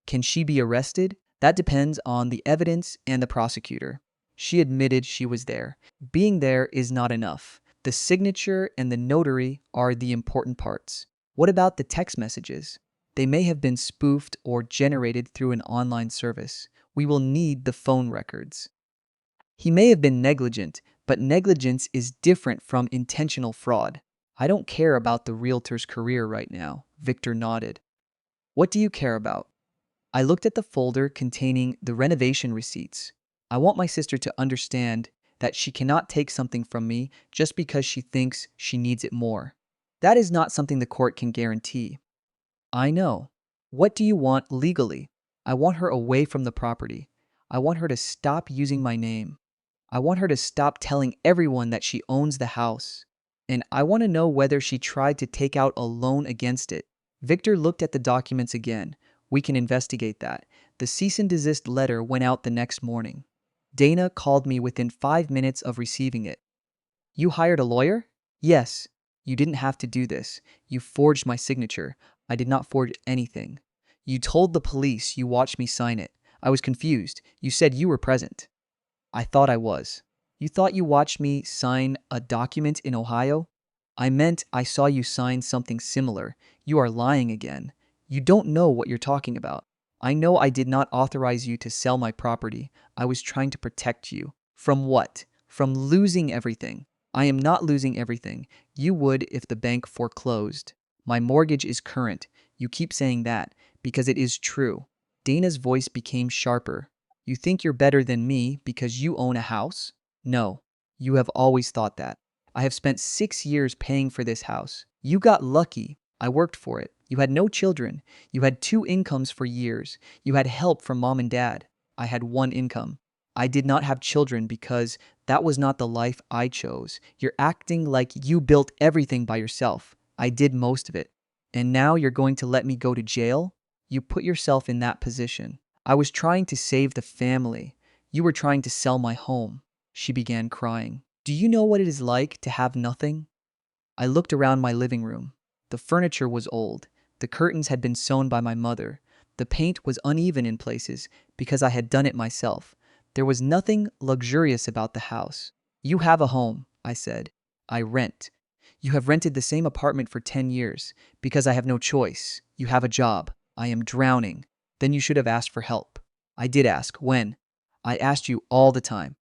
"Can she be arrested?" "That depends on the evidence and the prosecutor." She admitted she was there. Being there is not enough. The signature and the notary are the important parts. "What about the text messages?" "They may have been spoofed or generated through an online service. We will need the phone records." "He may have been negligent, but negligence is different from intentional fraud." "I don't care about the realtor's career right now." Victor nodded. "What do you care about?" I looked at the folder containing the renovation receipts. "I want my sister to understand that she cannot take something from me just because she thinks she needs it more. That is not something the court can guarantee." "I know." "What do you want legally?" "I want her away from the property. I want her to stop using my name. I want her to stop telling everyone that she owns the house. And I want to know whether she tried to take out a loan against it." Victor looked at the documents again. "We can investigate that." The cease and desist letter went out the next morning. Dana called me within 5 minutes of receiving it. "You hired a lawyer?" "Yes." "You didn't have to do this. You forged my signature." "I did not forge anything." "You told the police you watched me sign it." "I was confused. You said you were present." "I thought I was." "You thought you watched me sign a document in Ohio?" "I meant I saw you sign something similar." "You are lying again. You don't know what you're talking about." I know I did not authorize you to sell my property. I was trying to protect you. From what? From losing everything. I am not losing everything. You would if the bank foreclosed. My mortgage is current. You keep saying that because it is true. Dana's voice became sharper. You think you're better than me because you own a house? No, you have always thought that. I have spent 6 years paying for this house. You got lucky. I worked for it. You had no children. You had two incomes for years. You had help from mom and dad. I had one income. I did not have children because that was not the life I chose. You're acting like you built everything by yourself. I did most of it. And now you're going to let me go to jail? You put yourself in that position. I was trying to save the family. You were trying to sell my home. She began crying. Do you know what it is like to have nothing? I looked around my living room. The furniture was old. The curtains had been sewn by my mother. The paint was uneven in places because I had done it myself. There was nothing luxurious about the house. You have a home, I said. I rent. You have rented the same apartment for 10 years because I have no choice. You have a job. I am drowning. Then you should have asked for help. I did ask. When? I asked you all the time.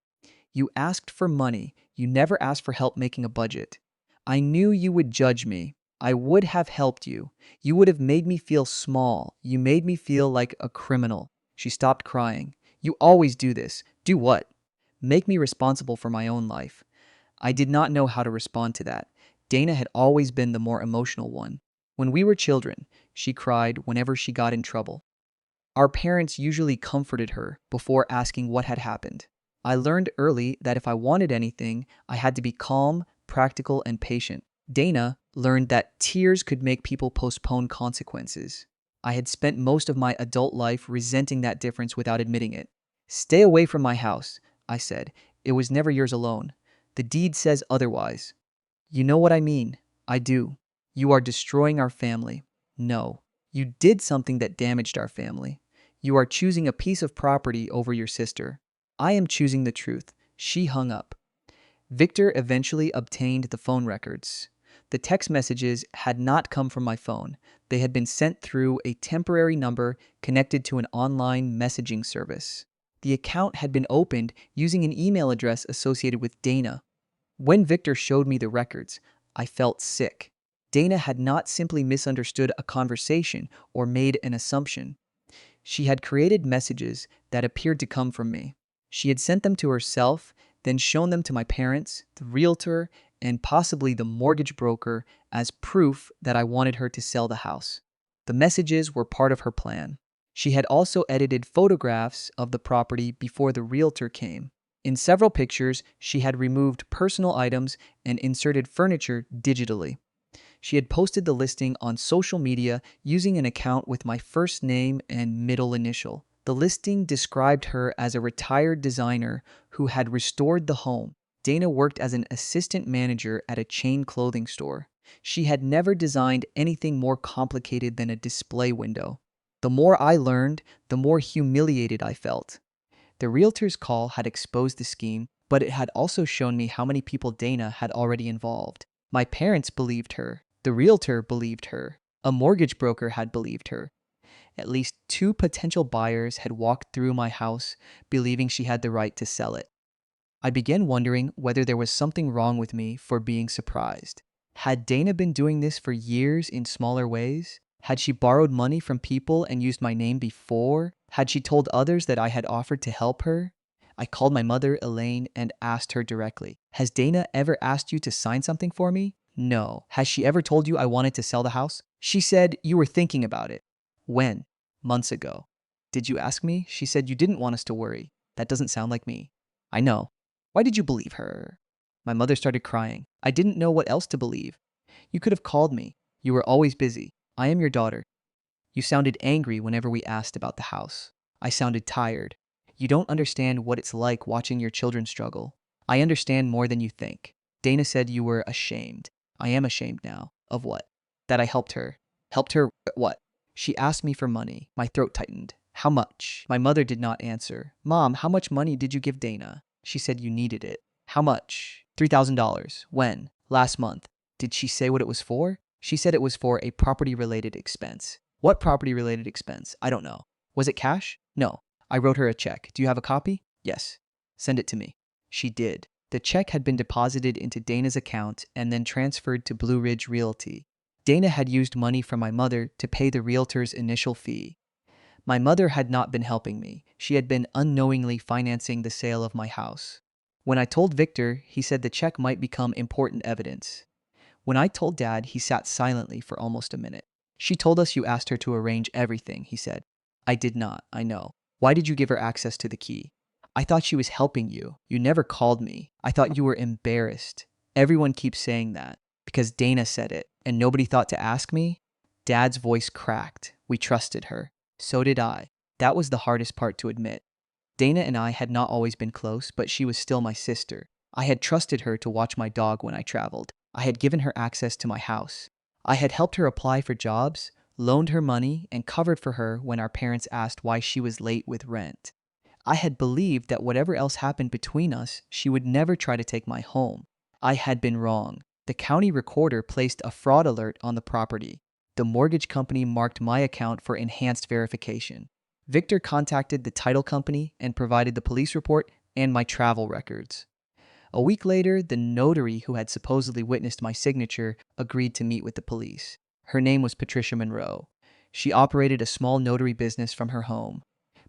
You asked for money. You never asked for help making a budget. I knew you would judge me. I would have helped you. You would have made me feel small. You made me feel like a criminal. She stopped crying. You always do this. Do what? Make me responsible for my own life. I did not know how to respond to that. Dana had always been the more emotional one. When we were children, she cried whenever she got in trouble. Our parents usually comforted her before asking what had happened. I learned early that if I wanted anything, I had to be calm, practical, and patient. Dana learned that tears could make people postpone consequences. I had spent most of my adult life resenting that difference without admitting it. Stay away from my house, I said. It was never yours alone. The deed says otherwise. You know what I mean. I do. You are destroying our family. No. You did something that damaged our family. You are choosing a piece of property over your sister. I am choosing the truth. She hung up. Victor eventually obtained the phone records. The text messages had not come from my phone. They had been sent through a temporary number connected to an online messaging service. The account had been opened using an email address associated with Dana. When Victor showed me the records, I felt sick. Dana had not simply misunderstood a conversation or made an assumption. She had created messages that appeared to come from me. She had sent them to herself, then shown them to my parents, the realtor, and possibly the mortgage broker as proof that I wanted her to sell the house. The messages were part of her plan. She had also edited photographs of the property before the realtor came. In several pictures, she had removed personal items and inserted furniture digitally. She had posted the listing on social media using an account with my first name and middle initial. The listing described her as a retired designer who had restored the home. Dana worked as an assistant manager at a chain clothing store. She had never designed anything more complicated than a display window. The more I learned, the more humiliated I felt. The realtor's call had exposed the scheme, but it had also shown me how many people Dana had already involved. My parents believed her. The realtor believed her. A mortgage broker had believed her. At least 2 potential buyers had walked through my house believing she had the right to sell it. I began wondering whether there was something wrong with me for being surprised. Had Dana been doing this for years in smaller ways? Had she borrowed money from people and used my name before? Had she told others that I had offered to help her? I called my mother, Elaine, and asked her directly, "Has Dana ever asked you to sign something for me?" "No." "Has she ever told you I wanted to sell the house?" "She said you were thinking about it." "When?" "Months ago." "Did you ask me?" "She said you didn't want us to worry." "That doesn't sound like me." "I know." "Why did you believe her?" My mother started crying. "I didn't know what else to believe." "You could have called me. You were always busy. I am your daughter." "You sounded angry whenever we asked about the house." "I sounded tired." "You don't understand what it's like watching your children struggle." "I understand more than you think." "Dana said you were ashamed." "I am ashamed now." "Of what?" "That I helped her." "Helped her what?" "She asked me for money." My throat tightened. "How much?" My mother did not answer. "Mom, how much money did you give Dana?" "She said you needed it." "How much?" $3,000. "When?" "Last month." "Did she say what it was for?" "She said it was for a property-related expense." "What property-related expense?" "I don't know." Was it cash? No. I wrote her a check. Do you have a copy? Yes. Send it to me. She did. The check had been deposited into Dana's account and then transferred to Blue Ridge Realty. Dana had used money from my mother to pay the realtor's initial fee. My mother had not been helping me. She had been unknowingly financing the sale of my house. When I told Victor, he said the check might become important evidence. When I told Dad, he sat silently for almost a minute. She told us you asked her to arrange everything, he said. I did not, I know. Why did you give her access to the key? I thought she was helping you. You never called me. I thought you were embarrassed. Everyone keeps saying that because Dana said it, and nobody thought to ask me. Dad's voice cracked. We trusted her. So did I. That was the hardest part to admit. Dana and I had not always been close, but she was still my sister. I had trusted her to watch my dog when I traveled. I had given her access to my house. I had helped her apply for jobs, loaned her money, and covered for her when our parents asked why she was late with rent. I had believed that whatever else happened between us, she would never try to take my home. I had been wrong. The county recorder placed a fraud alert on the property. The mortgage company marked my account for enhanced verification. Victor contacted the title company and provided the police report and my travel records. A week later, the notary who had supposedly witnessed my signature agreed to meet with the police. Her name was Patricia Monroe. She operated a small notary business from her home.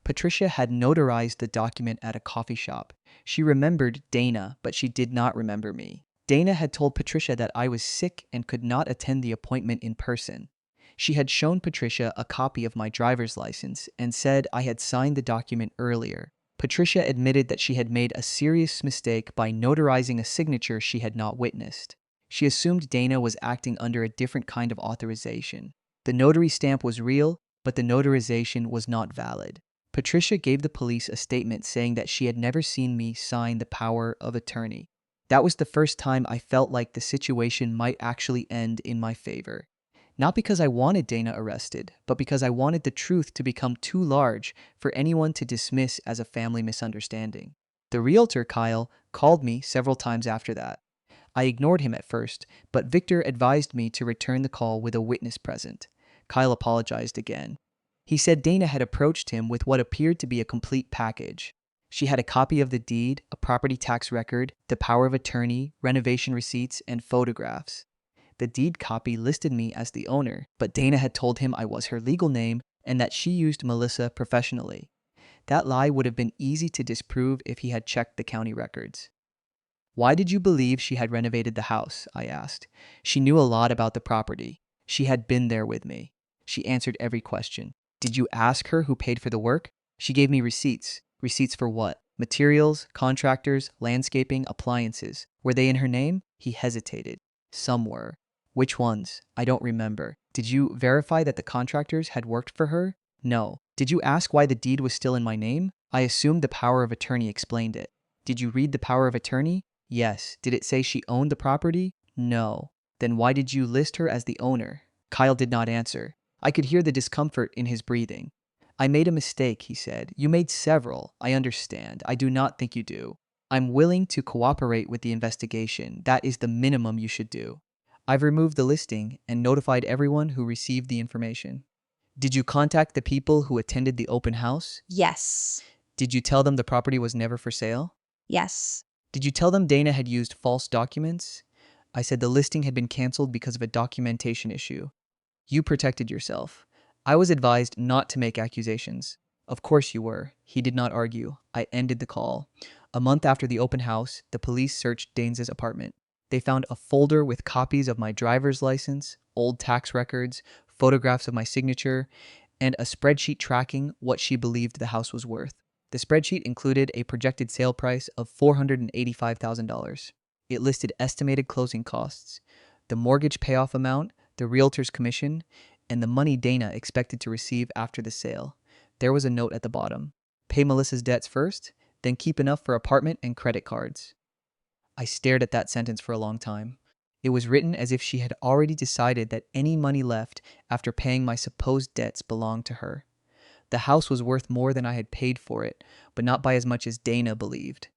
Patricia had notarized the document at a coffee shop. She remembered Dana, but she did not remember me. Dana had told Patricia that I was sick and could not attend the appointment in person. She had shown Patricia a copy of my driver's license and said I had signed the document earlier. Patricia admitted that she had made a serious mistake by notarizing a signature she had not witnessed. She assumed Dana was acting under a different kind of authorization. The notary stamp was real, but the notarization was not valid. Patricia gave the police a statement saying that she had never seen me sign the power of attorney. That was the first time I felt like the situation might actually end in my favor. Not because I wanted Dana arrested, but because I wanted the truth to become too large for anyone to dismiss as a family misunderstanding. The realtor, Kyle, called me several times after that. I ignored him at first, but Victor advised me to return the call with a witness present. Kyle apologized again. He said Dana had approached him with what appeared to be a complete package. She had a copy of the deed, a property tax record, the power of attorney, renovation receipts, and photographs. The deed copy listed me as the owner, but Dana had told him I was her legal name and that she used Melissa professionally. That lie would have been easy to disprove if he had checked the county records. Why did you believe she had renovated the house? I asked. She knew a lot about the property. She had been there with me. She answered every question. Did you ask her who paid for the work? She gave me receipts. Receipts for what? Materials, contractors, landscaping, appliances. Were they in her name? He hesitated. Some were. Which ones? I don't remember. Did you verify that the contractors had worked for her? No. Did you ask why the deed was still in my name? I assumed the power of attorney explained it. Did you read the power of attorney? Yes. Did it say she owned the property? No. Then why did you list her as the owner? Kyle did not answer. I could hear the discomfort in his breathing. I made a mistake, he said. You made several. I understand. I do not think you do. I'm willing to cooperate with the investigation. That is the minimum you should do. I've removed the listing and notified everyone who received the information. Did you contact the people who attended the open house? Yes. Did you tell them the property was never for sale? Yes. Did you tell them Dana had used false documents? I said the listing had been canceled because of a documentation issue. You protected yourself. I was advised not to make accusations. Of course you were. He did not argue. I ended the call. A month after the open house, the police searched Danes' apartment. They found a folder with copies of my driver's license, old tax records, photographs of my signature, and a spreadsheet tracking what she believed the house was worth. The spreadsheet included a projected sale price of $485,000. It listed estimated closing costs, the mortgage payoff amount, the realtor's commission, and the money Dana expected to receive after the sale. There was a note at the bottom. Pay Melissa's debts first, then keep enough for apartment and credit cards. I stared at that sentence for a long time. It was written as if she had already decided that any money left after paying my supposed debts belonged to her. The house was worth more than I had paid for it, but not by as much as Dana believed.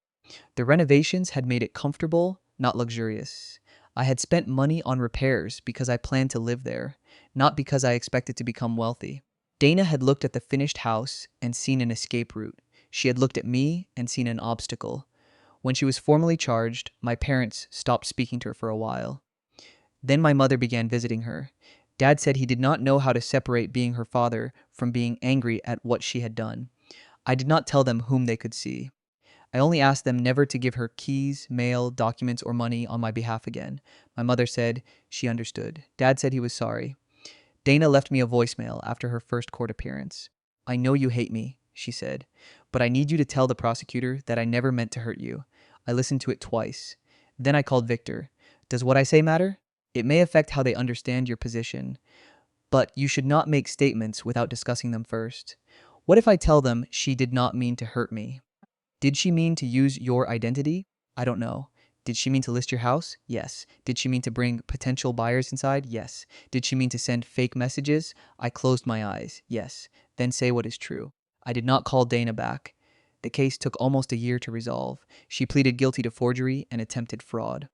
The renovations had made it comfortable, not luxurious. I had spent money on repairs because I planned to live there, not because I expected to become wealthy. Dana had looked at the finished house and seen an escape route. She had looked at me and seen an obstacle. When she was formally charged, my parents stopped speaking to her for a while. Then my mother began visiting her. Dad said he did not know how to separate being her father from being angry at what she had done. I did not tell them whom they could see. I only asked them never to give her keys, mail, documents, or money on my behalf again. My mother said she understood. Dad said he was sorry. Dana left me a voicemail after her first court appearance. "I know you hate me," she said, "but I need you to tell the prosecutor that I never meant to hurt you." I listened to it twice. Then I called Victor. "Does what I say matter? It may affect how they understand your position, but you should not make statements without discussing them first. What if I tell them she did not mean to hurt me? Did she mean to use your identity? I don't know. Did she mean to list your house? Yes. Did she mean to bring potential buyers inside? Yes. Did she mean to send fake messages? I closed my eyes. Yes. Then say what is true." I did not call Dana back. The case took almost a year to resolve. She pleaded guilty to forgery and attempted fraud.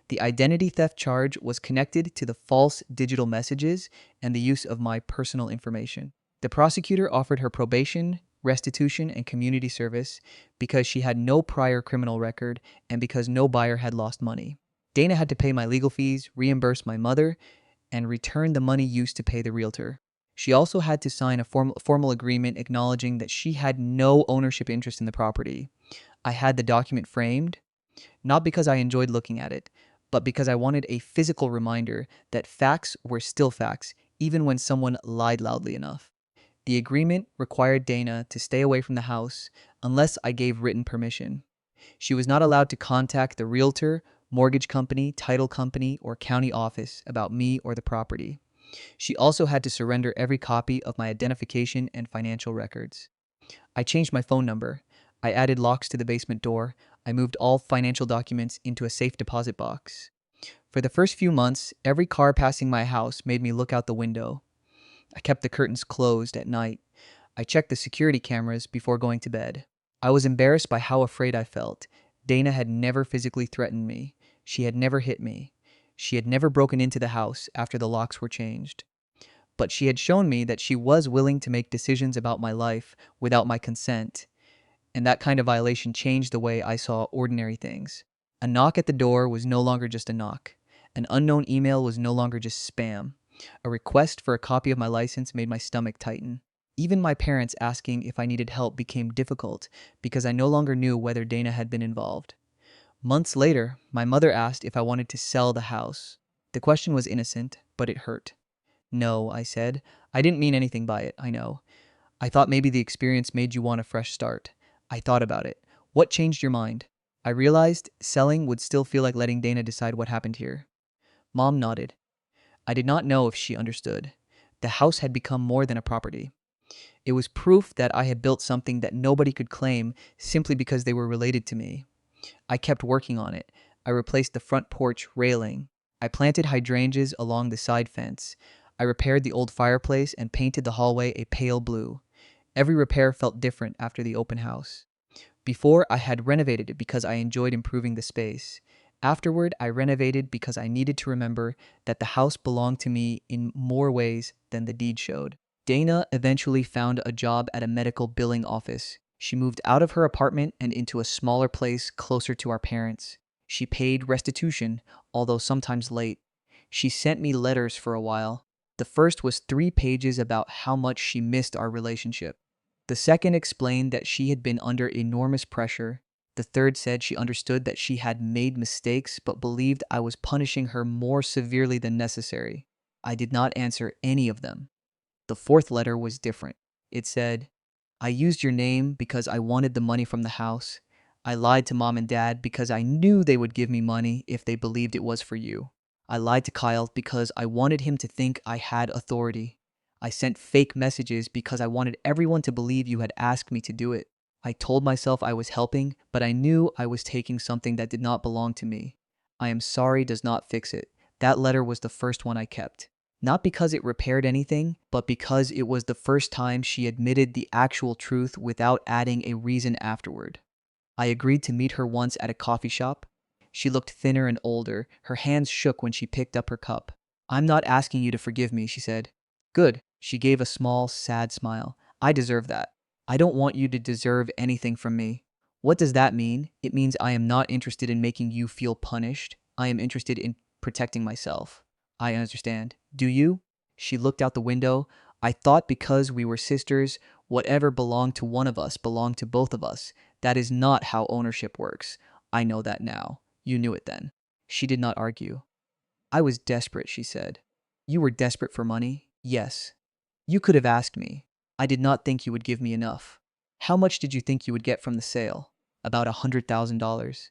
The identity theft charge was connected to the false digital messages and the use of my personal information. The prosecutor offered her probation, restitution, and community service because she had no prior criminal record and because no buyer had lost money. Dana had to pay my legal fees, reimburse my mother, and return the money used to pay the realtor. She also had to sign a formal agreement acknowledging that she had no ownership interest in the property. I had the document framed, not because I enjoyed looking at it, but because I wanted a physical reminder that facts were still facts, even when someone lied loudly enough. The agreement required Dana to stay away from the house unless I gave written permission. She was not allowed to contact the realtor, mortgage company, title company, or county office about me or the property. She also had to surrender every copy of my identification and financial records. I changed my phone number. I added locks to the basement door. I moved all financial documents into a safe deposit box. For the first few months, every car passing my house made me look out the window. I kept the curtains closed at night. I checked the security cameras before going to bed. I was embarrassed by how afraid I felt. Dana had never physically threatened me. She had never hit me. She had never broken into the house after the locks were changed. But she had shown me that she was willing to make decisions about my life without my consent, and that kind of violation changed the way I saw ordinary things. A knock at the door was no longer just a knock. An unknown email was no longer just spam. A request for a copy of my license made my stomach tighten. Even my parents asking if I needed help became difficult because I no longer knew whether Dana had been involved. Months later, my mother asked if I wanted to sell the house. The question was innocent, but it hurt. "No," I said. "I didn't mean anything by it, I know. I thought maybe the experience made you want a fresh start." I thought about it. "What changed your mind?" I realized selling would still feel like letting Dana decide what happened here. Mom nodded. I did not know if she understood. The house had become more than a property. It was proof that I had built something that nobody could claim simply because they were related to me. I kept working on it. I replaced the front porch railing. I planted hydrangeas along the side fence. I repaired the old fireplace and painted the hallway a pale blue. Every repair felt different after the open house. Before, I had renovated it because I enjoyed improving the space. Afterward, I renovated because I needed to remember that the house belonged to me in more ways than the deed showed. Dana eventually found a job at a medical billing office. She moved out of her apartment and into a smaller place closer to our parents. She paid restitution, although sometimes late. She sent me letters for a while. The first was 3 pages about how much she missed our relationship. The second explained that she had been under enormous pressure. The third said she understood that she had made mistakes but believed I was punishing her more severely than necessary. I did not answer any of them. The fourth letter was different. It said, "I used your name because I wanted the money from the house. I lied to mom and dad because I knew they would give me money if they believed it was for you. I lied to Kyle because I wanted him to think I had authority. I sent fake messages because I wanted everyone to believe you had asked me to do it. I told myself I was helping, but I knew I was taking something that did not belong to me. I am sorry does not fix it." That letter was the first one I kept. Not because it repaired anything, but because it was the first time she admitted the actual truth without adding a reason afterward. I agreed to meet her once at a coffee shop. She looked thinner and older. Her hands shook when she picked up her cup. "I'm not asking you to forgive me," she said. "Good. She gave a small, sad smile. I deserve that. I don't want you to deserve anything from me. What does that mean? It means I am not interested in making you feel punished. I am interested in protecting myself. I understand. Do you? She looked out the window. I thought because we were sisters, whatever belonged to one of us belonged to both of us. That is not how ownership works. I know that now. You knew it then. She did not argue. I was desperate, she said. You were desperate for money? Yes. You could have asked me. I did not think you would give me enough. How much did you think you would get from the sale? About $100,000.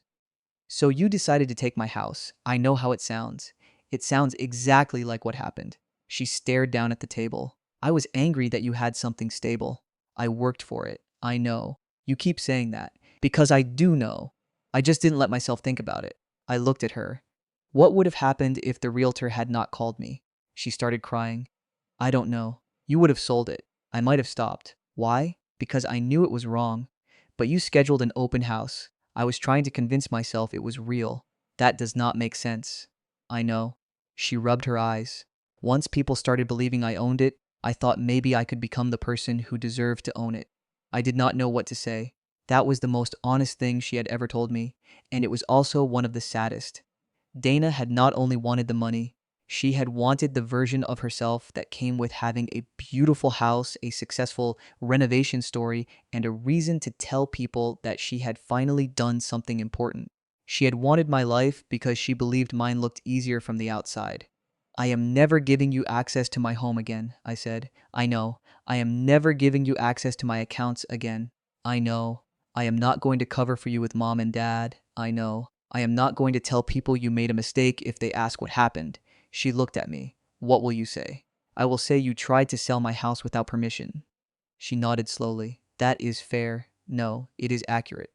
So you decided to take my house. I know how it sounds. It sounds exactly like what happened. She stared down at the table. I was angry that you had something stable. I worked for it. I know. You keep saying that. Because I do know. I just didn't let myself think about it. I looked at her. What would have happened if the realtor had not called me? She started crying. I don't know. You would have sold it. I might have stopped. Why? Because I knew it was wrong. But you scheduled an open house. I was trying to convince myself it was real. That does not make sense. I know. She rubbed her eyes. Once people started believing I owned it, I thought maybe I could become the person who deserved to own it. I did not know what to say. That was the most honest thing she had ever told me, and it was also one of the saddest. Dana had not only wanted the money, she had wanted the version of herself that came with having a beautiful house, a successful renovation story, and a reason to tell people that she had finally done something important. She had wanted my life because she believed mine looked easier from the outside. I am never giving you access to my home again, I said. I know. I am never giving you access to my accounts again. I know. I am not going to cover for you with mom and dad. I know. I am not going to tell people you made a mistake if they ask what happened. She looked at me. What will you say? I will say you tried to sell my house without permission. She nodded slowly. That is fair. No, it is accurate.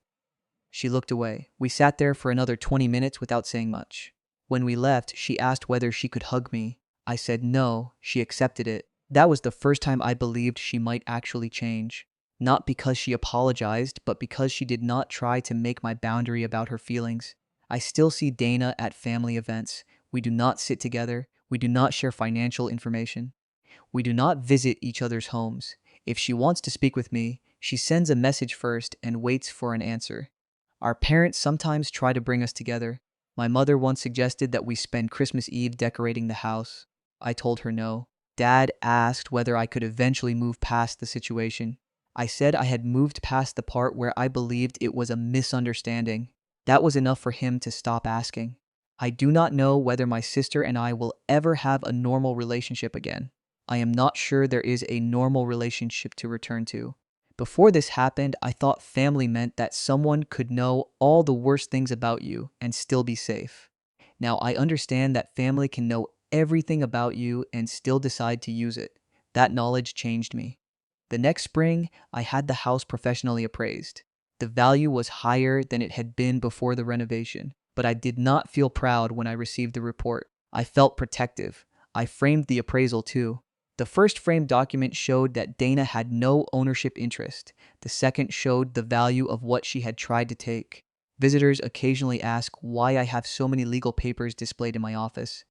She looked away. We sat there for another 20 minutes without saying much. When we left, she asked whether she could hug me. I said no. She accepted it. That was the first time I believed she might actually change. Not because she apologized, but because she did not try to make my boundary about her feelings. I still see Dana at family events. We do not sit together. We do not share financial information. We do not visit each other's homes. If she wants to speak with me, she sends a message first and waits for an answer. Our parents sometimes try to bring us together. My mother once suggested that we spend Christmas Eve decorating the house. I told her no. Dad asked whether I could eventually move past the situation. I said I had moved past the part where I believed it was a misunderstanding. That was enough for him to stop asking. I do not know whether my sister and I will ever have a normal relationship again. I am not sure there is a normal relationship to return to. Before this happened, I thought family meant that someone could know all the worst things about you and still be safe. Now, I understand that family can know everything about you and still decide to use it. That knowledge changed me. The next spring, I had the house professionally appraised. The value was higher than it had been before the renovation, but I did not feel proud when I received the report. I felt protective. I framed the appraisal too. The first framed document showed that Dana had no ownership interest. The second showed the value of what she had tried to take. Visitors occasionally ask why I have so many legal papers displayed in my office.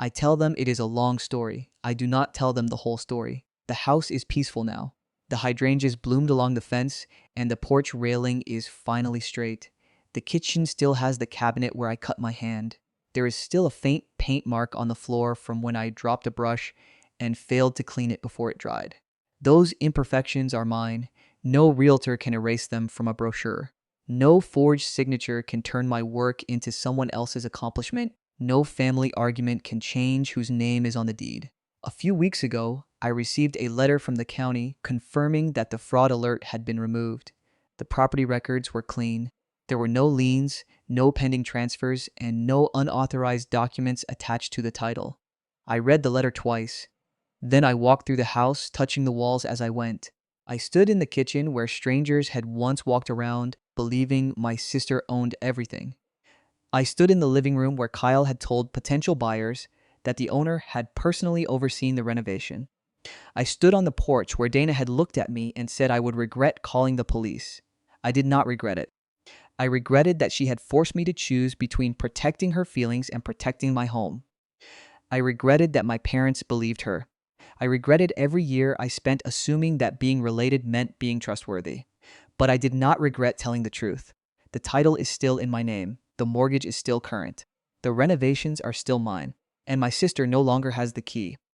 I tell them it is a long story. I do not tell them the whole story. The house is peaceful now. The hydrangeas bloomed along the fence, and the porch railing is finally straight. The kitchen still has the cabinet where I cut my hand. There is still a faint paint mark on the floor from when I dropped a brush and failed to clean it before it dried. Those imperfections are mine. No realtor can erase them from a brochure. No forged signature can turn my work into someone else's accomplishment. No family argument can change whose name is on the deed. A few weeks ago, I received a letter from the county confirming that the fraud alert had been removed. The property records were clean. There were no liens, no pending transfers, and no unauthorized documents attached to the title. I read the letter twice. Then I walked through the house, touching the walls as I went. I stood in the kitchen where strangers had once walked around, believing my sister owned everything. I stood in the living room where Kyle had told potential buyers that the owner had personally overseen the renovation. I stood on the porch where Dana had looked at me and said I would regret calling the police. I did not regret it. I regretted that she had forced me to choose between protecting her feelings and protecting my home. I regretted that my parents believed her. I regretted every year I spent assuming that being related meant being trustworthy. But I did not regret telling the truth. The title is still in my name. The mortgage is still current. The renovations are still mine. And my sister no longer has the key.